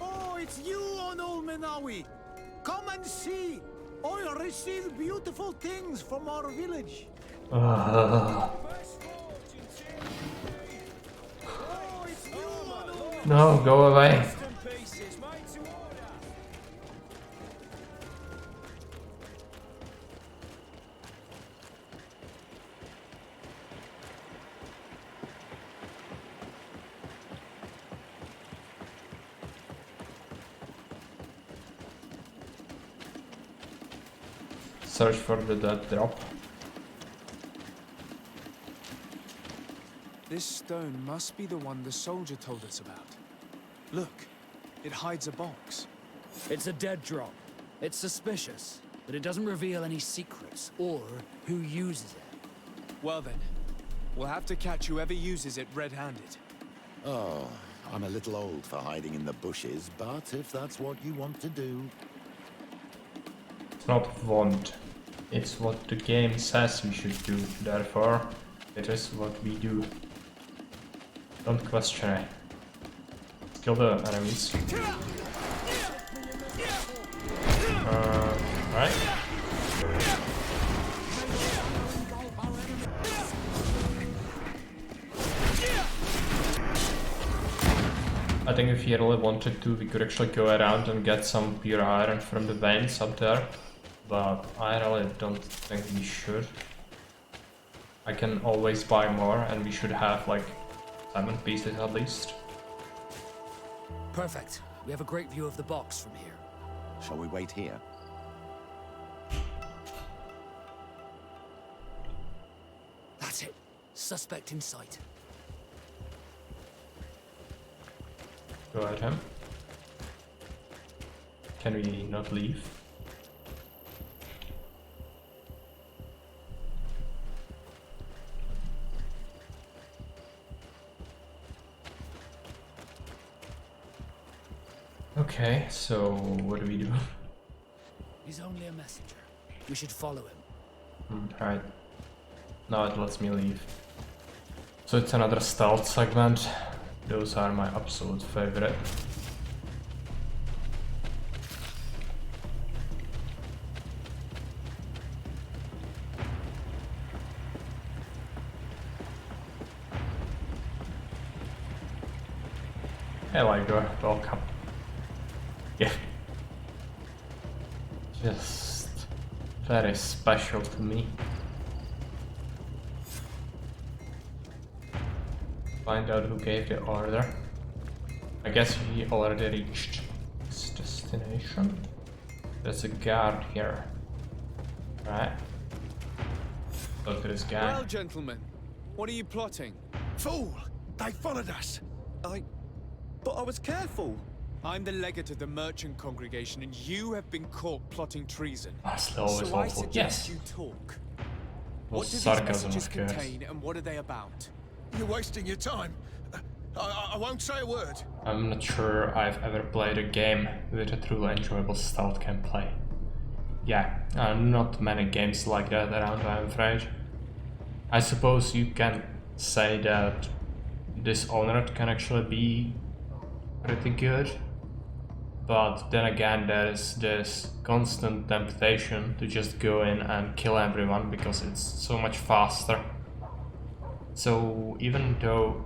Oh, it's you on Old Menawi. Come and see. I received beautiful things from our village. No, go away. Search for the dead drop. This stone must be the one the soldier told us about. Look, it hides a box. It's a dead drop. It's suspicious, but it doesn't reveal any secrets or who uses it. Well then, we'll have to catch whoever uses it red-handed. Oh, I'm a little old for hiding in the bushes, but if that's what you want to do... It's not want. It's what the game says we should do. Therefore, it is what we do. Don't question it. Let's kill the enemies. Right. I think if he really wanted to, we could actually go around and get some pure iron from the veins up there. But I really don't think we should. I can always buy more, and we should have like 7 pieces at least. Perfect. We have a great view of the box from here. Shall we wait here? That's it. Suspect in sight. Go at him. Can we not leave? Okay, so what do we do? He's only a messenger. We should follow him. Right. Now it lets me leave. So it's another stealth segment. Those are my absolute favorite. Hello, you're welcome. Yeah. Just very special to me. Find out who gave the order. I guess we already reached this destination. There's a guard here. Right. Talk to this guy. Well, gentlemen, what are you plotting? Fool! They followed us! But I was careful. I'm the legate of the merchant congregation, and you have been caught plotting treason. That's always so I awful. suggest Yes. you talk. Well, What do these sarcasm, messages of course. contain, and what are they about? You're wasting your time. I won't say a word. I'm not sure I've ever played a game with a truly enjoyable stealth gameplay. Yeah, not many games like that around, I'm afraid. I suppose you can say that Dishonored can actually be pretty good, but then again there's this constant temptation to just go in and kill everyone because it's so much faster. So even though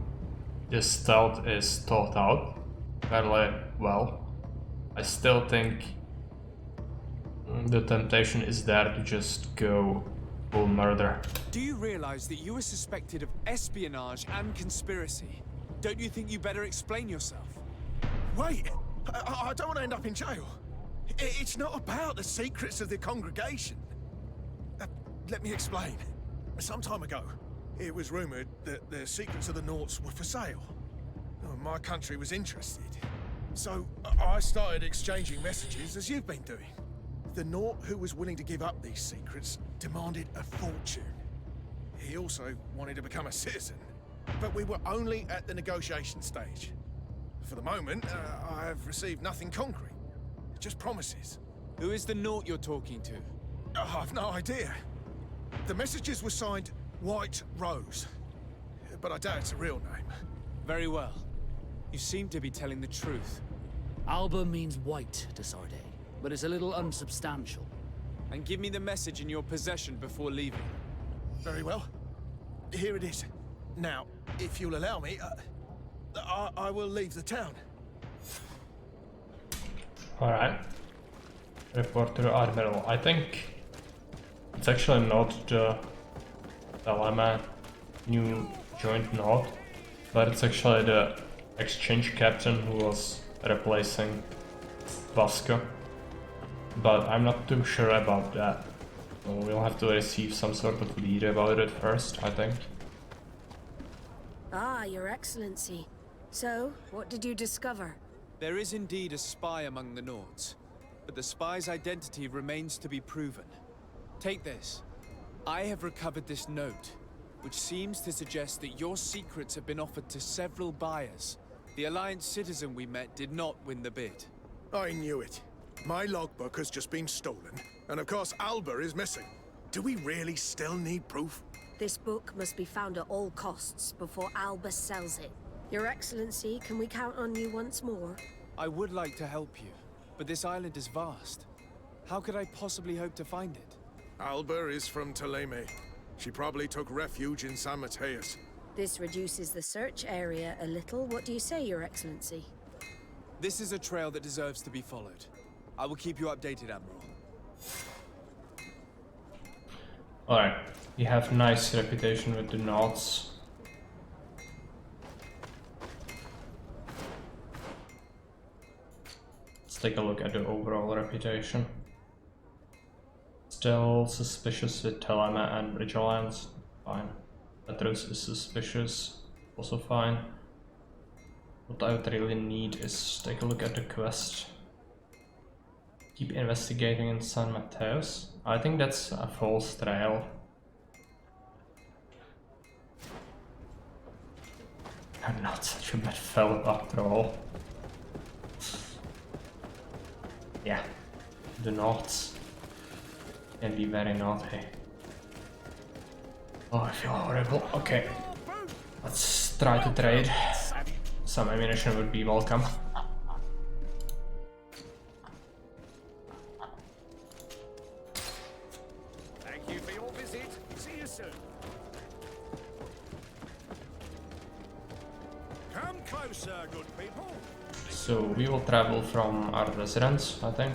this stealth is thought out fairly well, I still think the temptation is there to just go full murder. Do you realize that you are suspected of espionage and conspiracy? Don't you think you better explain yourself? Wait! I don't want to end up in jail. It's not about the secrets of the congregation. Let me explain. Some time ago, it was rumored that the secrets of the Naughts were for sale. My country was interested. So I started exchanging messages as you've been doing. The Naught who was willing to give up these secrets demanded a fortune. He also wanted to become a citizen. But we were only at the negotiation stage. For the moment, I have received nothing concrete. Just promises. Who is the Naught you're talking to? I've no idea. The messages were signed White Rose. But I doubt it's a real name. Very well. You seem to be telling the truth. Alba means white to Sarde, but it's a little unsubstantial. And give me the message in your possession before leaving. Very well. Here it is. Now, if you'll allow me, I will leave the town. Alright. Report to the Admiral. I think it's actually not the Dilemma new joint node, but it's actually the exchange captain who was replacing Vasco. But I'm not too sure about that. So we'll have to receive some sort of lead about it first, I think. Ah, Your Excellency. So, what did you discover? There is indeed a spy among the Naughts, but the spy's identity remains to be proven. Take this. I have recovered this note, which seems to suggest that your secrets have been offered to several buyers. The Alliance citizen we met did not win the bid. I knew it. My logbook has just been stolen, and of course Alba is missing. Do we really still need proof? This book must be found at all costs before Alba sells it. Your Excellency, can we count on you once more? I would like to help you, but this island is vast. How could I possibly hope to find it? Alba is from Teleme. She probably took refuge in San Mateus. This reduces the search area a little. What do you say, Your Excellency? This is a trail that deserves to be followed. I will keep you updated, Admiral. Alright, you have nice reputation with the Naughts. Let's take a look at the overall reputation. Still suspicious with Telema and Bridge Alliance. Fine. Petros is suspicious. Also fine. What I would really need is take a look at the quest. Keep investigating in San Mateus. I think that's a false trail. I'm not such a bad fellow after all. Yeah, the Naughts can be very naughty. Oh, I feel horrible. Okay, let's try to trade. Some ammunition would be welcome. Thank you for your visit. See you soon. Come closer, good people. So we will travel from our residence, I think.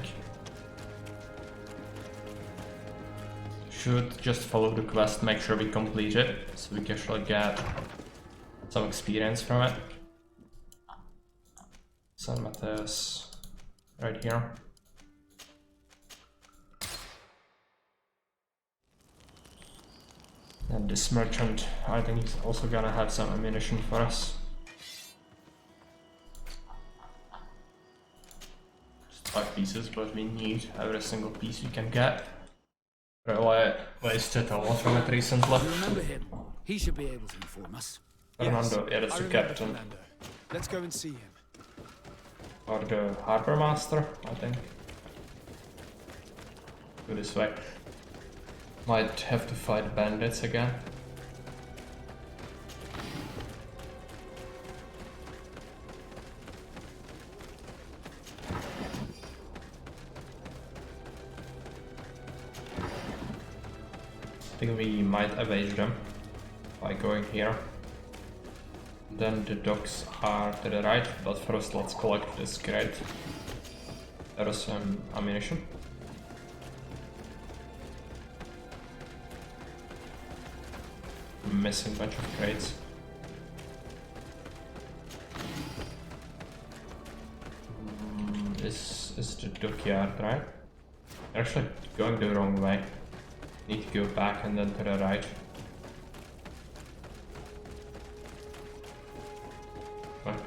Should just follow the quest, make sure we complete it, so we can actually get some experience from it. San Mateus, right here. And this merchant, I think he's also gonna have some ammunition for us. Just 5 pieces, but we need every single piece we can get. I wasted a lot from it recently. You remember him? He should be able to inform us. Fernando, yeah, that's I the remember captain. Fernando. Let's go and see him. Or the harbor master, I think. Go this way. Might have to fight bandits again. I think we might evade them by going here. Then the docks are to the right, but first let's collect this crate. There is some ammunition. Missing a bunch of crates. This is the dockyard, right? We're actually going the wrong way. Need to go back and then to the right. Okay.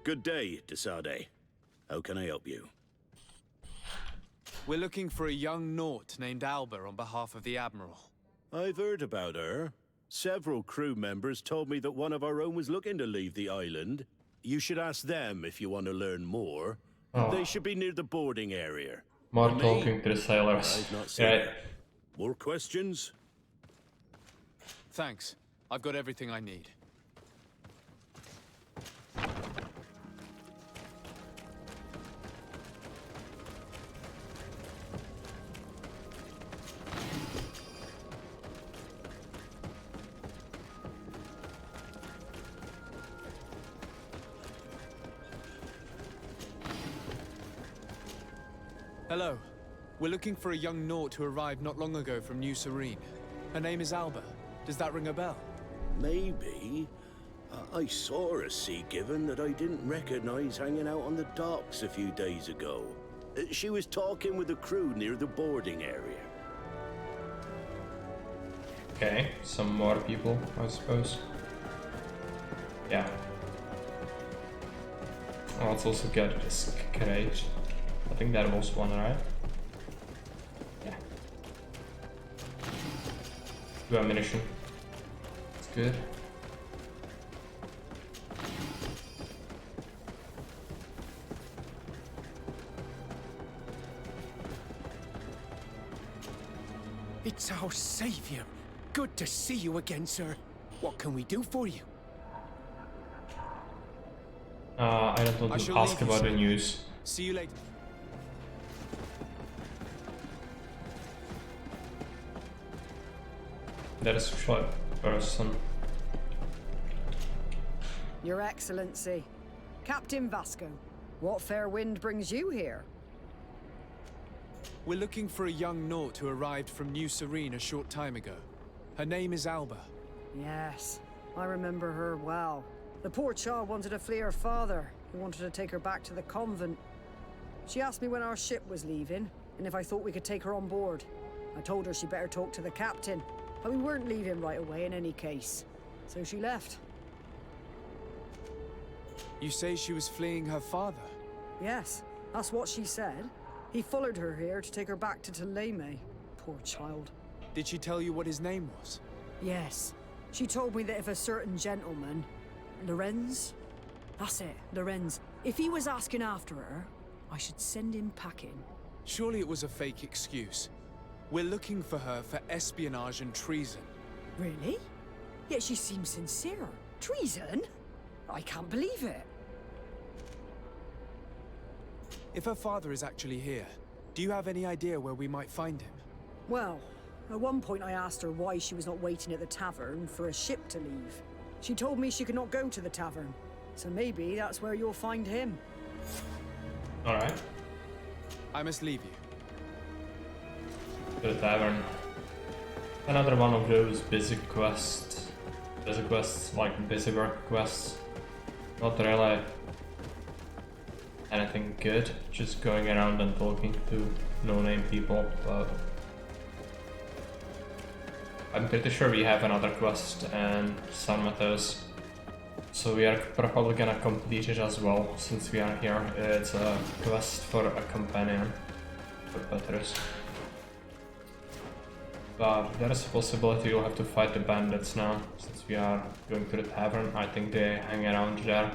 Good day, Desade. How can I help you? We're looking for a young Naut named Alba on behalf of the Admiral. I've heard about her. Several crew members told me that one of our own was looking to leave the island. You should ask them if you want to learn more. Oh. They should be near the boarding area. More For me, talking to the sailors. I've not seen her. More questions? Thanks. I've got everything I need. Hello. We're looking for a young Naut who arrived not long ago from New Serene. Her name is Alba. Does that ring a bell? Maybe. I saw a sea given that I didn't recognize hanging out on the docks a few days ago. She was talking with the crew near the boarding area. Okay, some more people, I suppose. Yeah. Oh, let's also get this crate. I think that was one, right? Yeah. 2 ammunition. That's good. It's our savior. Good to see you again, sir. What can we do for you? I don't want to ask about the news. See you later. That is short person. Your Excellency, Captain Vasco, what fair wind brings you here? We're looking for a young Naut who arrived from New Serene a short time ago. Her name is Alba. Yes, I remember her well. The poor child wanted to flee her father, who wanted to take her back to the convent. She asked me when our ship was leaving, and if I thought we could take her on board. I told her she better talk to the captain, but we weren't leaving right away in any case. So she left. You say she was fleeing her father? Yes, that's what she said. He followed her here to take her back to Thélème. Poor child. Did she tell you what his name was? Yes. She told me that if a certain gentleman, Lorenz? That's it, Lorenz. If he was asking after her, I should send him packing. Surely it was a fake excuse. We're looking for her for espionage and treason. Really? Yet she seems sincere. Treason? I can't believe it. If her father is actually here, Do you have any idea where we might find him? Well, at one point I asked her why she was not waiting at the tavern for a ship to leave. She told me she could not go to the tavern, so maybe that's where you'll find him. Alright. I must leave you. To the tavern. Another one of those busy quests. Like busy work quests. Not really anything good, just going around and talking to no-name people, but I'm pretty sure we have another quest in San Mateos, so we are probably gonna complete it as well, since we are here. It's a quest for a companion for Petrus. But there is a possibility you'll have to fight the bandits now, since we are going to the tavern. I think they hang around there,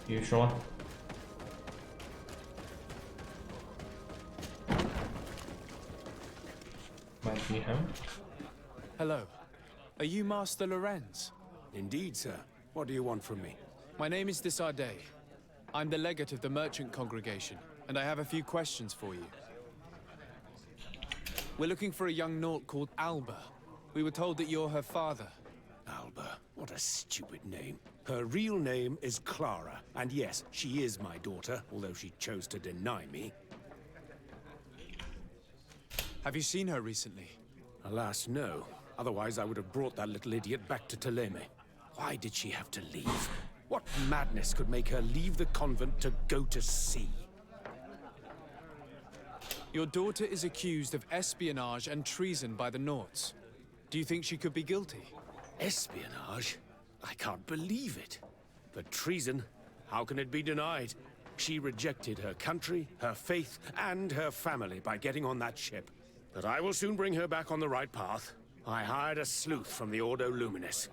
usually. Might be him. Hello. Are you Master Lorenz? Indeed, sir. What do you want from me? My name is Desardet. I'm the legate of the merchant congregation, and I have a few questions for you. We're looking for a young naut called Alba. We were told that you're her father. Alba. What a stupid name. Her real name is Clara, and yes, she is my daughter, although she chose to deny me. Have you seen her recently? Alas, no. Otherwise, I would have brought that little idiot back to Theleme. Why did she have to leave? What madness could make her leave the convent to go to sea? Your daughter is accused of espionage and treason by the Nauts. Do you think she could be guilty? Espionage? I can't believe it. But treason? How can it be denied? She rejected her country, her faith, and her family by getting on that ship. But I will soon bring her back on the right path. I hired a sleuth from the Ordo Luminis.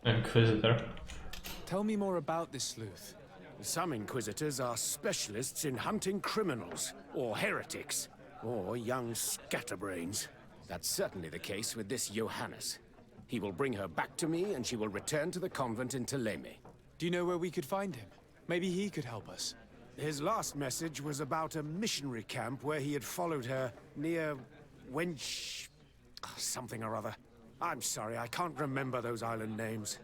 Inquisitor. Tell me more about this sleuth. Some Inquisitors are specialists in hunting criminals, or heretics, or young scatterbrains. That's certainly the case with this Johannes. He will bring her back to me, and she will return to the convent in Theleme. Do you know where we could find him? Maybe he could help us. His last message was about a missionary camp where he had followed her near Wench... something or other. I'm sorry, I can't remember those island names.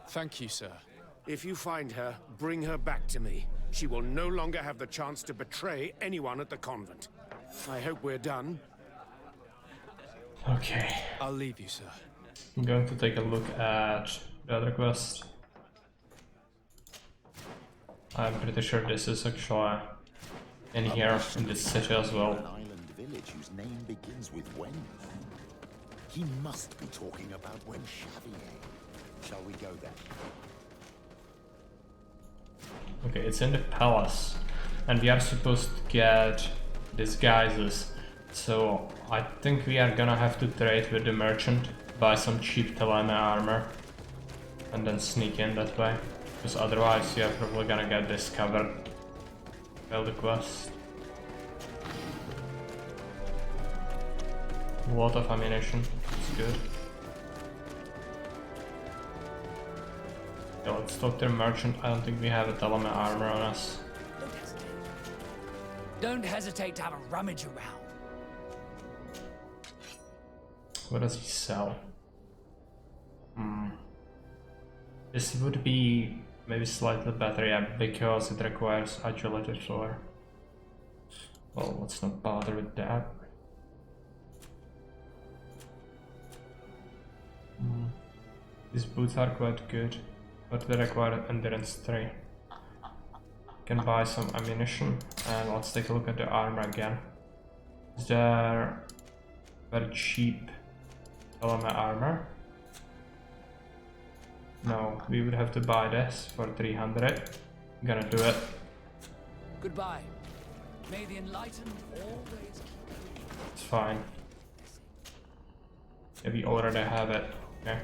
Thank you, sir. If you find her, bring her back to me. She will no longer have the chance to betray anyone at the convent. I hope we're done. Okay. I'll leave you, sir. I'm going to take a look at the other quest. I'm pretty sure this is actually in here, in this city as well. An island village whose name begins with Wen. He must be talking about Wen Xavier. Shall we go there? Okay, it's in the palace, and we are supposed to get disguises. So I think we are gonna have to trade with the merchant, buy some cheap Theleme armor, and then sneak in that way. Because otherwise you are probably gonna get discovered. Fail the quest. A lot of ammunition, it's good. Okay, let's talk to the merchant. I don't think we have a Theleme armor on us. Don't hesitate to have a rummage around. What does he sell? This would be maybe slightly better, yeah, because it requires agility floor. Well, let's not bother with that. These boots are quite good, but they require endurance 3. Can buy some ammunition, and let's take a look at the armor again. Is there very cheap Theleme armor? No, we would have to buy this for 300. I'm gonna do it. Goodbye. May the enlightened always keep. It's fine. Yeah, we already have it. Okay.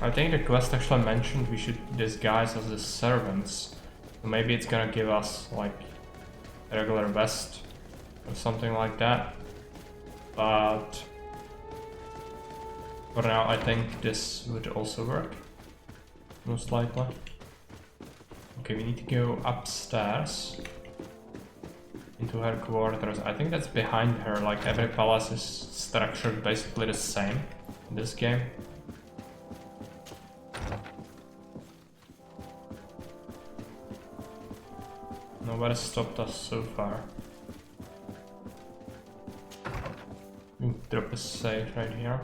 I think the quest actually mentioned we should disguise as the servants. So maybe it's gonna give us like a regular vest or something like that. But for now I think this would also work. Most likely. Okay, we need to go upstairs into her quarters. I think that's behind her, like every palace is structured basically the same in this game. Nobody stopped us so far. Drop a safe right here.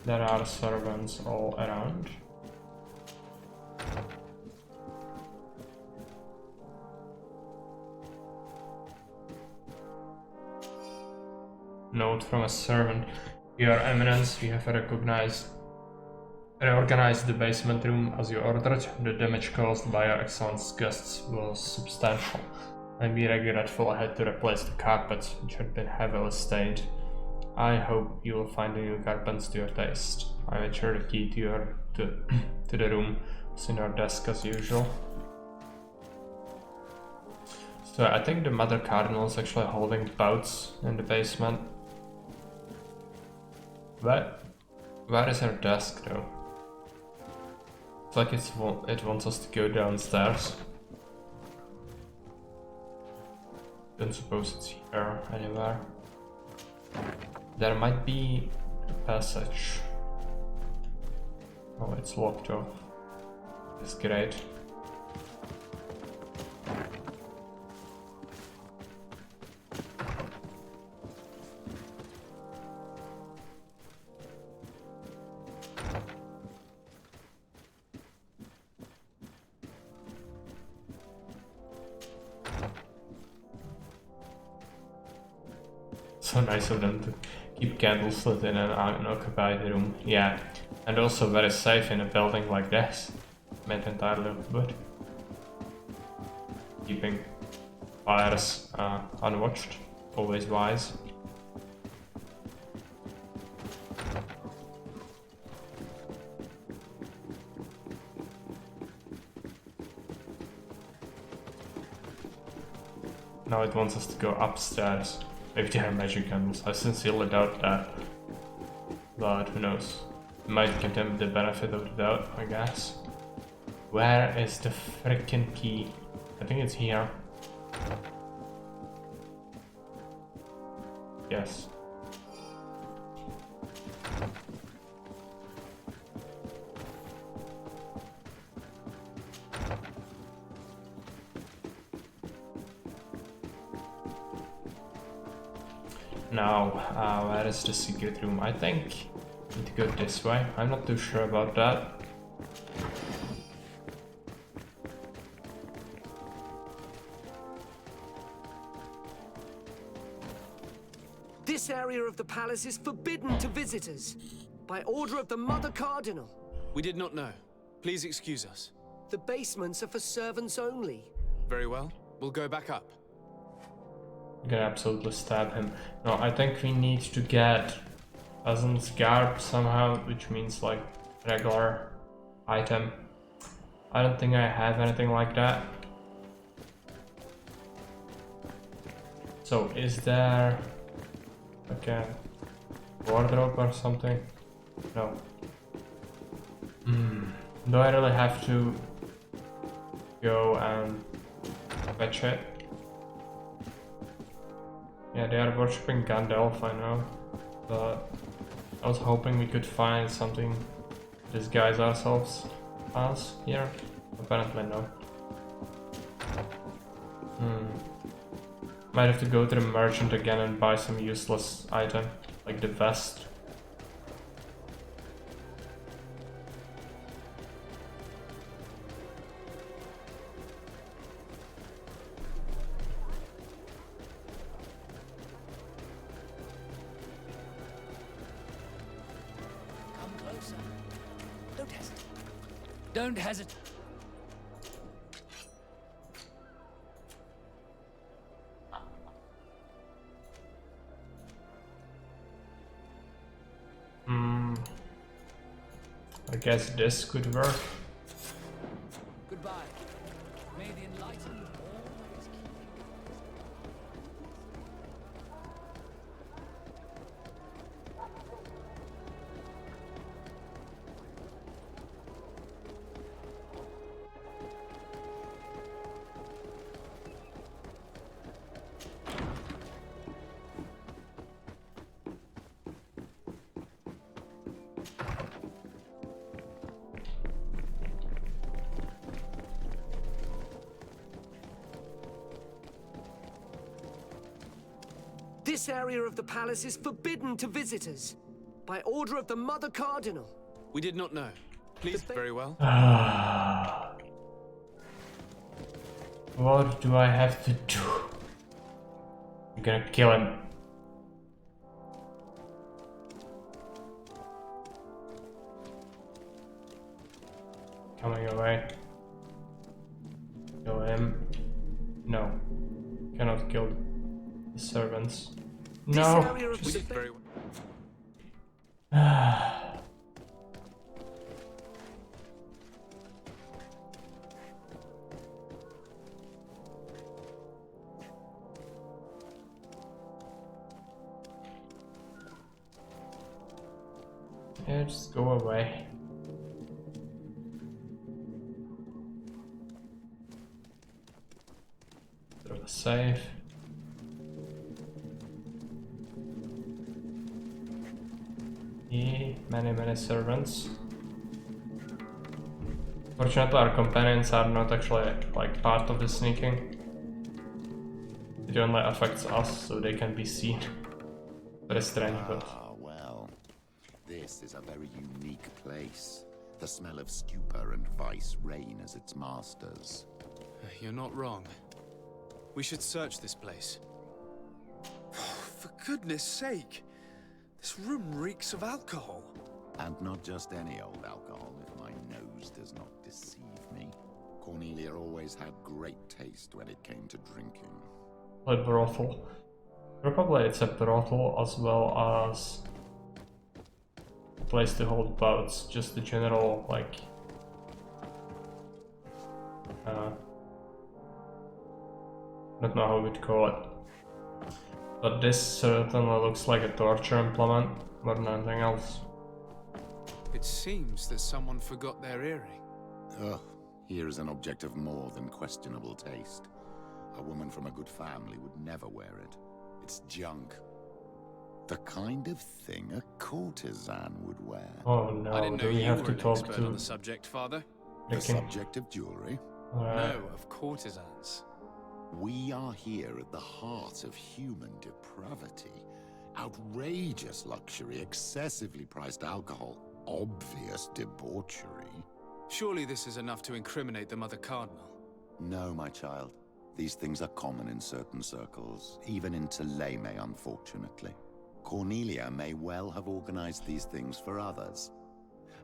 There are servants all around. Note from a servant. Your Eminence, we have reorganized the basement room as you ordered. The damage caused by your Excellence's guests was substantial, and we regretful I had to replace the carpets, which had been heavily stained. I hope you will find the new carpets to your taste. I made sure the key to the room was in your desk as usual. So I think the Mother Cardinal is actually holding bouts in the basement. Where is her desk though? It's like it wants us to go downstairs. Don't suppose it's here anywhere. There might be a passage. Oh, it's locked off. It's great. So nice of them to keep candles lit in an unoccupied room. Yeah, and also very safe in a building like this, made entirely of wood. Keeping fires unwatched, always wise. Now it wants us to go upstairs. Maybe they are magic candles. I sincerely doubt that. But who knows? We might give them the benefit of the doubt, I guess. Where is the freaking key? I think it's here. Yes. Now, where is the secret room? I think I need to go this way. I'm not too sure about that. This area of the palace is forbidden to visitors, by order of the Mother Cardinal. We did not know. Please excuse us. The basements are for servants only. Very well. We'll go back up. We can absolutely stab him. No, I think we need to get peasant's garb somehow, which means like regular item. I don't think I have anything like that. So is there like a wardrobe or something? No. Do I really have to go and fetch it? Yeah, they are worshipping Gandalf, I know, but I was hoping we could find something to disguise ourselves as here. Apparently no. Might have to go to the merchant again and buy some useless item, like the vest. Don't hesitate. I guess this could work. Goodbye. May the enlightened always keep you. This area of the palace is forbidden to visitors. By order of the Mother Cardinal. We did not know. Please, very well. What do I have to do? I'm gonna kill him. Coming away. Kill him. No. Cannot kill the servants. No. Just... Very well. Yeah, just go away. Throw the safe. Many servants. Fortunately, our companions are not actually like part of the sneaking. It only affects us, so they can be seen. Very strange, but... well. This is a very unique place. The smell of stupor and vice reign as its masters. You're not wrong. We should search this place. For goodness sake! This room reeks of alcohol. And not just any old alcohol, if my nose does not deceive me. Cornelia always had great taste when it came to drinking. A brothel. Probably it's a brothel as well as a place to hold boats, just the general, like... don't know how we'd call it. But this certainly looks like a torture implement more than anything else. It seems that someone forgot their earring. Ugh, here is an object of more than questionable taste. A woman from a good family would never wear it. It's junk. The kind of thing a courtesan would wear. Oh no, I didn't know do we you have were to an talk expert to on the subject, Father. The subject of jewelry? No, of courtesans. We are here at the heart of human depravity. Outrageous luxury, excessively priced alcohol, obvious debauchery. Surely this is enough to incriminate the Mother Cardinal. No, my child. These things are common in certain circles, even in Theleme, unfortunately. Cornelia may well have organized these things for others.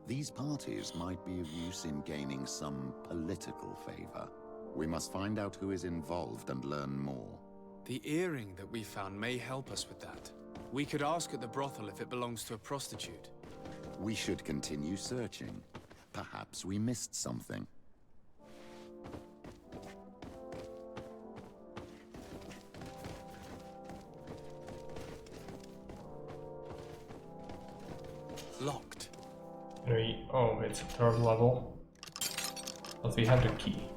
These parties might be of use in gaining some political favor. We must find out who is involved and learn more. The earring that we found may help us with that. We could ask at the brothel if it belongs to a prostitute. We should continue searching. Perhaps we missed something. Locked. Oh, it's a third level. But we have the key.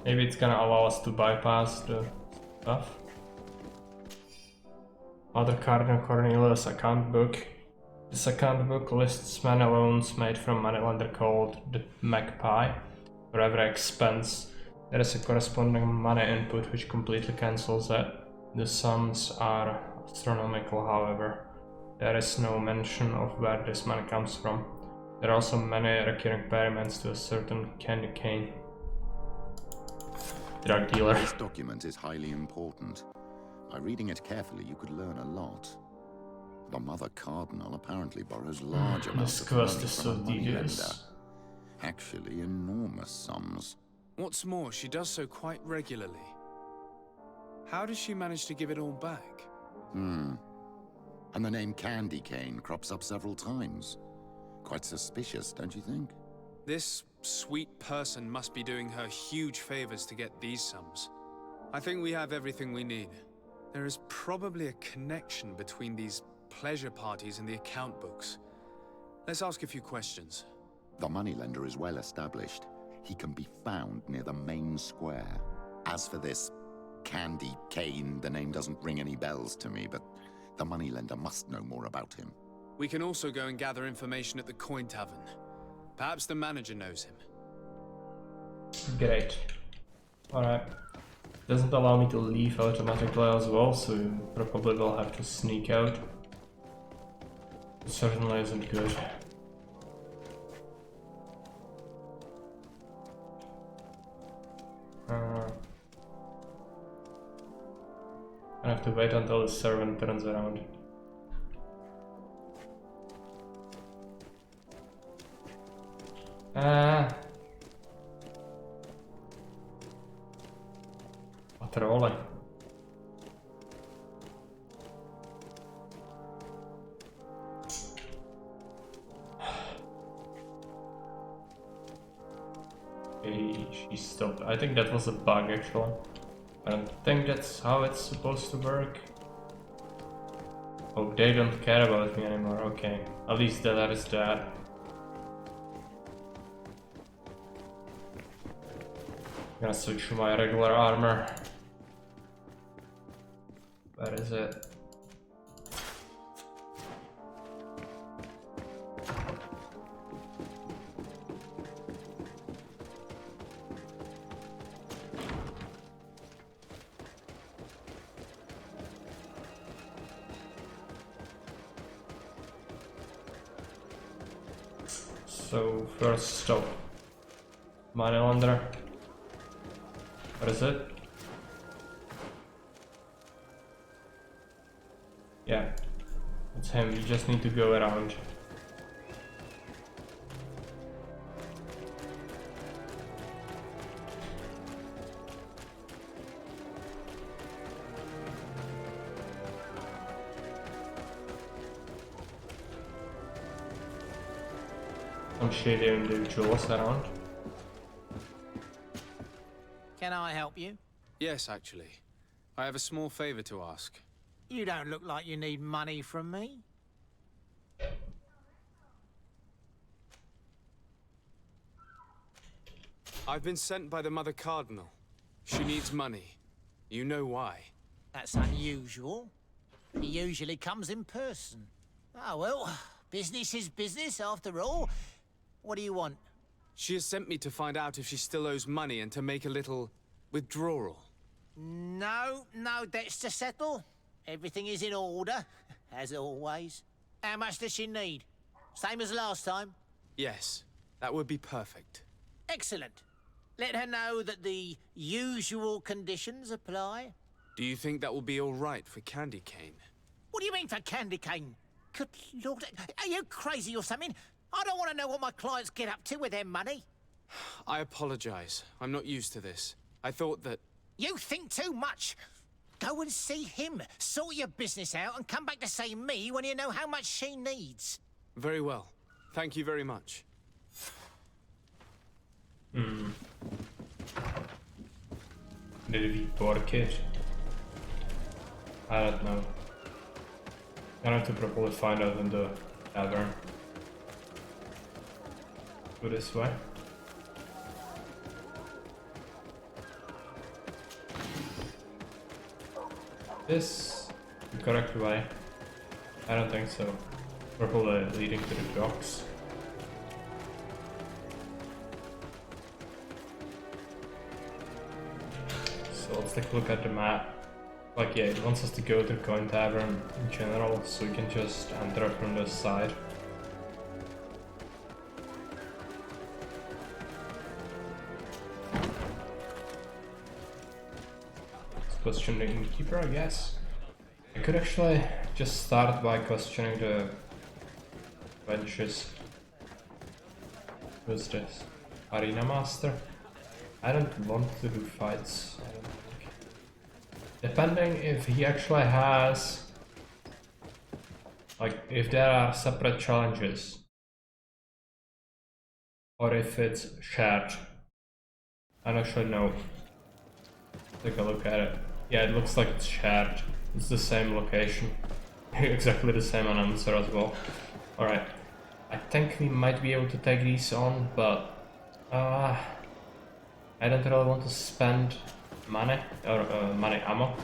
Maybe it's gonna allow us to bypass the stuff. Mother Cardinal Cornelius account book. This account book lists many loans made from moneylender called the Magpie. For every expense, there is a corresponding money input which completely cancels it. The sums are astronomical, however. There is no mention of where this money comes from. There are also many recurring payments to a certain candy cane. Drug dealer. This document is highly important. By reading it carefully, you could learn a lot. The Mother Cardinal apparently borrows large amounts of money from a moneylender. Actually, enormous sums. What's more, she does so quite regularly. How does she manage to give it all back? And the name Candy Cane crops up several times. Quite suspicious, don't you think? This sweet person must be doing her huge favors to get these sums. I think we have everything we need. There is probably a connection between these pleasure parties and the account books. Let's ask a few questions. The moneylender is well established. He can be found near the main square. As for this Candy Cane, the name doesn't ring any bells to me, but the moneylender must know more about him. We can also go and gather information at the Coin Tavern. Perhaps the manager knows him. Great. Alright. Doesn't allow me to leave automatically as well, so you probably will have to sneak out. It certainly isn't good. I have to wait until the servant turns around. Patrole. Okay, she stopped. I think that was a bug actually. I don't think that's how it's supposed to work. Oh, they don't care about me anymore. Okay, at least that is that. I'm gonna switch to my regular armor. Where is it? So first stop. Money launderer. What is it? Yeah, it's him. You just need to go around. Some shady individuals around. Can I help you? Yes, actually. I have a small favor to ask. You don't look like you need money from me. I've been sent by the Mother Cardinal. She needs money. You know why. That's unusual. He usually comes in person. Ah, well, business is business after all. What do you want? She has sent me to find out if she still owes money and to make a little withdrawal. No debts to settle. Everything is in order, as always. How much does she need? Same as last time? Yes, that would be perfect. Excellent. Let her know that the usual conditions apply. Do you think that will be all right for Candy Cane? What do you mean for Candy Cane? Good Lord, are you crazy or something? I don't want to know what my clients get up to with their money. I apologize. I'm not used to this. I thought that... You think too much. Go and see him, sort your business out, and come back to see me when you know how much she needs. Very well. Thank you very much. Did we work it? I don't know. I have to probably find out in the tavern. Go this way. This the correct way? I don't think so. Probably leading to the docks. So let's take a look at the map. Like, yeah, it wants us to go to the coin tavern in general, so we can just enter from this side. Question the innkeeper, I guess. I could actually just start by questioning the benches. Who's this? Arena Master? I don't want to do fights, I don't think. Depending if he actually has... like, if there are separate challenges. Or if it's shared. I don't actually know. Take a look at it. Yeah, it looks like it's shared. It's the same location. Exactly the same announcer as well. Alright. I think we might be able to take these on, but... I don't really want to spend money, or money ammo.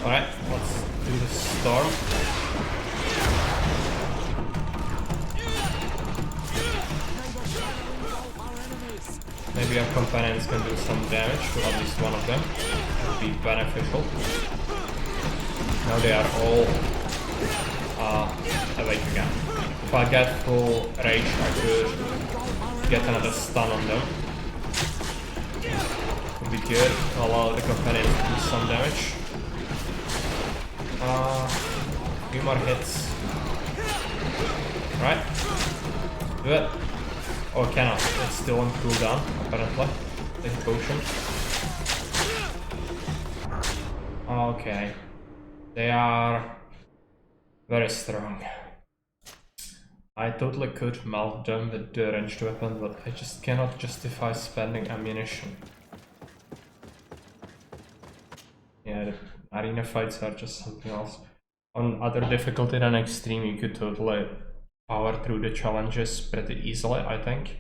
Alright, let's do the storm. maybe our companions can do some damage to at least one of them. That would be beneficial. Now they are all awake again. If I get full rage, I could get another stun on them. Would be good. Allow the companions to do some damage. Few more hits. Right? Do it. Oh, I cannot. It's still on cooldown, apparently. Take a potion. Okay. They are very strong. I totally could melt them with the ranged weapon, but I just cannot justify spending ammunition. Yeah, the arena fights are just something else. On other difficulty than extreme, you could totally power through the challenges pretty easily, I think.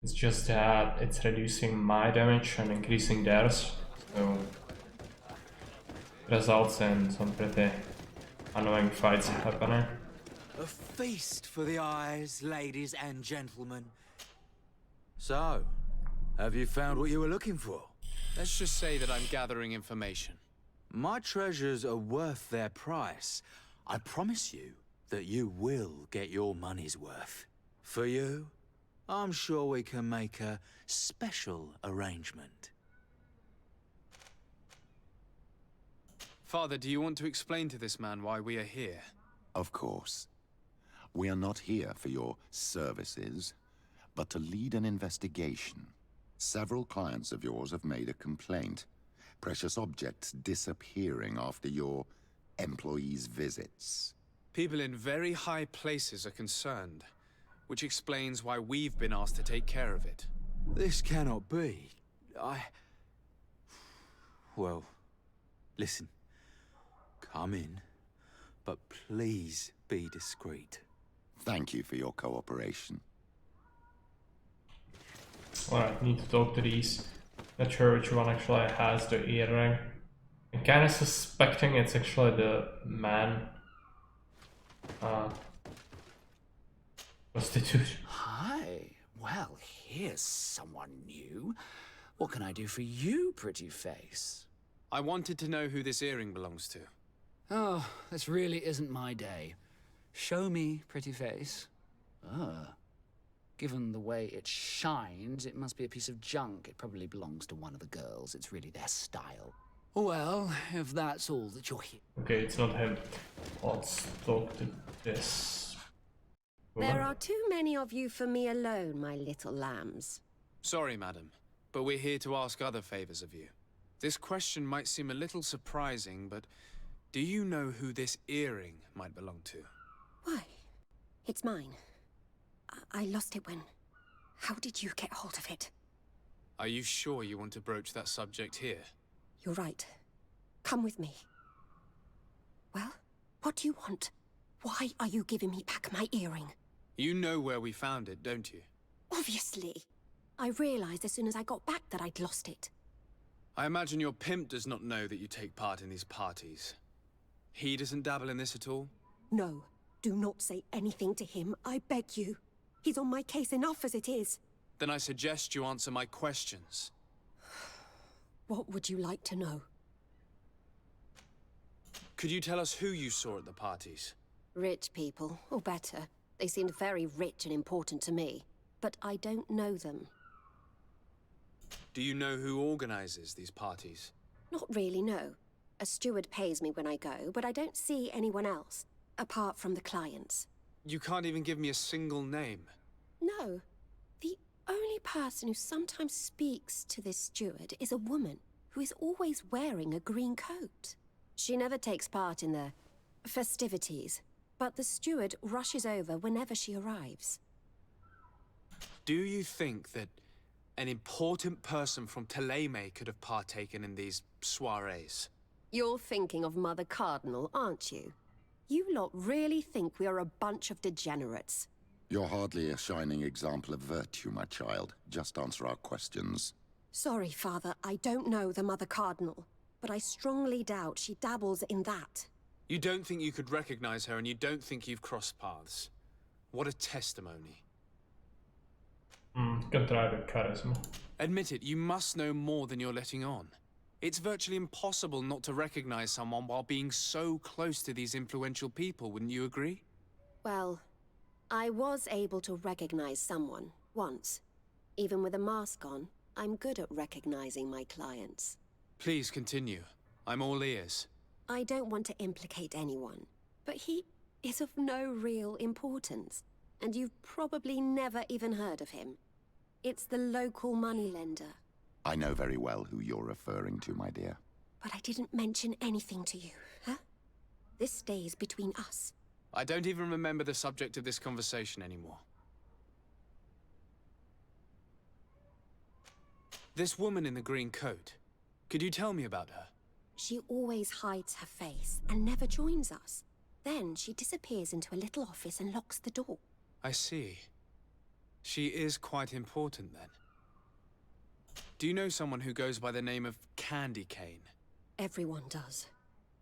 It's just that it's reducing my damage and increasing theirs, so results in some pretty annoying fights happening. A feast for the eyes, ladies and gentlemen. So, have you found what you were looking for? Let's just say that I'm gathering information. My treasures are worth their price. I promise you that you will get your money's worth. For you, I'm sure we can make a special arrangement. Father, do you want to explain to this man why we are here? Of course. We are not here for your services, but to lead an investigation. Several clients of yours have made a complaint. Precious objects disappearing after your employees' visits. People in very high places are concerned, which explains why we've been asked to take care of it. This cannot be. Well, listen. Come in, but please be discreet. Thank you for your cooperation. Alright, need to talk to these. Not sure which one actually has the earring. I'm kinda suspecting it's actually the man. Prostitute. Hi. Well, here's someone new. What can I do for you, pretty face? I wanted to know who this earring belongs to. Oh, this really isn't my day. Show me, pretty face. Given the way it shines, it must be a piece of junk. It probably belongs to one of the girls. It's really their style. Well, if that's all that you're here... Okay, it's not him. Let's talk to this woman. There are too many of you for me alone, my little lambs. Sorry, madam, but we're here to ask other favors of you. This question might seem a little surprising, but do you know who this earring might belong to? Why? It's mine. I lost it when... How did you get hold of it? Are you sure you want to broach that subject here? You're right. Come with me. Well, what do you want? Why are you giving me back my earring? You know where we found it, don't you? Obviously. I realized as soon as I got back that I'd lost it. I imagine your pimp does not know that you take part in these parties. He doesn't dabble in this at all? No. Do not say anything to him, I beg you. He's on my case enough as it is. Then I suggest you answer my questions. What would you like to know? Could you tell us who you saw at the parties? Rich people, or better. They seemed very rich and important to me. But I don't know them. Do you know who organizes these parties? Not really, no. A steward pays me when I go, but I don't see anyone else, apart from the clients. You can't even give me a single name. No. The only person who sometimes speaks to this steward is a woman who is always wearing a green coat. She never takes part in the festivities, but the steward rushes over whenever she arrives. Do you think that an important person from Thélème could have partaken in these soirees? You're thinking of Mother Cardinal, aren't you? You lot really think we are a bunch of degenerates. You're hardly a shining example of virtue, my child. Just answer our questions. Sorry, Father, I don't know the Mother Cardinal, but I strongly doubt she dabbles in that. You don't think you could recognize her, and you don't think you've crossed paths. What a testimony. Can try the charisma. Admit it, you must know more than you're letting on. It's virtually impossible not to recognize someone while being so close to these influential people, wouldn't you agree? Well, I was able to recognize someone, once. Even with a mask on, I'm good at recognizing my clients. Please continue. I'm all ears. I don't want to implicate anyone, but he is of no real importance, and you've probably never even heard of him. It's the local moneylender. I know very well who you're referring to, my dear. But I didn't mention anything to you, huh? This stays between us. I don't even remember the subject of this conversation anymore. This woman in the green coat, could you tell me about her? She always hides her face and never joins us. Then she disappears into a little office and locks the door. I see. She is quite important then. Do you know someone who goes by the name of Candy Cane? Everyone does.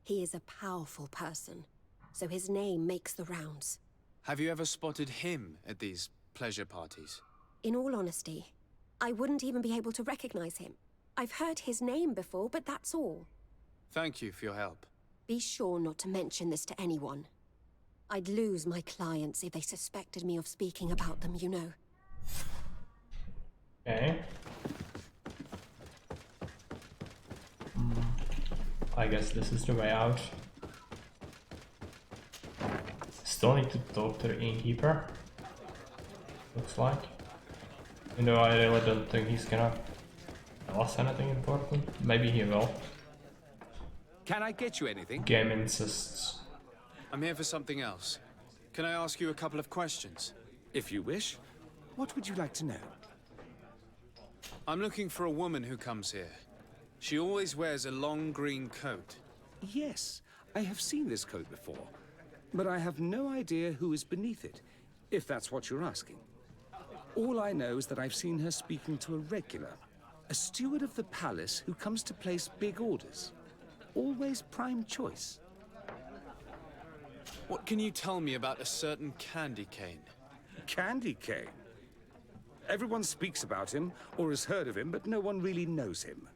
He is a powerful person, so his name makes the rounds. Have you ever spotted him at these pleasure parties? In all honesty, I wouldn't even be able to recognize him. I've heard his name before, but that's all. Thank you for your help. Be sure not to mention this to anyone. I'd lose my clients if they suspected me of speaking about them, you know. Okay. I guess this is the way out. Still need to talk to the innkeeper. Looks like. You know, I really don't think he's gonna tell us anything important. Maybe he will. Can I get you anything? Game insists. I'm here for something else. Can I ask you a couple of questions? If you wish. What would you like to know? I'm looking for a woman who comes here. She always wears a long green coat. Yes, I have seen this coat before, but I have no idea who is beneath it, if that's what you're asking. All I know is that I've seen her speaking to a regular, a steward of the palace who comes to place big orders. Always prime choice. What can you tell me about a certain Candy Cane? Candy Cane? Everyone speaks about him, or has heard of him, but no one really knows him.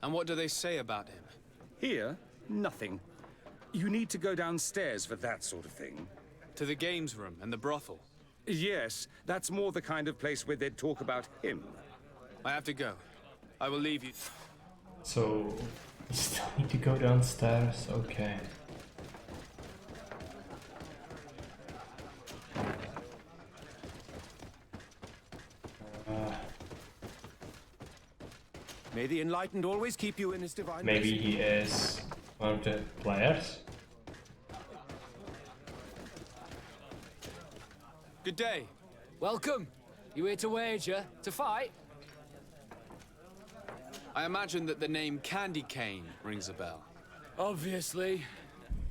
And what do they say about him? Here, nothing. You need to go downstairs for that sort of thing. To the games room and the brothel? Yes, that's more the kind of place where they'd talk about him. I have to go. I will leave you. So, you still need to go downstairs? Okay. May the Enlightened always keep you in his divine Maybe blessing. he is one of the players. Good day. Welcome. You here to wager? To fight? I imagine that the name Candy Cane rings a bell. Obviously.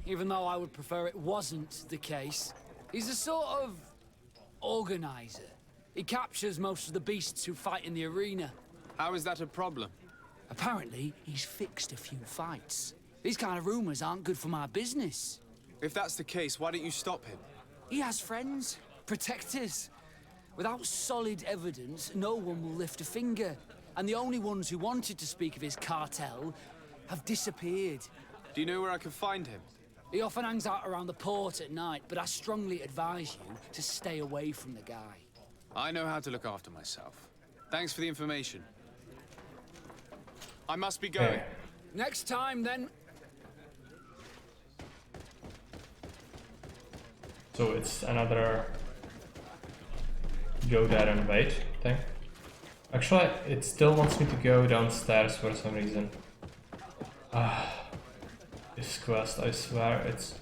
Even though I would prefer it wasn't the case. He's a sort of organizer. He captures most of the beasts who fight in the arena. How is that a problem? Apparently, he's fixed a few fights. These kind of rumors aren't good for my business. If that's the case, why don't you stop him? He has friends, protectors. Without solid evidence, no one will lift a finger. And the only ones who wanted to speak of his cartel have disappeared. Do you know where I can find him? He often hangs out around the port at night, but I strongly advise you to stay away from the guy. I know how to look after myself. Thanks for the information. I must be going. Next time, then. So it's another go there and wait thing. Actually, it still wants me to go downstairs for some reason. This quest, I swear, it's...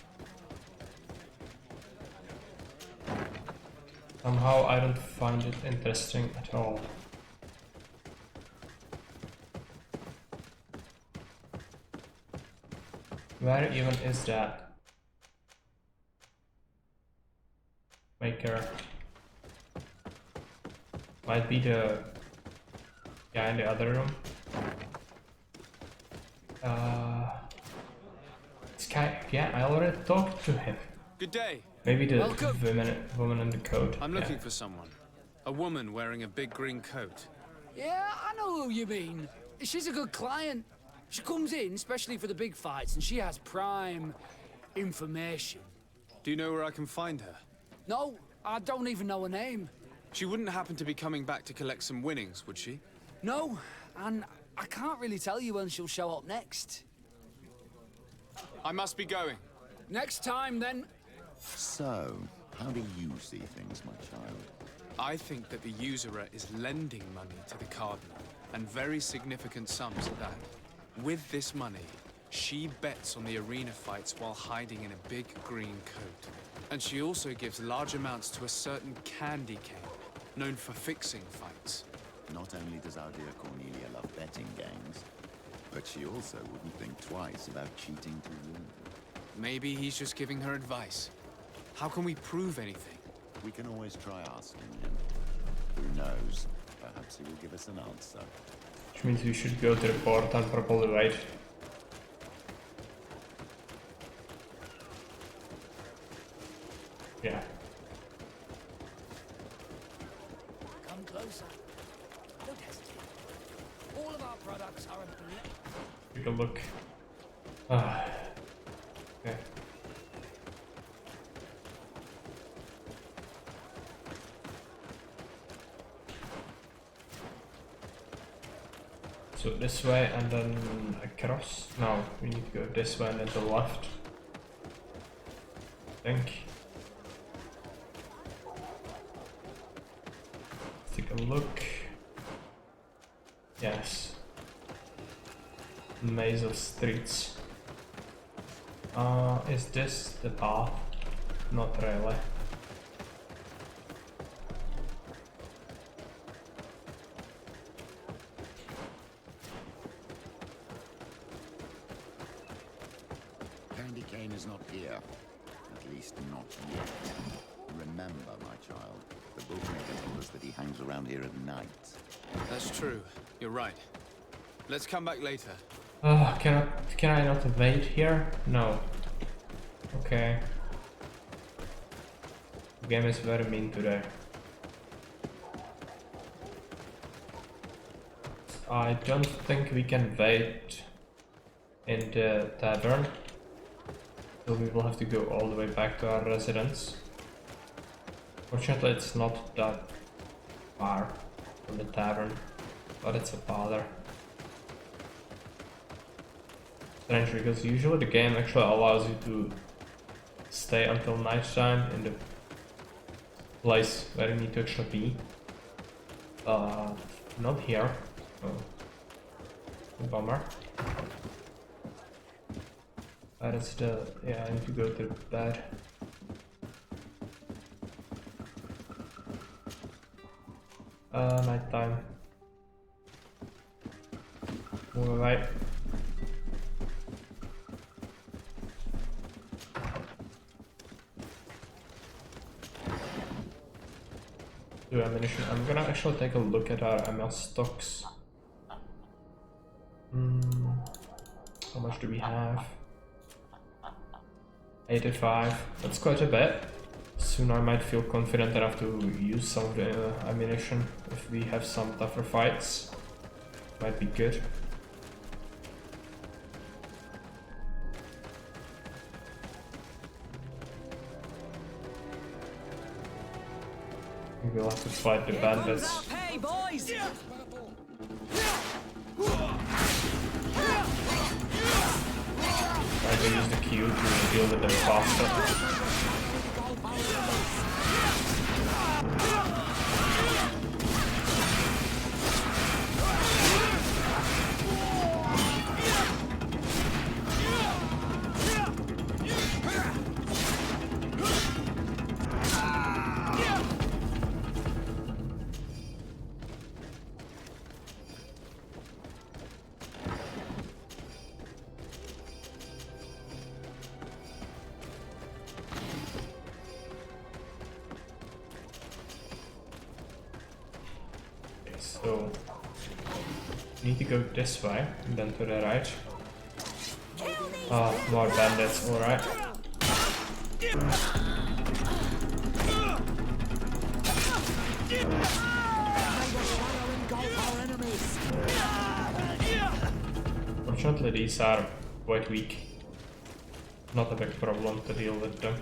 Somehow I don't find it interesting at all. Where even is that? Maker. Might be the guy in the other room. This guy, yeah, I already talked to him. Good day. Maybe the woman in the coat. I'm looking for someone. A woman wearing a big green coat. Yeah, I know who you mean. She's a good client. She comes in, especially for the big fights, and she has prime information. Do you know where I can find her? No, I don't even know her name. She wouldn't happen to be coming back to collect some winnings, would she? No, and I can't really tell you when she'll show up next. I must be going. Next time, then. So, how do you see things, my child? I think that the usurer is lending money to the Cardinal, and very significant sums at that. With this money, she bets on the arena fights while hiding in a big green coat. And she also gives large amounts to a certain candy cane, known for fixing fights. Not only does our dear Cornelia love betting games, but she also wouldn't think twice about cheating to win. Maybe he's just giving her advice. How can we prove anything? We can always try asking him. Who knows? Perhaps he will give us an answer. Which means we should go to the port and probably wait. Yeah. Come closer. Don't hesitate. All of our products are a Take a look. Ah. Okay. So this way and then across? No, we need to go this way and then to the left. I think. Let's take a look. Yes. Maze of streets. Is this the path? Not really. Candy cane is not here. At least not yet. Remember, my child, the bookmaker told us that he hangs around here at night. That's true. You're right. Let's come back later. Can I not wait here? No. Okay. The game is very mean today. I don't think we can wait in the tavern. So we will have to go all the way back to our residence. Fortunately, it's not that far from the tavern, but it's a bother. Strange, because usually the game actually allows you to stay until nighttime in the place where you need to actually be. Not here. Oh. Bummer. That is the... yeah, I need to go to bed. Nighttime. Move away. Do ammunition. I'm gonna actually take a look at our ammo stocks. How much do we have? 85. That's quite a bit. Soon I might feel confident enough to use some of the ammunition if we have some tougher fights. Might be good. We'll have to fight the bandits. Hey, boys! Try to use the Q to deal with them faster. So, you need to go this way, and then to the right. Ah, more bandits, alright. Fortunately, these are quite weak. Not a big problem to deal with them.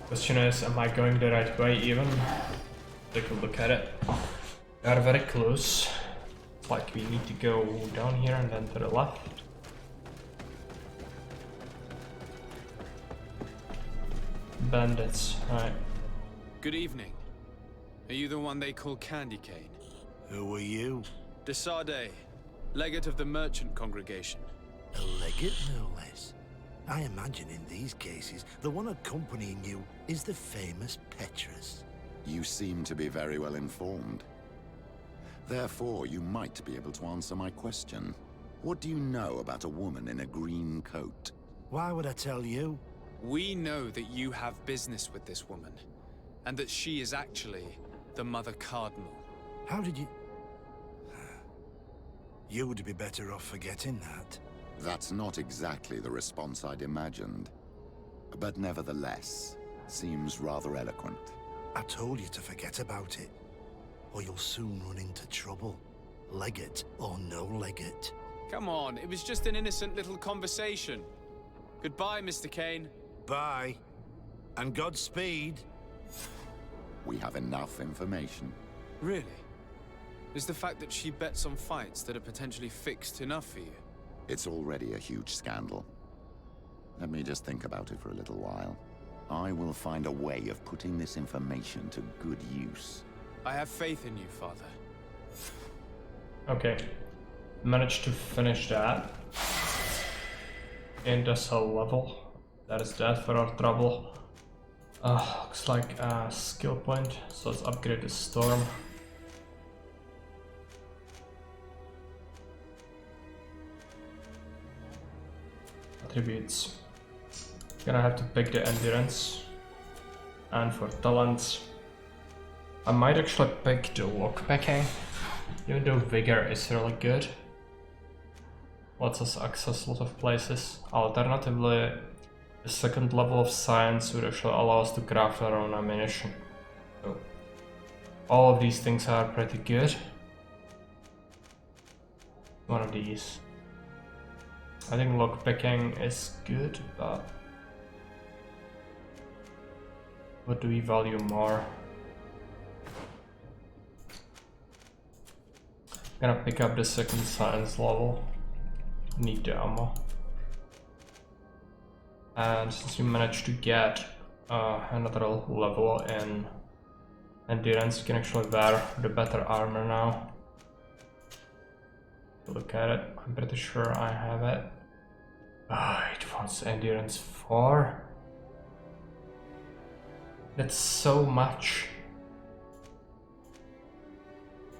Question is, am I going the right way even? Take a look at it. We are very close. It's like we need to go down here and then to the left. Bandits, right. Good evening. Are you the one they call Candy Cane? Who are you? Desade, legate of the merchant congregation. A legate, no less. I imagine in these cases, the one accompanying you is the famous Petrus. You seem to be very well informed. Therefore, you might be able to answer my question. What do you know about a woman in a green coat? Why would I tell you? We know that you have business with this woman, and that she is actually the Mother Cardinal. How did you... You would be better off forgetting that. That's not exactly the response I'd imagined. But nevertheless, seems rather eloquent. I told you to forget about it, or you'll soon run into trouble. Legate or no legate. Come on, it was just an innocent little conversation. Goodbye, Mr. Kane. Bye. And Godspeed. We have enough information. Really? Is the fact that she bets on fights that are potentially fixed enough for you? It's already a huge scandal. Let me just think about it for a little while. I will find a way of putting this information to good use. I have faith in you, Father. Okay. Managed to finish that. In the cell level. That is that for our trouble. Looks like a skill point, so let's upgrade the storm. Attributes. Gonna have to pick the endurance. And for talents, I might actually pick the lockpicking, even though vigor is really good. Lets us access a lot of places. Alternatively, the second level of science would actually allow us to craft our own ammunition. So, all of these things are pretty good. One of these. I think lockpicking is good, but what do we value more? Gonna pick up the second science level. Need the ammo. And since we managed to get another level in endurance, you can actually wear the better armor now. Look at it, I'm pretty sure I have it. It wants endurance 4. That's so much.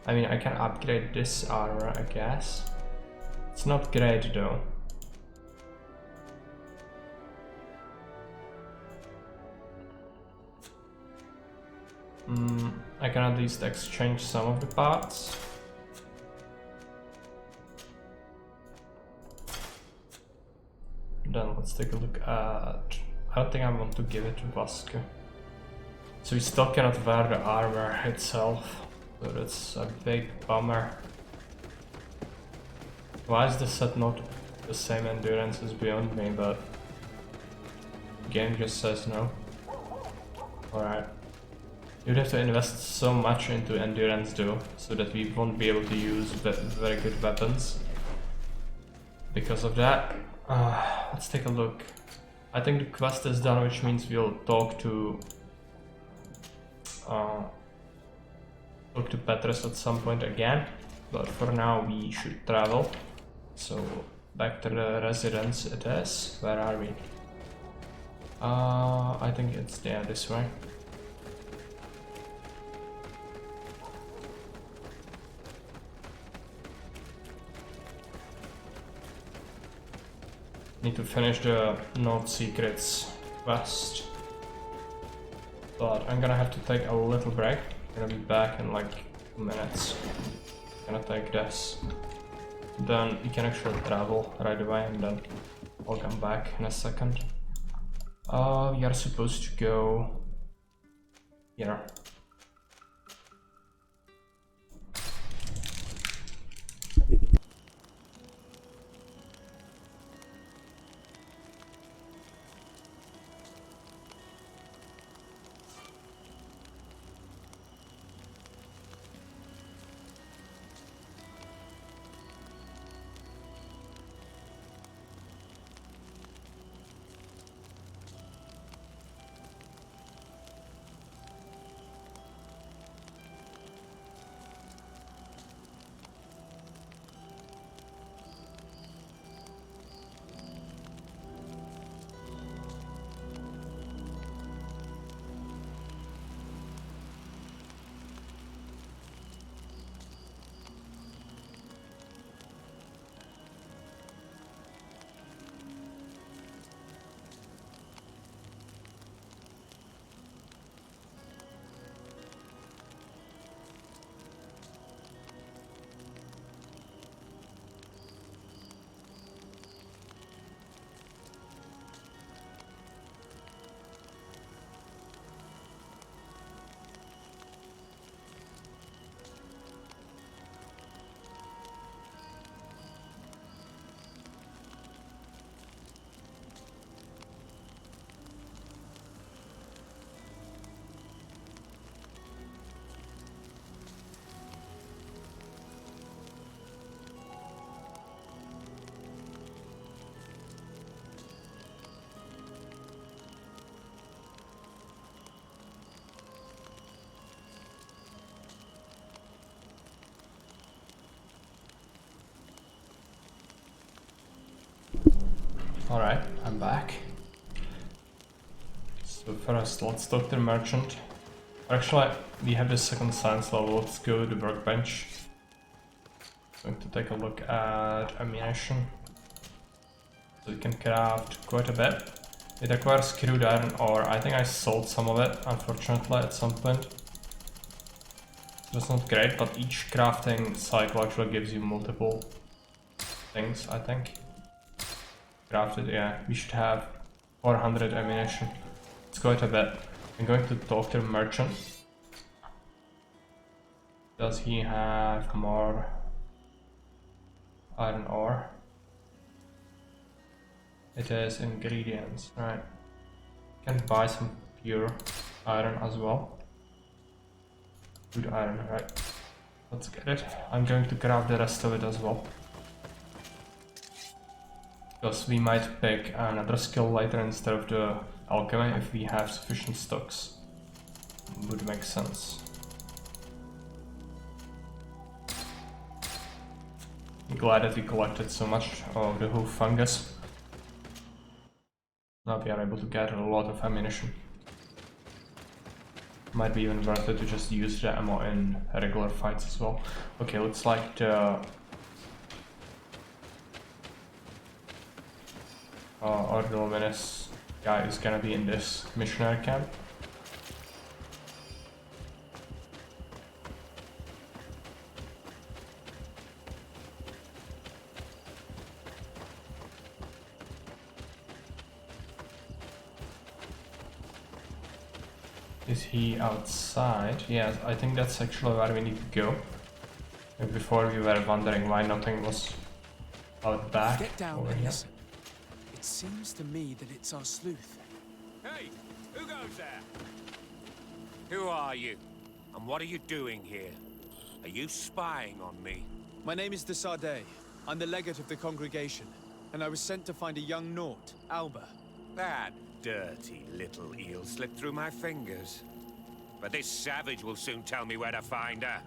I mean, I can upgrade this armor, I guess. It's not great though. I can at least exchange some of the parts. Then let's take a look at... I don't think I want to give it to Vasco. So we still cannot wear the armor itself. So that's a big bummer. Why is the set not the same endurance as beyond me, but the game just says no. Alright. You'd have to invest so much into endurance though, so that we won't be able to use very good weapons. Because of that, let's take a look. I think the quest is done, which means we'll talk to Petrus at some point again. But for now, we should travel. So back to the residence it is. Where are we? I think it's this way. Need to finish the North Secrets quest. But I'm gonna have to take a little break. I'm gonna be back in like 2 minutes. I'm gonna take this. Then we can actually travel right away and then I'll come back in a second. We are supposed to go here. Alright, I'm back. So first, let's talk to the merchant. Actually, we have the second science level. Let's go to the workbench. Going to take a look at ammunition. So we can craft quite a bit. It requires crude iron ore. I think I sold some of it, unfortunately, at some point. It was not great, but each crafting cycle actually gives you multiple things, I think. Crafted, yeah. We should have 400 ammunition. It's quite a bit. I'm going to talk to the merchant. Does he have more iron ore? It is ingredients, right? Can buy some pure iron as well. Good iron, right? Let's get it. I'm going to grab the rest of it as well. Because we might pick another skill later instead of the alchemy if we have sufficient stocks. Would make sense. I'm glad that we collected so much of the whole fungus. Now we are able to gather a lot of ammunition. Might be even worth it to just use the ammo in regular fights as well. Okay, looks like the Order Luminous guy is gonna be in this missionary camp. Is he outside? Yes, I think that's actually where we need to go. And before we were wondering why nothing was out back. Get down over and here. listen. It seems to me that it's our sleuth. Hey, who goes there? Who are you? And what are you doing here? Are you spying on me? My name is de Sardet. I'm the legate of the congregation, and I was sent to find a young Naut, Alba. That dirty little eel slipped through my fingers. But this savage will soon tell me where to find her.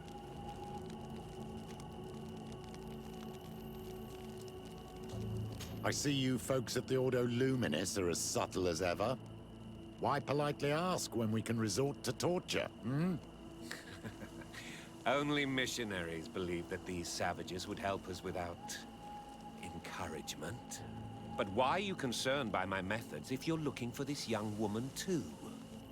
I see you folks at the Ordo Luminis are as subtle as ever. Why politely ask when we can resort to torture, hmm? Only missionaries believe that these savages would help us without encouragement. But why are you concerned by my methods if you're looking for this young woman too?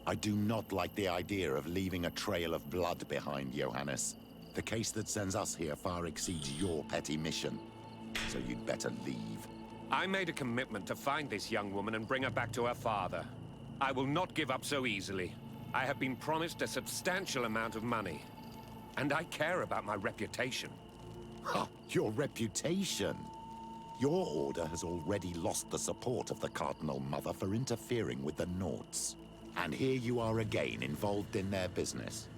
I do not like the idea of leaving a trail of blood behind, Johannes. The case that sends us here far exceeds your petty mission. So you'd better leave. I made a commitment to find this young woman and bring her back to her father. I will not give up so easily. I have been promised a substantial amount of money. And I care about my reputation. Ha! Your reputation? Your order has already lost the support of the Cardinal Mother for interfering with the Nauts. And here you are again, involved in their business.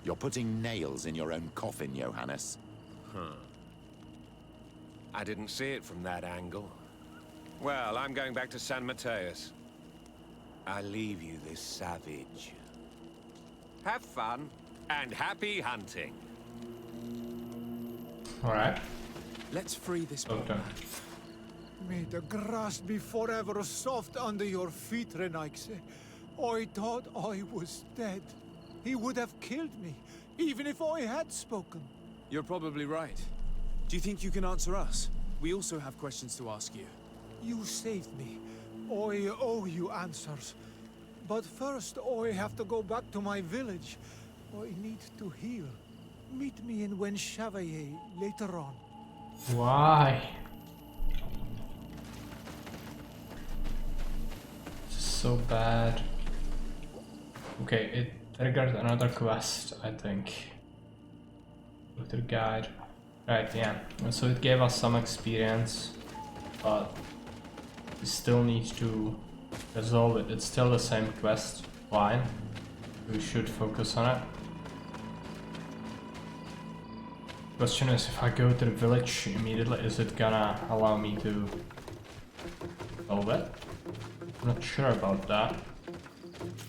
You're putting nails in your own coffin, Johannes. Huh. I didn't see it from that angle. Well, I'm going back to San Mateus. I leave you this savage. Have fun, and happy hunting. Alright. Let's free this Okay. May the grass be forever soft under your feet, Renaixe. I thought I was dead. He would have killed me, even if I had spoken. You're probably right. Do you think you can answer us? We also have questions to ask you. You saved me. I owe you answers. But first, I have to go back to my village. I need to heal. Meet me in Wen Chevalier later on. Why? This is so bad. Okay, it triggered another quest, I think. With the guide. Right, yeah. So it gave us some experience, but we still need to resolve it. It's still the same quest line. We should focus on it. Question is, if I go to the village immediately, is it gonna allow me to solve it? I'm not sure about that.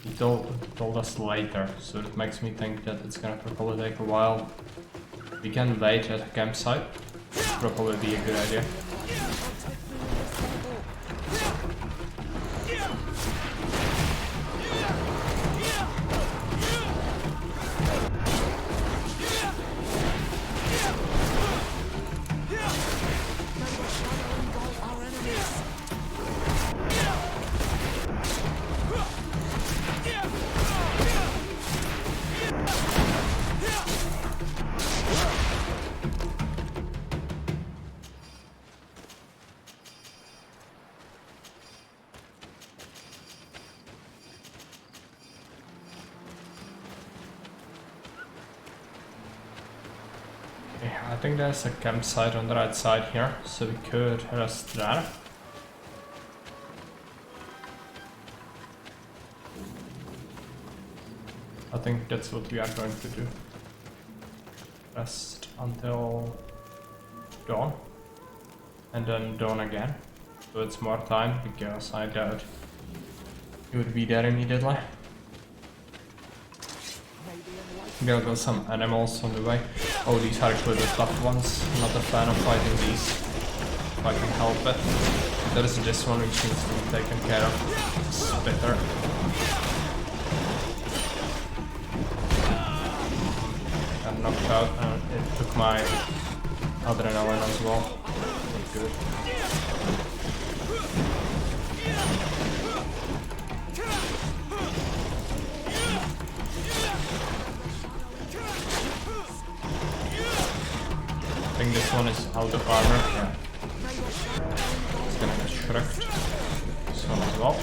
He told us later, so that makes me think that it's gonna probably take a while. We can wait at a campsite. Probably be a good idea. I think there's a campsite on the right side here, so we could rest there. I think that's what we are going to do. Rest until dawn. And then dawn again. So it's more time, because I doubt you would be there immediately. There go some animals on the way. Oh, these are actually the tough ones. Not a fan of fighting these, if I can help it. There is this one which needs to be taken care of. Spitter. Got knocked out and it took my adrenaline as well. Not good. I think this one is out of armor, yeah. It's gonna get shreked. This one as well.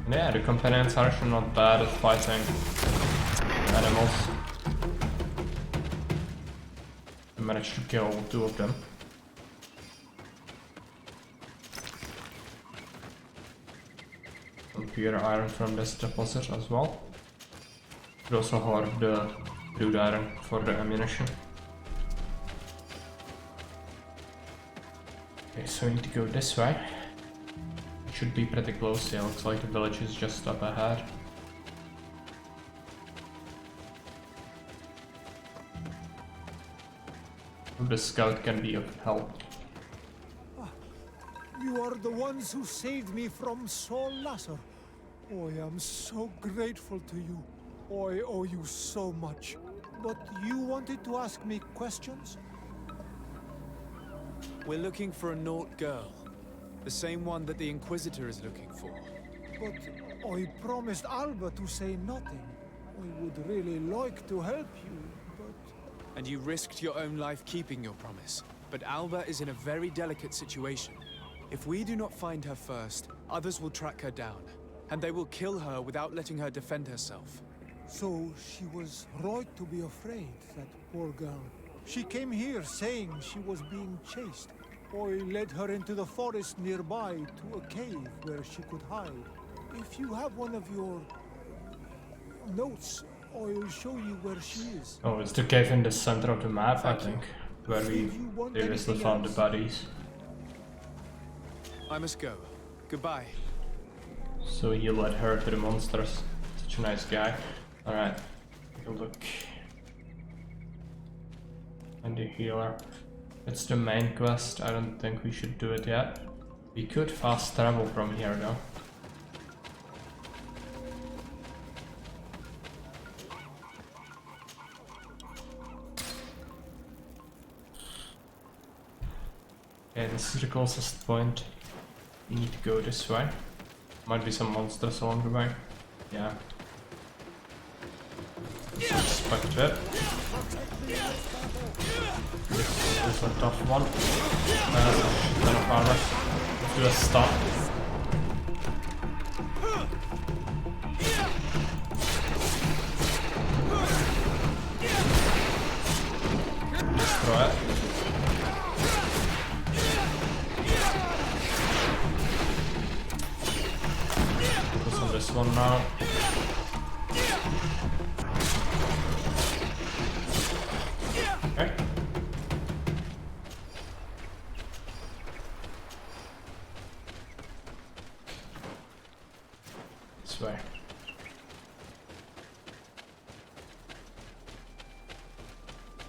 And yeah, the companions are actually not bad at fighting animals. I managed to kill 2 of them. Pure iron from this deposit as well. We also have the crude iron for the ammunition. Okay, so we need to go this way. It should be pretty close. Yeah, looks like the village is just up ahead. The scout can be of help. You are the ones who saved me from Saul Lasser. Oh, I am so grateful to you. Oh, I owe you so much. But you wanted to ask me questions? We're looking for a Naut girl. The same one that the Inquisitor is looking for. But I promised Alba to say nothing. I would really like to help you, but... And you risked your own life keeping your promise. But Alba is in a very delicate situation. If we do not find her first, others will track her down. And they will kill her without letting her defend herself. So she was right to be afraid, that poor girl. She came here saying she was being chased. I led her into the forest nearby to a cave where she could hide. If you have one of your notes, I'll show you where she is. Oh, it's the cave in the center of the map, I think, where we previously found the bodies. I must go. Goodbye. So he led her to the monsters. Such a nice guy. Alright, take a look. And the healer. It's the main quest. I don't think we should do it yet. We could fast travel from here though. Okay, this is the closest point. We need to go this way. Might be some monsters along the way. Yeah. Suspect it. This is a tough one. A ton of armor. Let's do a stop. Destroy it. Focus on this one now. Okay. This way.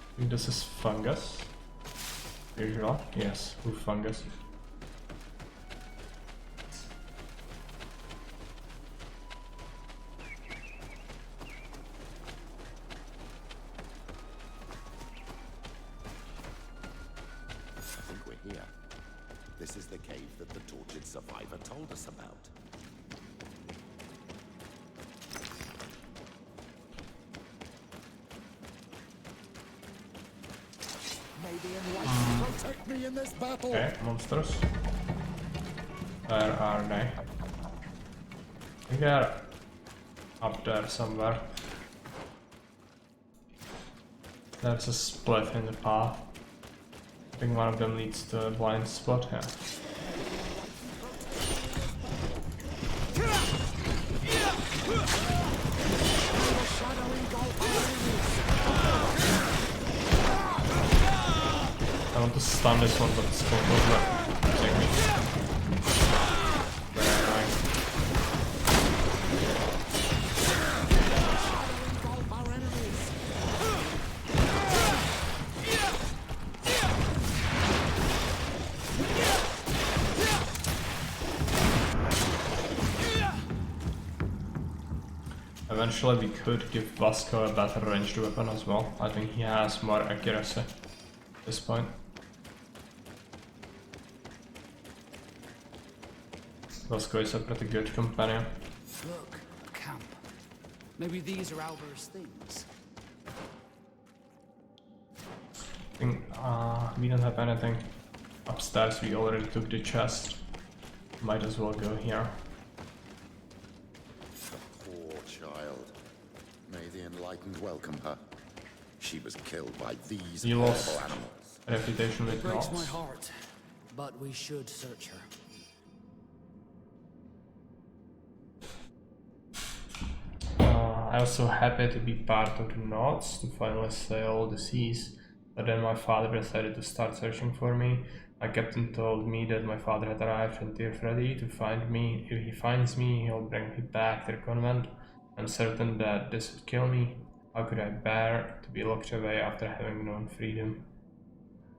I think this is fungus. Usual. Yes, with fungus. This is the cave that the tortured survivor told us about. May the enlightened protect me in this battle. Okay, monsters. Where are they? I think they are up there somewhere. There's a split in the path. I think one of them leads to a blind spot here. I want to stun this one, but it's going to take me. Very annoying. Eventually we could give Vasco a better ranged weapon as well. I think he has more accuracy at this point. Vasco is a pretty good companion. Look, a camp. Maybe these are Albert's things. I think we don't have anything upstairs. We already took the chest. Might as well go here. Poor child. May the enlightened welcome her. She was killed by these You lost horrible animals. reputation with It breaks dogs. my heart, but we should search her. I was so happy to be part of the Knots, to finally sail the seas, but then my father decided to start searching for me. My captain told me that my father had arrived and is ready to find me. If he finds me, he'll bring me back to the convent. I'm certain that this would kill me. How could I bear to be locked away after having known freedom?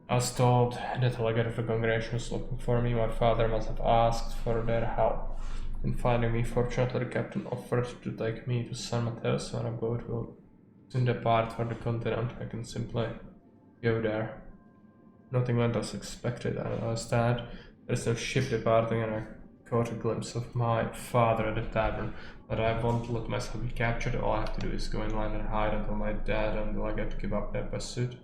I was told that a legate of the congregation was looking for me. My father must have asked for their help in finding me. Fortunately, the captain offered to take me to San Mateos when a boat will soon depart for the continent. I can simply go there. Nothing went as expected. I understand there's no ship departing, and I caught a glimpse of my father at the tavern. But I won't let myself be captured. All I have to do is go inland and hide until my dad and the legate give up their pursuit.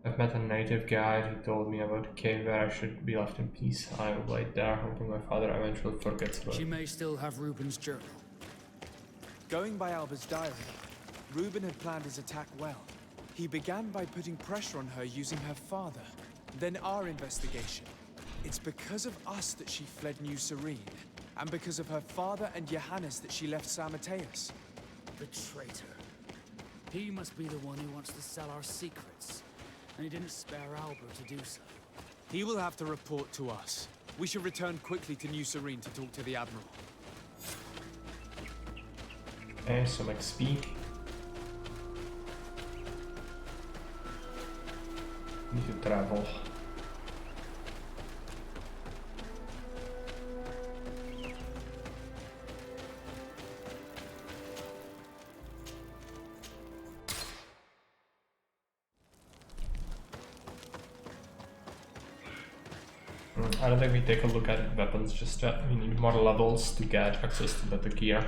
I've met a native guide who told me about a cave where I should be left in peace. I will wait there, hoping my father eventually forgets about She it. may still have Reuben's journal. Going by Alba's diary, Reuben had planned his attack well. He began by putting pressure on her using her father, then our investigation. It's because of us that she fled New Serene, and because of her father and Johannes that she left San Mateos. The traitor. He must be the one who wants to sell our secrets, and he didn't spare Albert to do so. He will have to report to us. We should return quickly to New Serene to talk to the Admiral. Okay, some XP. Need to travel. I don't think we take a look at weapons just yet. We need more levels to get access to better gear.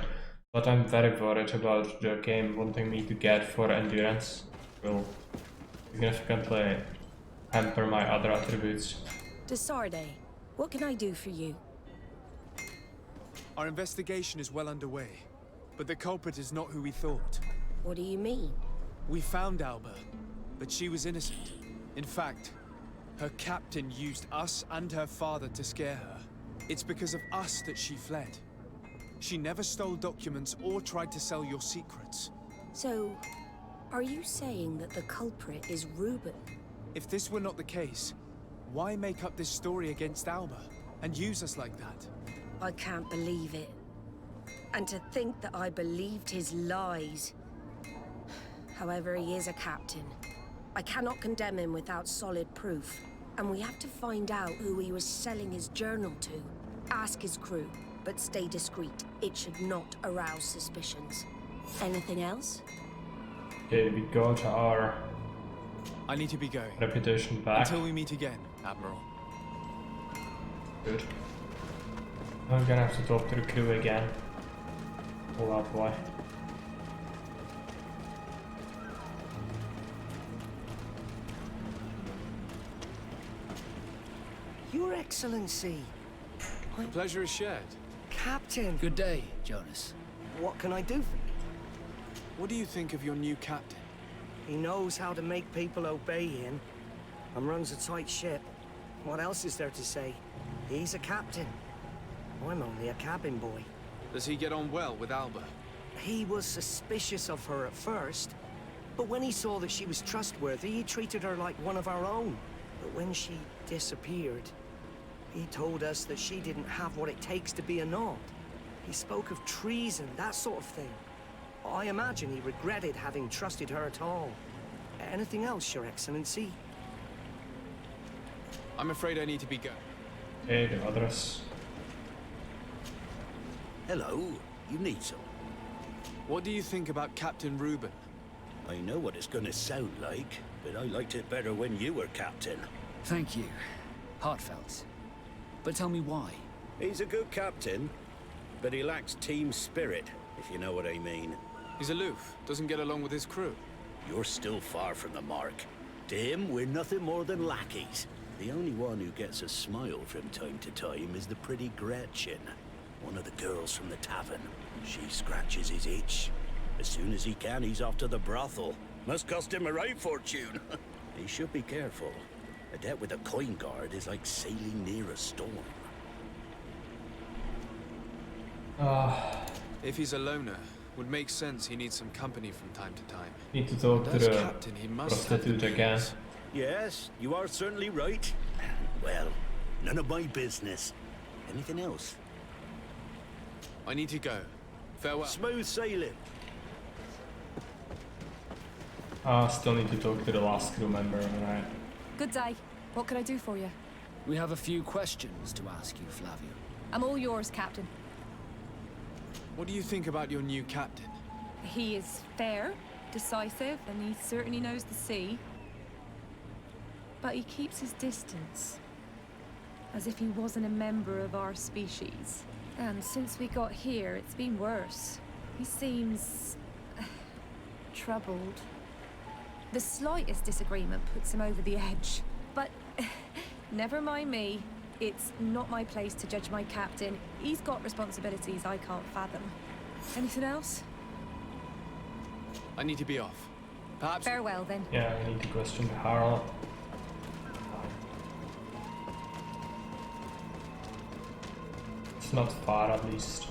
But I'm very worried about the game wanting me to get for endurance. It will significantly hamper my other attributes. Desarde, what can I do for you? Our investigation is well underway, but the culprit is not who we thought. What do you mean? We found Alba, but she was innocent. In fact, her captain used us and her father to scare her. It's because of us that she fled. She never stole documents or tried to sell your secrets. So, are you saying that the culprit is Reuben? If this were not the case, why make up this story against Alba and use us like that? I can't believe it. And to think that I believed his lies. However, he is a captain. I cannot condemn him without solid proof. And we have to find out who he was selling his journal to. Ask his crew, but stay discreet. It should not arouse suspicions. Anything else? Okay, we got our I need to be going. reputation back. Until we meet again, Admiral. Good. I'm gonna have to talk to the crew again. All out boy. Your Excellency. The pleasure is shared. Captain. Good day, Jonas. What can I do for you? What do you think of your new captain? He knows how to make people obey him, and runs a tight ship. What else is there to say? He's a captain. I'm only a cabin boy. Does he get on well with Alba? He was suspicious of her at first, but when he saw that she was trustworthy, he treated her like one of our own. But when she disappeared, he told us that she didn't have what it takes to be a Nod. He spoke of treason, that sort of thing. I imagine he regretted having trusted her at all. Anything else, Your Excellency? I'm afraid I need to be going. Okay, the others. Hello, you need some. What do you think about Captain Reuben? I know what it's gonna sound like, but I liked it better when you were captain. Thank you. Heartfelt. But tell me why. He's a good captain, but he lacks team spirit, if you know what I mean. He's aloof, doesn't get along with his crew. You're still far from the mark. To him, we're nothing more than lackeys. The only one who gets a smile from time to time is the pretty Gretchen, one of the girls from the tavern. She scratches his itch. As soon as he can, he's off to the brothel. Must cost him a right fortune. He should be careful. A debt with a coin guard is like sailing near a storm. If he's a loner, would make sense he needs some company from time to time. Need to talk to As the captain, he must have the prostitute again. means. Yes, you are certainly right. Well, none of my business. Anything else? I need to go. Farewell. Smooth sailing. Still need to talk to the last crew member, alright. Good day. What can I do for you? We have a few questions to ask you, Flavio. I'm all yours, Captain. What do you think about your new captain? He is fair, decisive, and he certainly knows the sea. But he keeps his distance. As if he wasn't a member of our species. And since we got here, it's been worse. He seems... troubled. The slightest disagreement puts him over the edge. But never mind me. It's not my place to judge my captain. He's got responsibilities I can't fathom. Anything else? I need to be off. Perhaps... Farewell, then. Yeah, I need to question the Harl. It's not far, at least.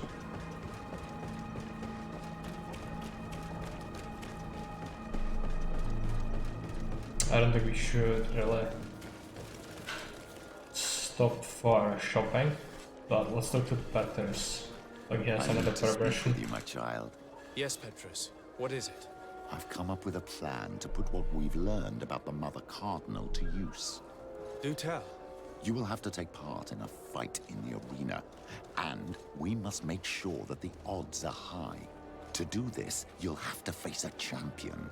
I don't think we should really stop for shopping, but let's talk to Petters. Like he has another progression. With you, my child. Yes, Petrus. What is it? I've come up with a plan to put what we've learned about the Mother Cardinal to use. Do tell. You will have to take part in a fight in the arena, and we must make sure that the odds are high. To do this, you'll have to face a champion.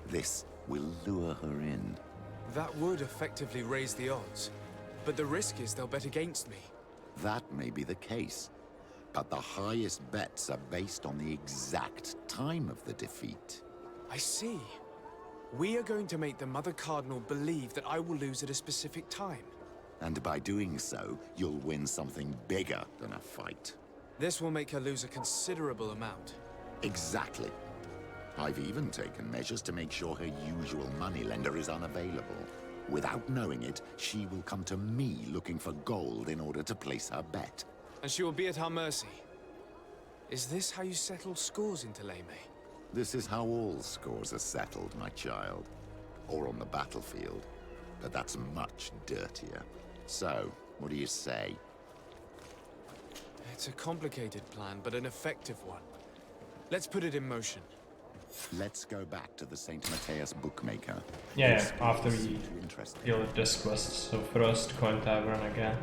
This will lure her in. That would effectively raise the odds. But the risk is they'll bet against me. That may be the case, but the highest bets are based on the exact time of the defeat. I see. We are going to make the Mother Cardinal believe that I will lose at a specific time. And by doing so, you'll win something bigger than a fight. This will make her lose a considerable amount. Exactly. I've even taken measures to make sure her usual moneylender is unavailable. Without knowing it, she will come to me looking for gold in order to place her bet. And she will be at our mercy. Is this how you settle scores in Thélème? This is how all scores are settled, my child. Or on the battlefield. But that's much dirtier. So, what do you say? It's a complicated plan, but an effective one. Let's put it in motion. Let's go back to the St. Matthias bookmaker. Yeah, after we deal with this quest. So first, Coin Tavern again.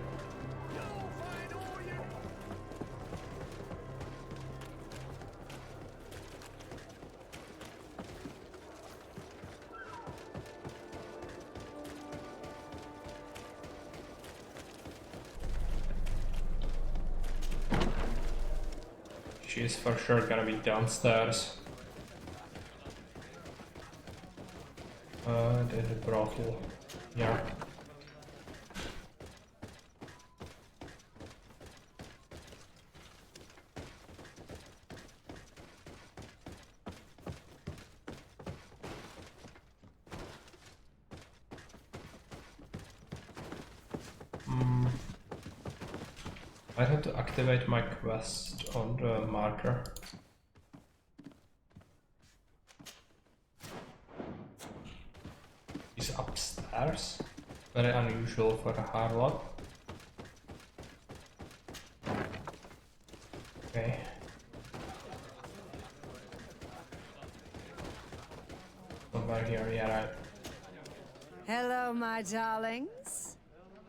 She's for sure gonna be downstairs. In the brothel. Yeah. I have to activate my quest on the marker. He's upstairs. Very unusual for a harlot. Okay. Over here, yeah, right. Hello, my darlings.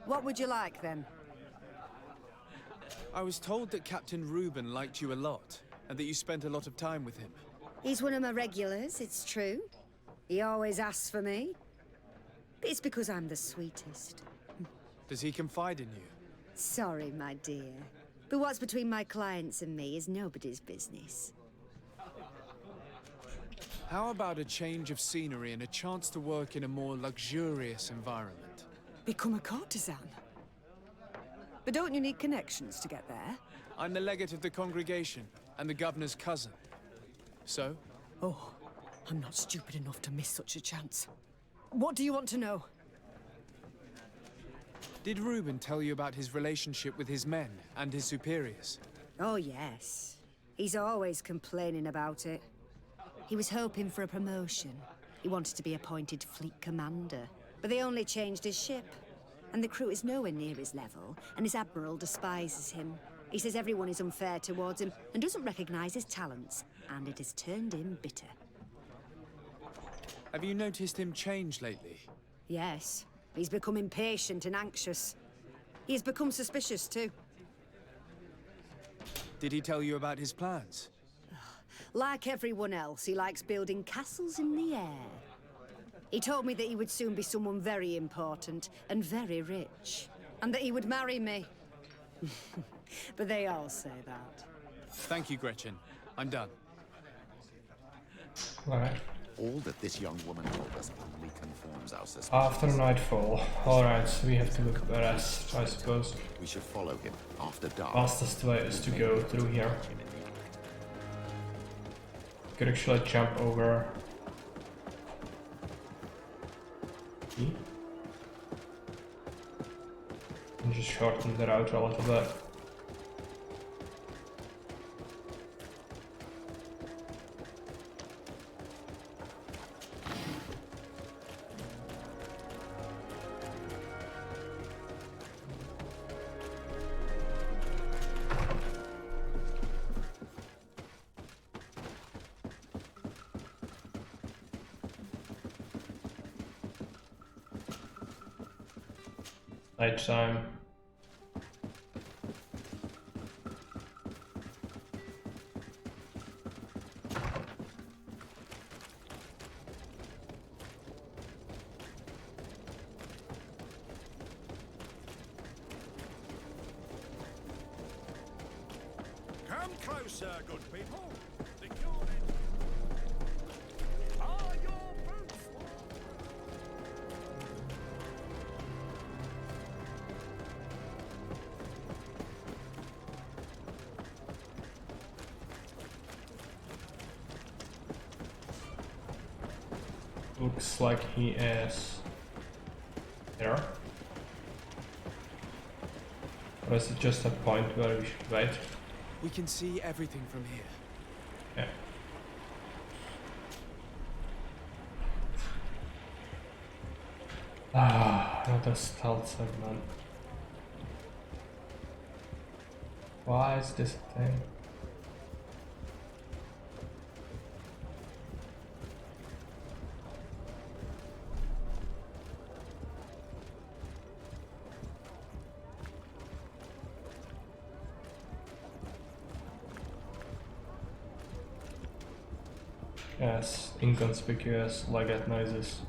What would you like, then? I was told that Captain Reuben liked you a lot, and that you spent a lot of time with him. He's one of my regulars, it's true. He always asks for me. But it's because I'm the sweetest. Does he confide in you? Sorry, my dear. But what's between my clients and me is nobody's business. How about a change of scenery and a chance to work in a more luxurious environment? Become a courtesan? But don't you need connections to get there? I'm the legate of the congregation, and the governor's cousin. So? Oh, I'm not stupid enough to miss such a chance. What do you want to know? Did Reuben tell you about his relationship with his men and his superiors? Oh, yes. He's always complaining about it. He was hoping for a promotion. He wanted to be appointed fleet commander. But they only changed his ship. And the crew is nowhere near his level, and his admiral despises him. He says everyone is unfair towards him and doesn't recognize his talents, and it has turned him bitter. Have you noticed him change lately? Yes. He's become impatient and anxious. He has become suspicious, too. Did he tell you about his plans? Like everyone else, he likes building castles in the air. He told me that he would soon be someone very important and very rich. And that he would marry me. But they all say that. Thank you, Gretchen. I'm done. Alright. All that this young woman told us only confirms our suspicions. After nightfall. Alright, so we have to look at the rest, I suppose. We should follow him after dark. Fastest way is to go through here. Could actually jump over. And just shorten the route a little bit. Nighttime. Come closer, good people. Secure it. Are your boots? Looks like he is here. Or is it just a point where we should wait? We can see everything from here. Yeah. Ah, another stealth segment. Why is this a thing? Yes, inconspicuous legate noises.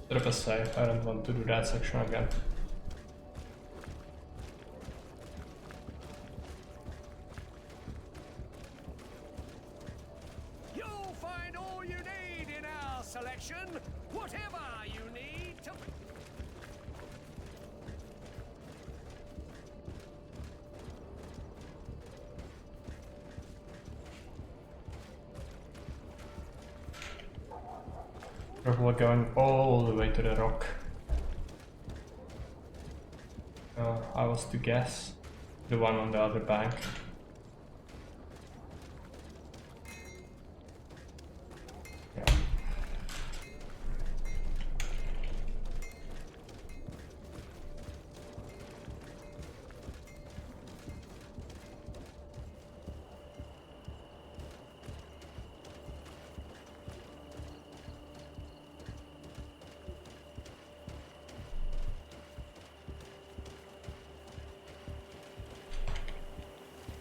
Bit of a save, I don't want to do that section again. You'll find all you need in our selection. Whatever you need to... We're going all the way to the rock. I was to guess the one on the other bank. Yeah.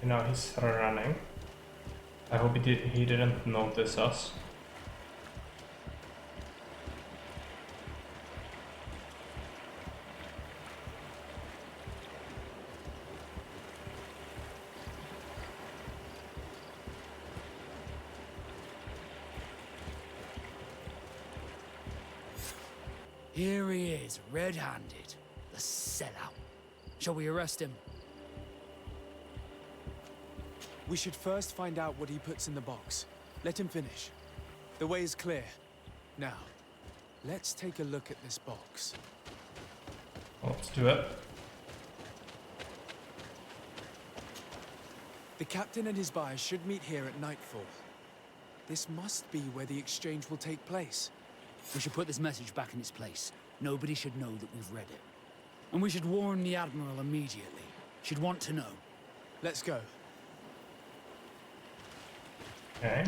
Now he's running. I hope he didn't notice us. Here he is, red-handed. The sellout. Shall we arrest him? We should first find out what he puts in the box. Let him finish. The way is clear. Now, let's take a look at this box. Let's do it. The captain and his buyer should meet here at nightfall. This must be where the exchange will take place. We should put this message back in its place. Nobody should know that we've read it. And we should warn the Admiral immediately. She'd want to know. Let's go. Okay.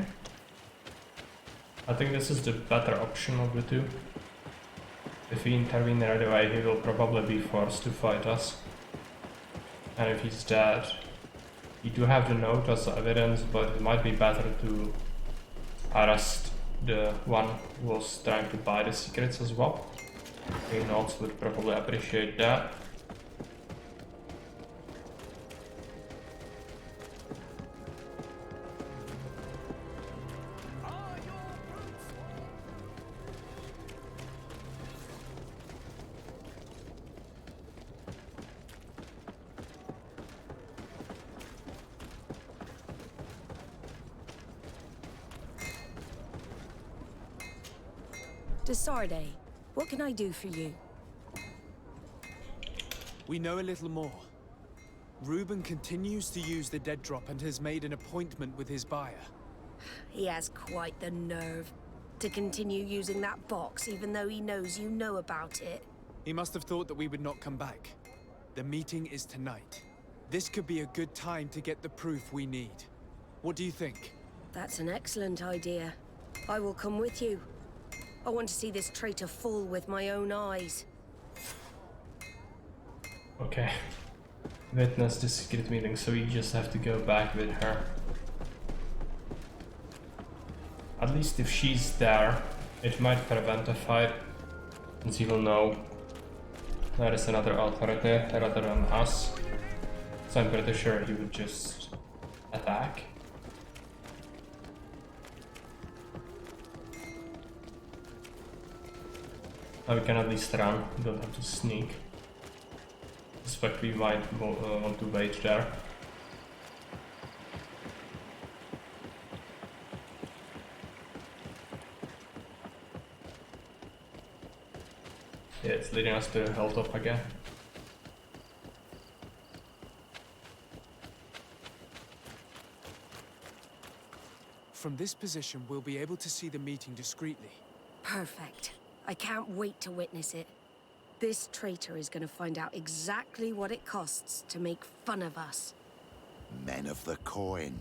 I think this is the better option of the two. If we intervene right away, he will probably be forced to fight us. And if he's dead, we do have the note as evidence, but it might be better to arrest the one who was trying to buy the secrets as well. Reynolds would probably appreciate that. Desarde, what can I do for you? We know a little more. Reuben continues to use the dead drop and has made an appointment with his buyer. He has quite the nerve to continue using that box even though he knows you know about it. He must have thought that we would not come back. The meeting is tonight. This could be a good time to get the proof we need. What do you think? That's an excellent idea. I will come with you. I want to see this traitor fall with my own eyes. Okay. Witness the secret meeting, so we just have to go back with her. At least if she's there, it might prevent a fight, since he will know there is another authority rather than us. So I'm pretty sure he would just attack. Now we can at least run, we don't have to sneak. I suspect we might want to wait there. Yeah, it's leading us to Hilltop again. From this position, we'll be able to see the meeting discreetly. Perfect. I can't wait to witness it. This traitor is going to find out exactly what it costs to make fun of us. Men of the coin.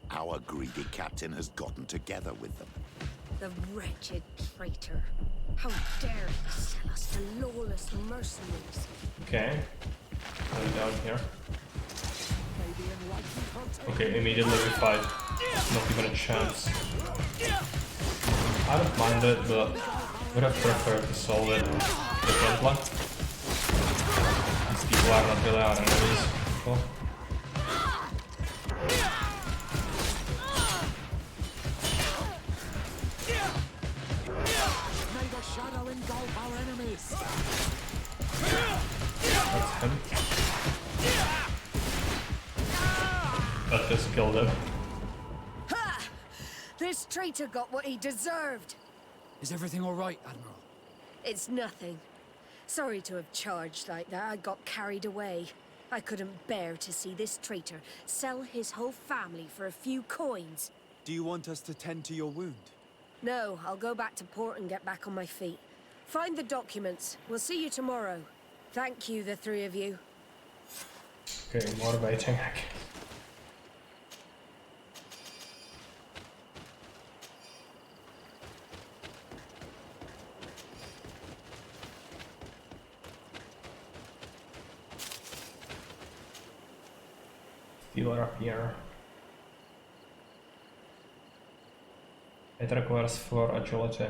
Our greedy captain has gotten together with them. The wretched traitor. How dare he sell us to lawless mercenaries? Okay. I'm down here. Okay, immediately we fight. Not even a chance. I don't mind it, but would have preferred to solve it differently. These people are not really our enemies. Cool. engulf our enemies. That's him. That just killed him. Ha! This traitor got what he deserved. Is everything all right, Admiral? It's nothing. Sorry to have charged like that. I got carried away. I couldn't bear to see this traitor sell his whole family for a few coins. Do you want us to tend to your wound? No, I'll go back to port and get back on my feet. Find the documents. We'll see you tomorrow. Thank you, the three of you. Okay, motivating. Dealer up here. It requires 4 agility,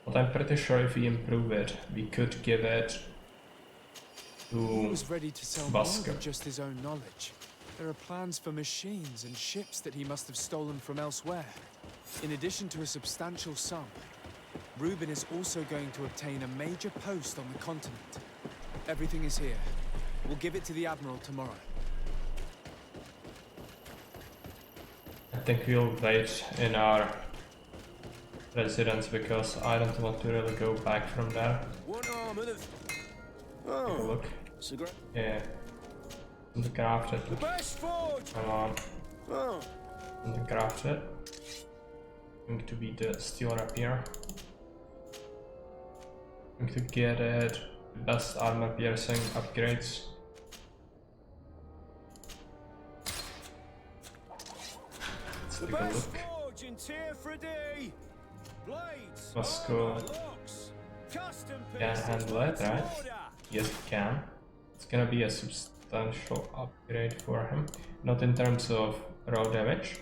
but I'm pretty sure if we improve it, we could give it to He was ready to sell more Busker. than just his own knowledge. There are plans for machines and ships that he must have stolen from elsewhere. In addition to a substantial sum, Reuben is also going to obtain a major post on the continent. Everything is here. We'll give it to the Admiral tomorrow. I think we'll wait in our residence because I don't want to really go back from there. Take a look. Yeah. Something crafted. Come on. Something crafted. Going to be the steel rapier. Going to get it. Best armor piercing upgrades. Let's take a look. Let's go. Can handle it, right? Yes, it can. It's gonna be a substantial upgrade for him. Not in terms of raw damage,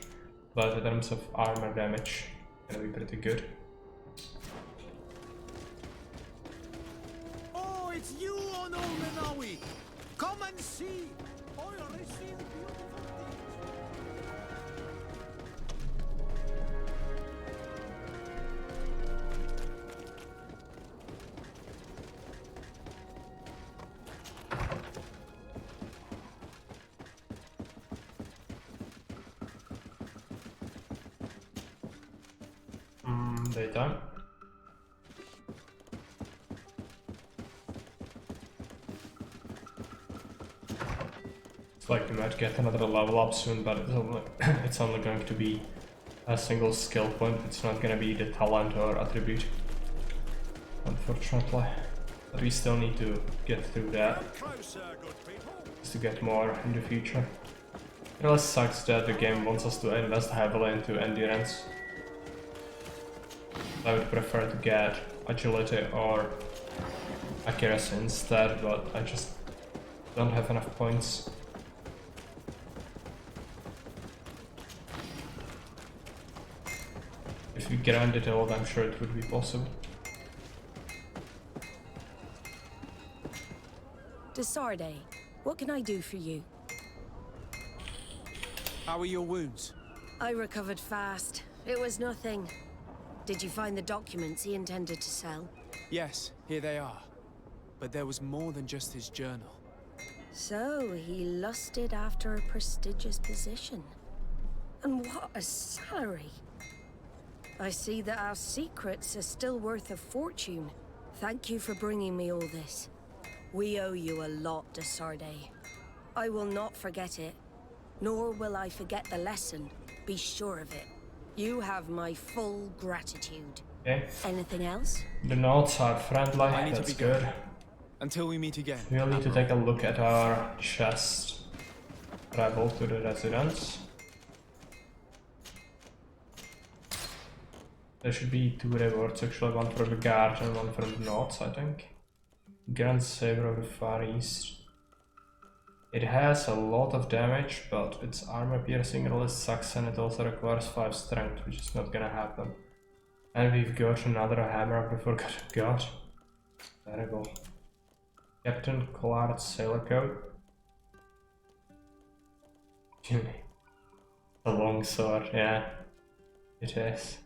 but in terms of armor damage. Gonna be pretty good. Oh, it's you on Old Manawi. Come and see. Oh, you're receiving beautiful things. Daytime. It's like we might get another level up soon, but it's only going to be a single skill point. It's not gonna be the talent or attribute, unfortunately. But we still need to get through that just to get more in the future. It really sucks that the game wants us to invest heavily into endurance. I would prefer to get agility or accuracy instead, but I just don't have enough points. If we grind it all, I'm sure it would be possible. Desarde, what can I do for you? How are your wounds? I recovered fast. It was nothing. Did you find the documents he intended to sell? Yes, here they are. But there was more than just his journal. So, he lusted after a prestigious position. And what a salary! I see that our secrets are still worth a fortune. Thank you for bringing me all this. We owe you a lot, Desarde. I will not forget it. Nor will I forget the lesson. Be sure of it. You have my full gratitude. Okay. Anything else? The notes are friendly, I need that's to be going. good. Until we meet again. We'll need to take a look at our chest. Travel to the residence. There should be 2 rewards actually, one for the guard and one for the notes, I think. Grand Saber of the Far East. It has a lot of damage, but its armor piercing really sucks and it also requires 5 strength, which is not gonna happen. And we've got another hammer of the Forgotten God. Terrible. Captain Collard's sailor coat. A long sword, yeah. It is.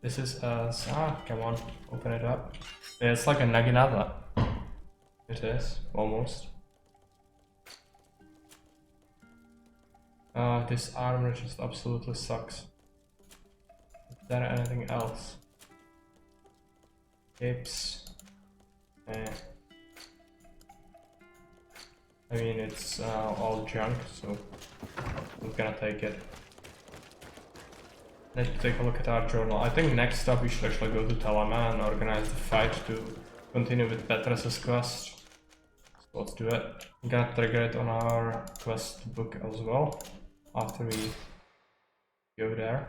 This is us. Come on, open it up. Yeah, it's like a Naginata. It is, almost. This armor just absolutely sucks. Is there anything else? Capes. I mean, it's all junk, so I'm gonna take it. Let's take a look at our journal. I think next up we should actually go to Talama and organize the fight to continue with Petras's quest. So let's do it. I'm gonna trigger it on our quest book as well after we go there.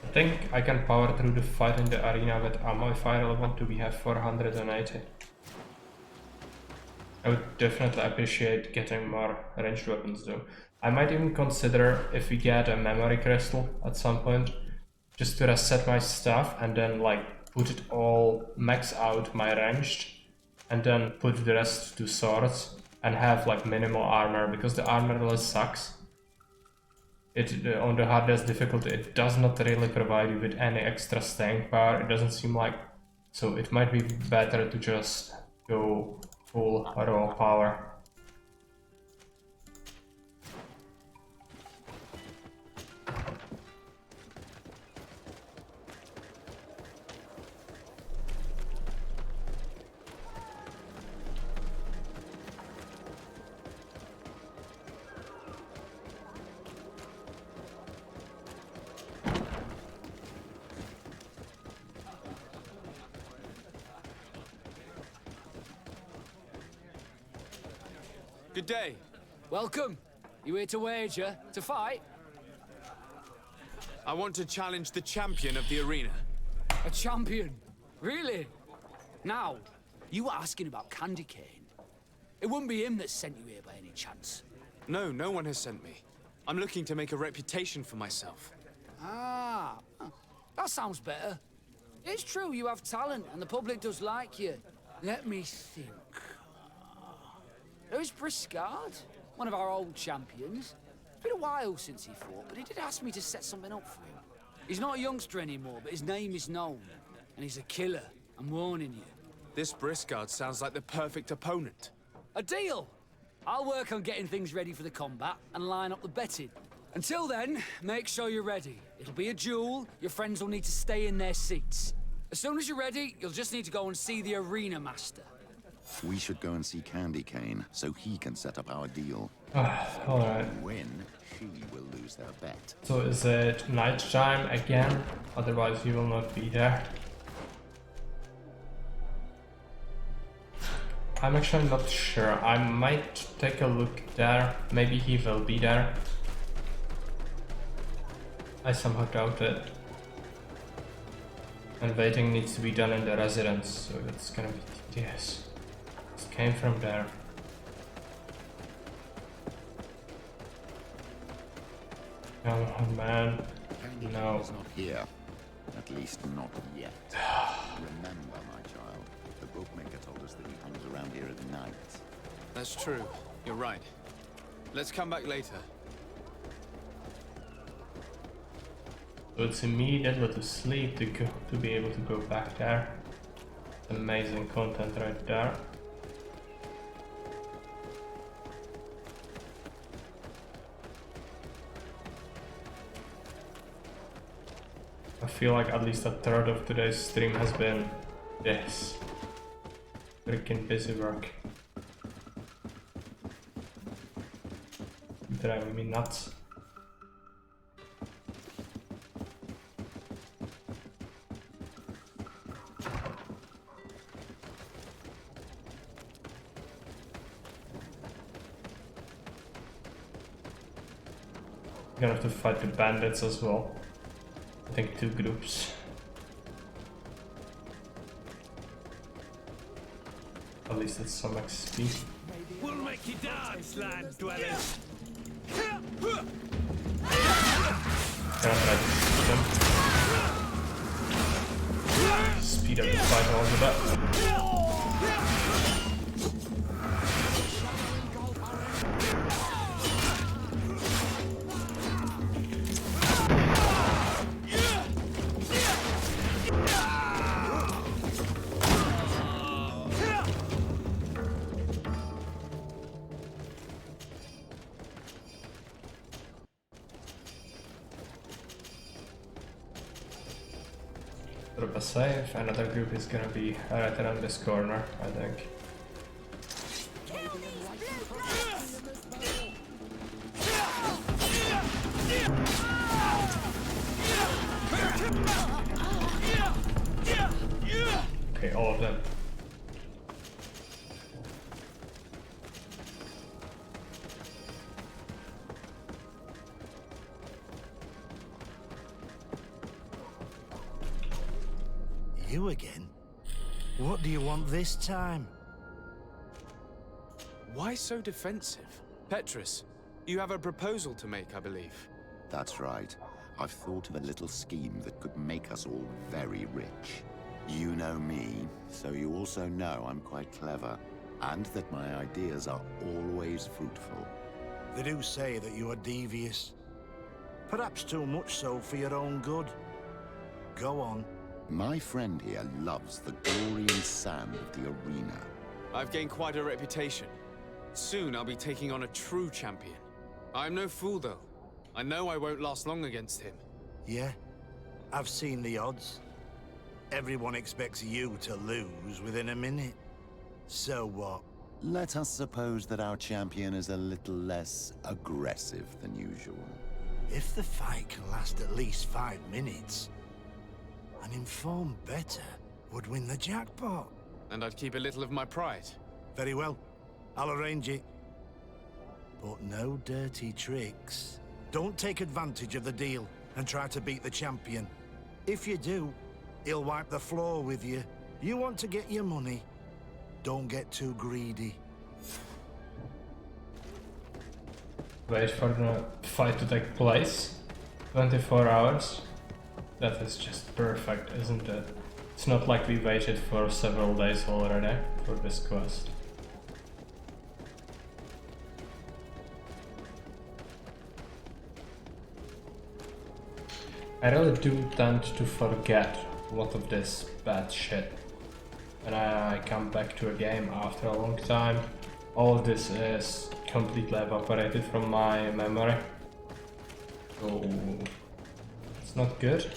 I think I can power through the fight in the arena with ammo if I really want to. We have 480. I would definitely appreciate getting more ranged weapons though. I might even consider if we get a memory crystal at some point, just to reset my stuff and then like put it all, max out my ranged, and then put the rest to swords and have like minimal armor, because the armor really sucks. On the hardest difficulty it does not really provide you with any extra staying power, it doesn't seem like, so it might be better to just go full raw power. Good day. Welcome. You here to wager? To fight? I want to challenge the champion of the arena. A champion? Really? Now, you were asking about Candy Cane. It wouldn't be him that sent you here by any chance. No, no one has sent me. I'm looking to make a reputation for myself. Ah, that sounds better. It's true you have talent and the public does like you. Let me think. There's Briscard, one of our old champions. It's been a while since he fought, but he did ask me to set something up for him. He's not a youngster anymore, but his name is known. And he's a killer, I'm warning you. This Briscard sounds like the perfect opponent. A deal! I'll work on getting things ready for the combat and line up the betting. Until then, make sure you're ready. It'll be a duel, your friends will need to stay in their seats. As soon as you're ready, you'll just need to go and see the arena master. We should go and see Candy Cane, so he can set up our deal. Alright. Win, she will lose her bet. So is it night time again? Otherwise he will not be there. I'm actually not sure. I might take a look there. Maybe he will be there. I somehow doubt it. And waiting needs to be done in the residence, so that's gonna be tedious. It came from there. Oh man, no. He's not here. At least not yet. Remember, my child, the bookmaker told us that he hangs around here at night. That's true. You're right. Let's come back later. So it's immediately to sleep to be able to go back there. Amazing content right there. I feel like at least a third of today's stream has been this. Freaking busy work. Driving me nuts. Gonna have to fight the bandits as well. I think 2 groups. At least it's some XP. We'll make you dance, land dwellers. Gonna try to shoot them. Speed up the fight a little bit. Put up a save. Another group is gonna be right around this corner, I think. Okay, all of them. You again? What do you want this time? Why so defensive? Petrus, you have a proposal to make, I believe. That's right. I've thought of a little scheme that could make us all very rich. You know me, so you also know I'm quite clever, and that my ideas are always fruitful. They do say that you are devious. Perhaps too much so for your own good. Go on. My friend here loves the glory and sand of the arena. I've gained quite a reputation. Soon I'll be taking on a true champion. I'm no fool, though. I know I won't last long against him. Yeah, I've seen the odds. Everyone expects you to lose within a minute. So what? Let us suppose that our champion is a little less aggressive than usual. If the fight can last at least 5 minutes, an informed bettor would win the jackpot. And I'd keep a little of my pride. Very well. I'll arrange it. But no dirty tricks. Don't take advantage of the deal and try to beat the champion. If you do, he'll wipe the floor with you. You want to get your money. Don't get too greedy. Wait for the fight to take place. 24 hours. That is just perfect, isn't it? It's not like we waited for several days already for this quest. I really do tend to forget a lot of this bad shit. When I come back to a game after a long time, all of this is completely evaporated from my memory. So it's not good.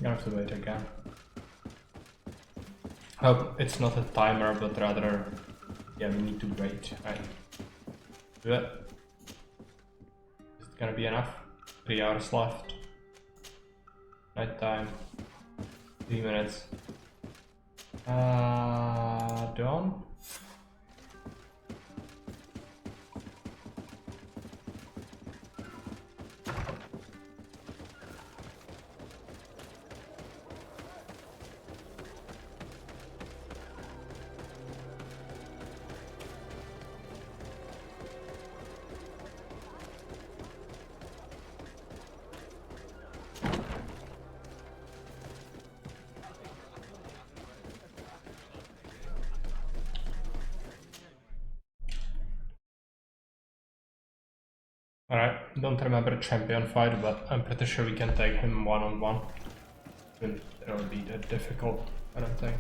Gonna have to wait again. Hope it's not a timer, but rather, yeah, we need to wait. Right. Do it. Is it gonna be enough? 3 hours left. Night time. 3 minutes. Done. Alright, don't remember champion fight, but I'm pretty sure we can take him one-on-one. It'll be that difficult, I don't think.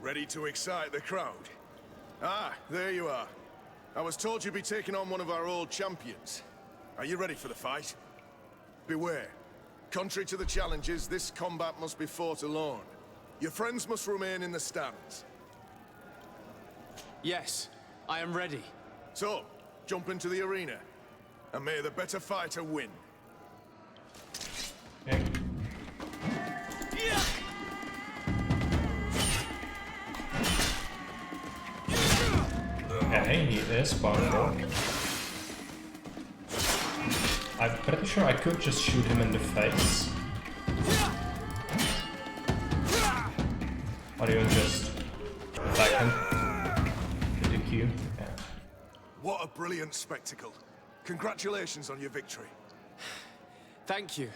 Ready to excite the crowd? Ah, there you are. I was told you'd be taking on one of our old champions. Are you ready for the fight? Beware. Contrary to the challenges, this combat must be fought alone. Your friends must remain in the stands. Yes, I am ready. So, jump into the arena, and may the better fighter win. Okay. Okay, he is powerful. I'm pretty sure I could just shoot him in the face. Or even just attack him with the Q. Yeah. What a brilliant spectacle. Congratulations on your victory. Thank you.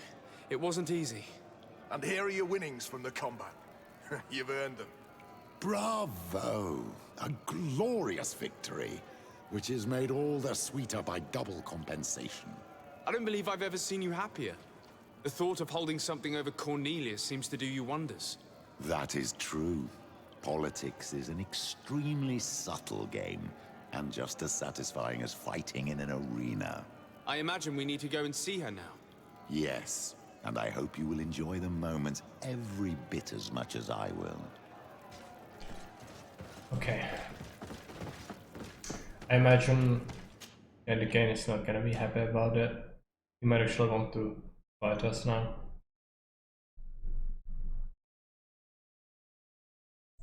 It wasn't easy. And here are your winnings from the combat. You've earned them. Bravo! A glorious victory, which is made all the sweeter by double compensation. I don't believe I've ever seen you happier. The thought of holding something over Cornelia seems to do you wonders. That is true. Politics is an extremely subtle game, and just as satisfying as fighting in an arena. I imagine we need to go and see her now. Yes, and I hope you will enjoy the moment every bit as much as I will. Okay. I imagine the game is not gonna be happy about it. He might actually want to fight us now.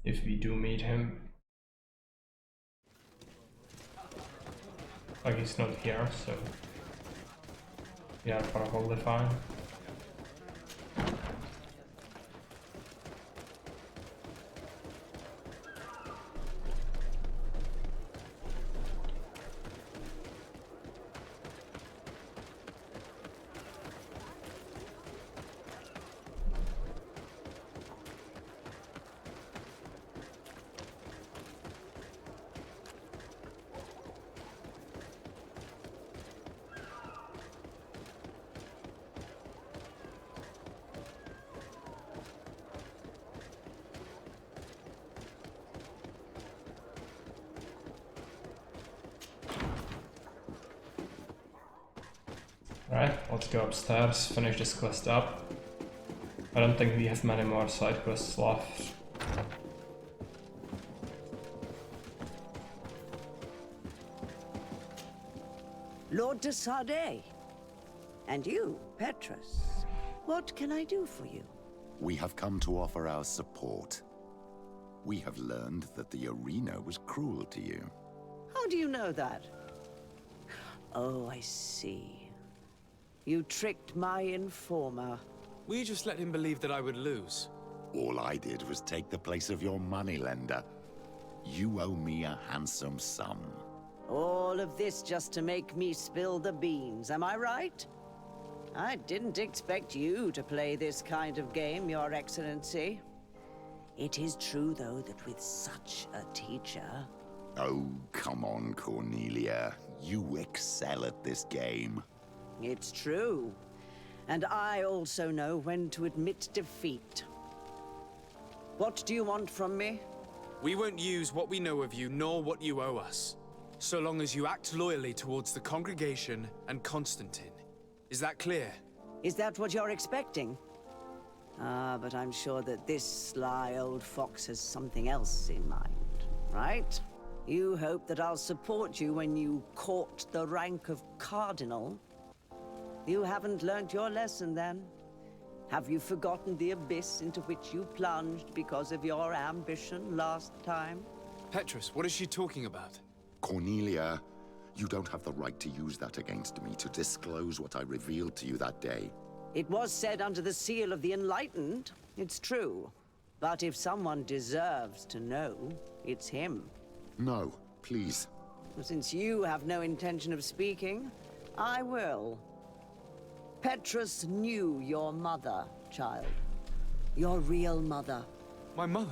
If we do meet him. Like he's not here, so yeah, probably fine. Right, let's go upstairs, finish this quest up. I don't think we have many more side quests left. Lord de Sardet. And you, Petrus. What can I do for you? We have come to offer our support. We have learned that the arena was cruel to you. How do you know that? Oh, I see. You tricked my informer. We just let him believe that I would lose. All I did was take the place of your moneylender. You owe me a handsome sum. All of this just to make me spill the beans, am I right? I didn't expect you to play this kind of game, Your Excellency. It is true, though, that with such a teacher... Oh, come on, Cornelia. You excel at this game. It's true. And I also know when to admit defeat. What do you want from me? We won't use what we know of you, nor what you owe us. So long as you act loyally towards the congregation and Constantine. Is that clear? Is that what you're expecting? Ah, but I'm sure that this sly old fox has something else in mind, right? You hope that I'll support you when you court the rank of cardinal? You haven't learnt your lesson, then? Have you forgotten the abyss into which you plunged because of your ambition last time? Petrus, what is she talking about? Cornelia, you don't have the right to use that against me, to disclose what I revealed to you that day. It was said under the seal of the Enlightened. It's true. But if someone deserves to know, it's him. No, please. Since you have no intention of speaking, I will. Petrus knew your mother, child. Your real mother. My mother?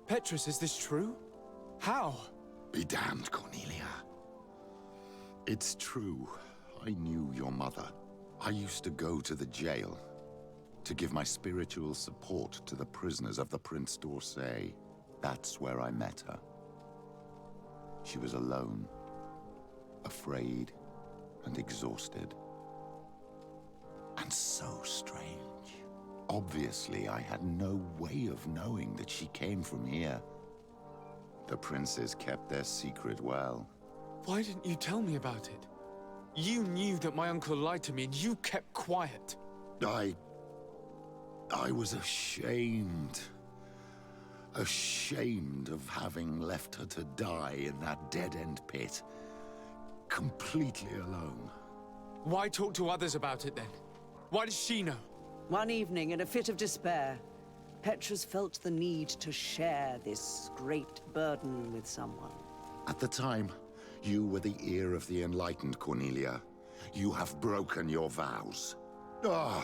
Petrus, is this true? How? Be damned, Cornelia. It's true. I knew your mother. I used to go to the jail to give my spiritual support to the prisoners of the Prince d'Orsay. That's where I met her. She was alone, afraid, and exhausted. And so strange. Obviously, I had no way of knowing that she came from here. The princes kept their secret well. Why didn't you tell me about it? You knew that my uncle lied to me and you kept quiet. I was ashamed. Ashamed of having left her to die in that dead-end pit. Completely alone. Why talk to others about it then? Why does she know? One evening, in a fit of despair, Petrus felt the need to share this great burden with someone. At the time, you were the ear of the enlightened, Cornelia. You have broken your vows. Ah,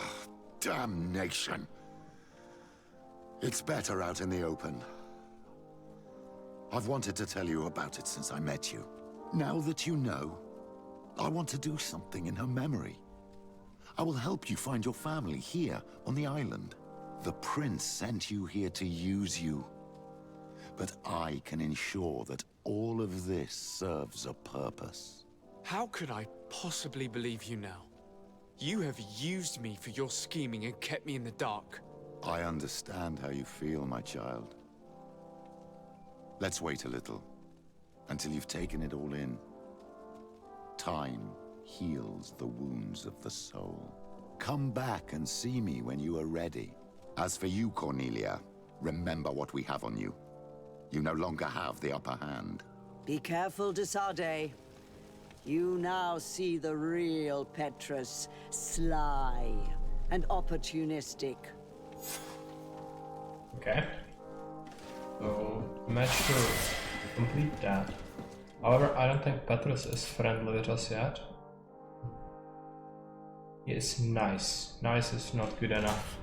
damnation. It's better out in the open. I've wanted to tell you about it since I met you. Now that you know, I want to do something in her memory. I will help you find your family here on the island. The prince sent you here to use you. But I can ensure that all of this serves a purpose. How could I possibly believe you now? You have used me for your scheming and kept me in the dark. I understand how you feel, my child. Let's wait a little, until you've taken it all in. Time heals the wounds of the soul. Come back and see me when you are ready. As for you, Cornelia, remember what we have on you. You no longer have the upper hand. Be careful, de Sardet. You now see the real Petrus, sly and opportunistic. Okay. So, managed to complete that. However, I don't think Petrus is friendly with us yet. He is nice. Nice is not good enough.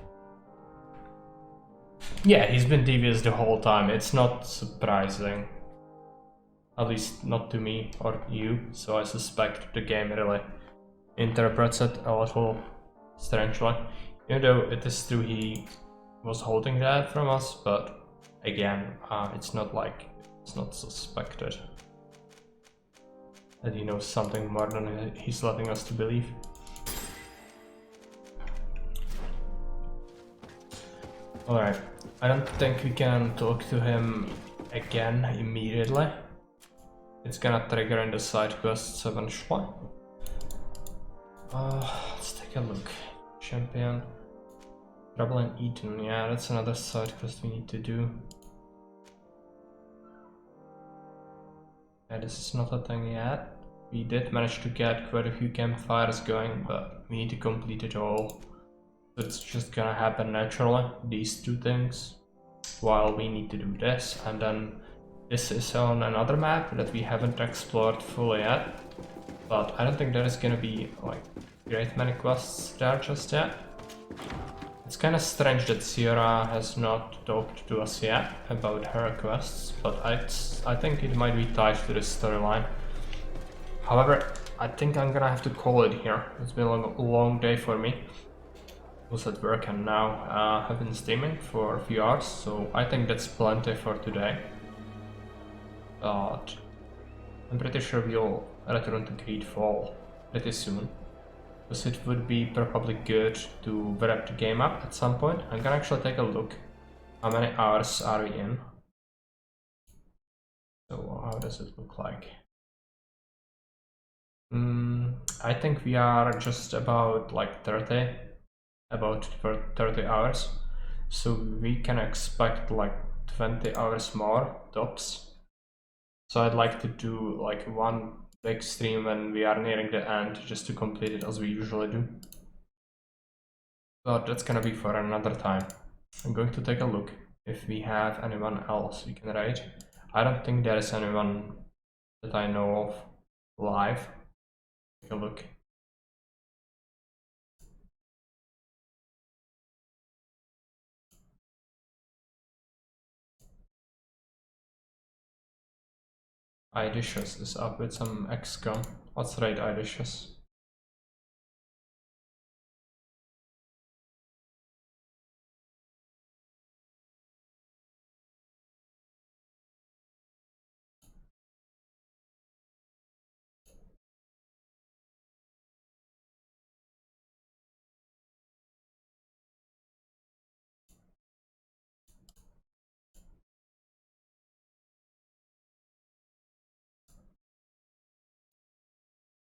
Yeah, he's been devious the whole time. It's not surprising. At least not to me or you, so I suspect the game really interprets it a little strangely. Even though it is true he was holding that from us, but again, it's not like it's not suspected that he knows something more than he's letting us to believe. Alright, I don't think we can talk to him again immediately. It's gonna trigger in the side quests eventually. Let's take a look. Champion. Trouble in Eden, yeah, that's another side quest we need to do. Yeah, this is not a thing yet. We did manage to get quite a few campfires going, but we need to complete it all. So it's just gonna happen naturally, these two things, while we need to do this, and then this is on another map that we haven't explored fully yet, but I don't think there is gonna be like great many quests there just yet. It's kind of strange that Sierra has not talked to us yet about her quests, but I think it might be tied to the storyline. However, I think I'm gonna have to call it here. It's been a long day for me. I was at work and now have been streaming for a few hours, so I think that's plenty for today. But I'm pretty sure we'll return to Greedfall pretty soon, because it would be probably good to wrap the game up at some point. I'm gonna actually take a look. How many hours are we in? So how does it look like? I think we are just about like 30 hours. So we can expect like 20 hours more tops. So I'd like to do like one big stream when we are nearing the end, just to complete it as we usually do. But that's gonna be for another time. I'm going to take a look if we have anyone else we can raid. I don't think there is anyone that I know of live. Take a look. Idicious is up with some XCOM. Let's raid Idicious.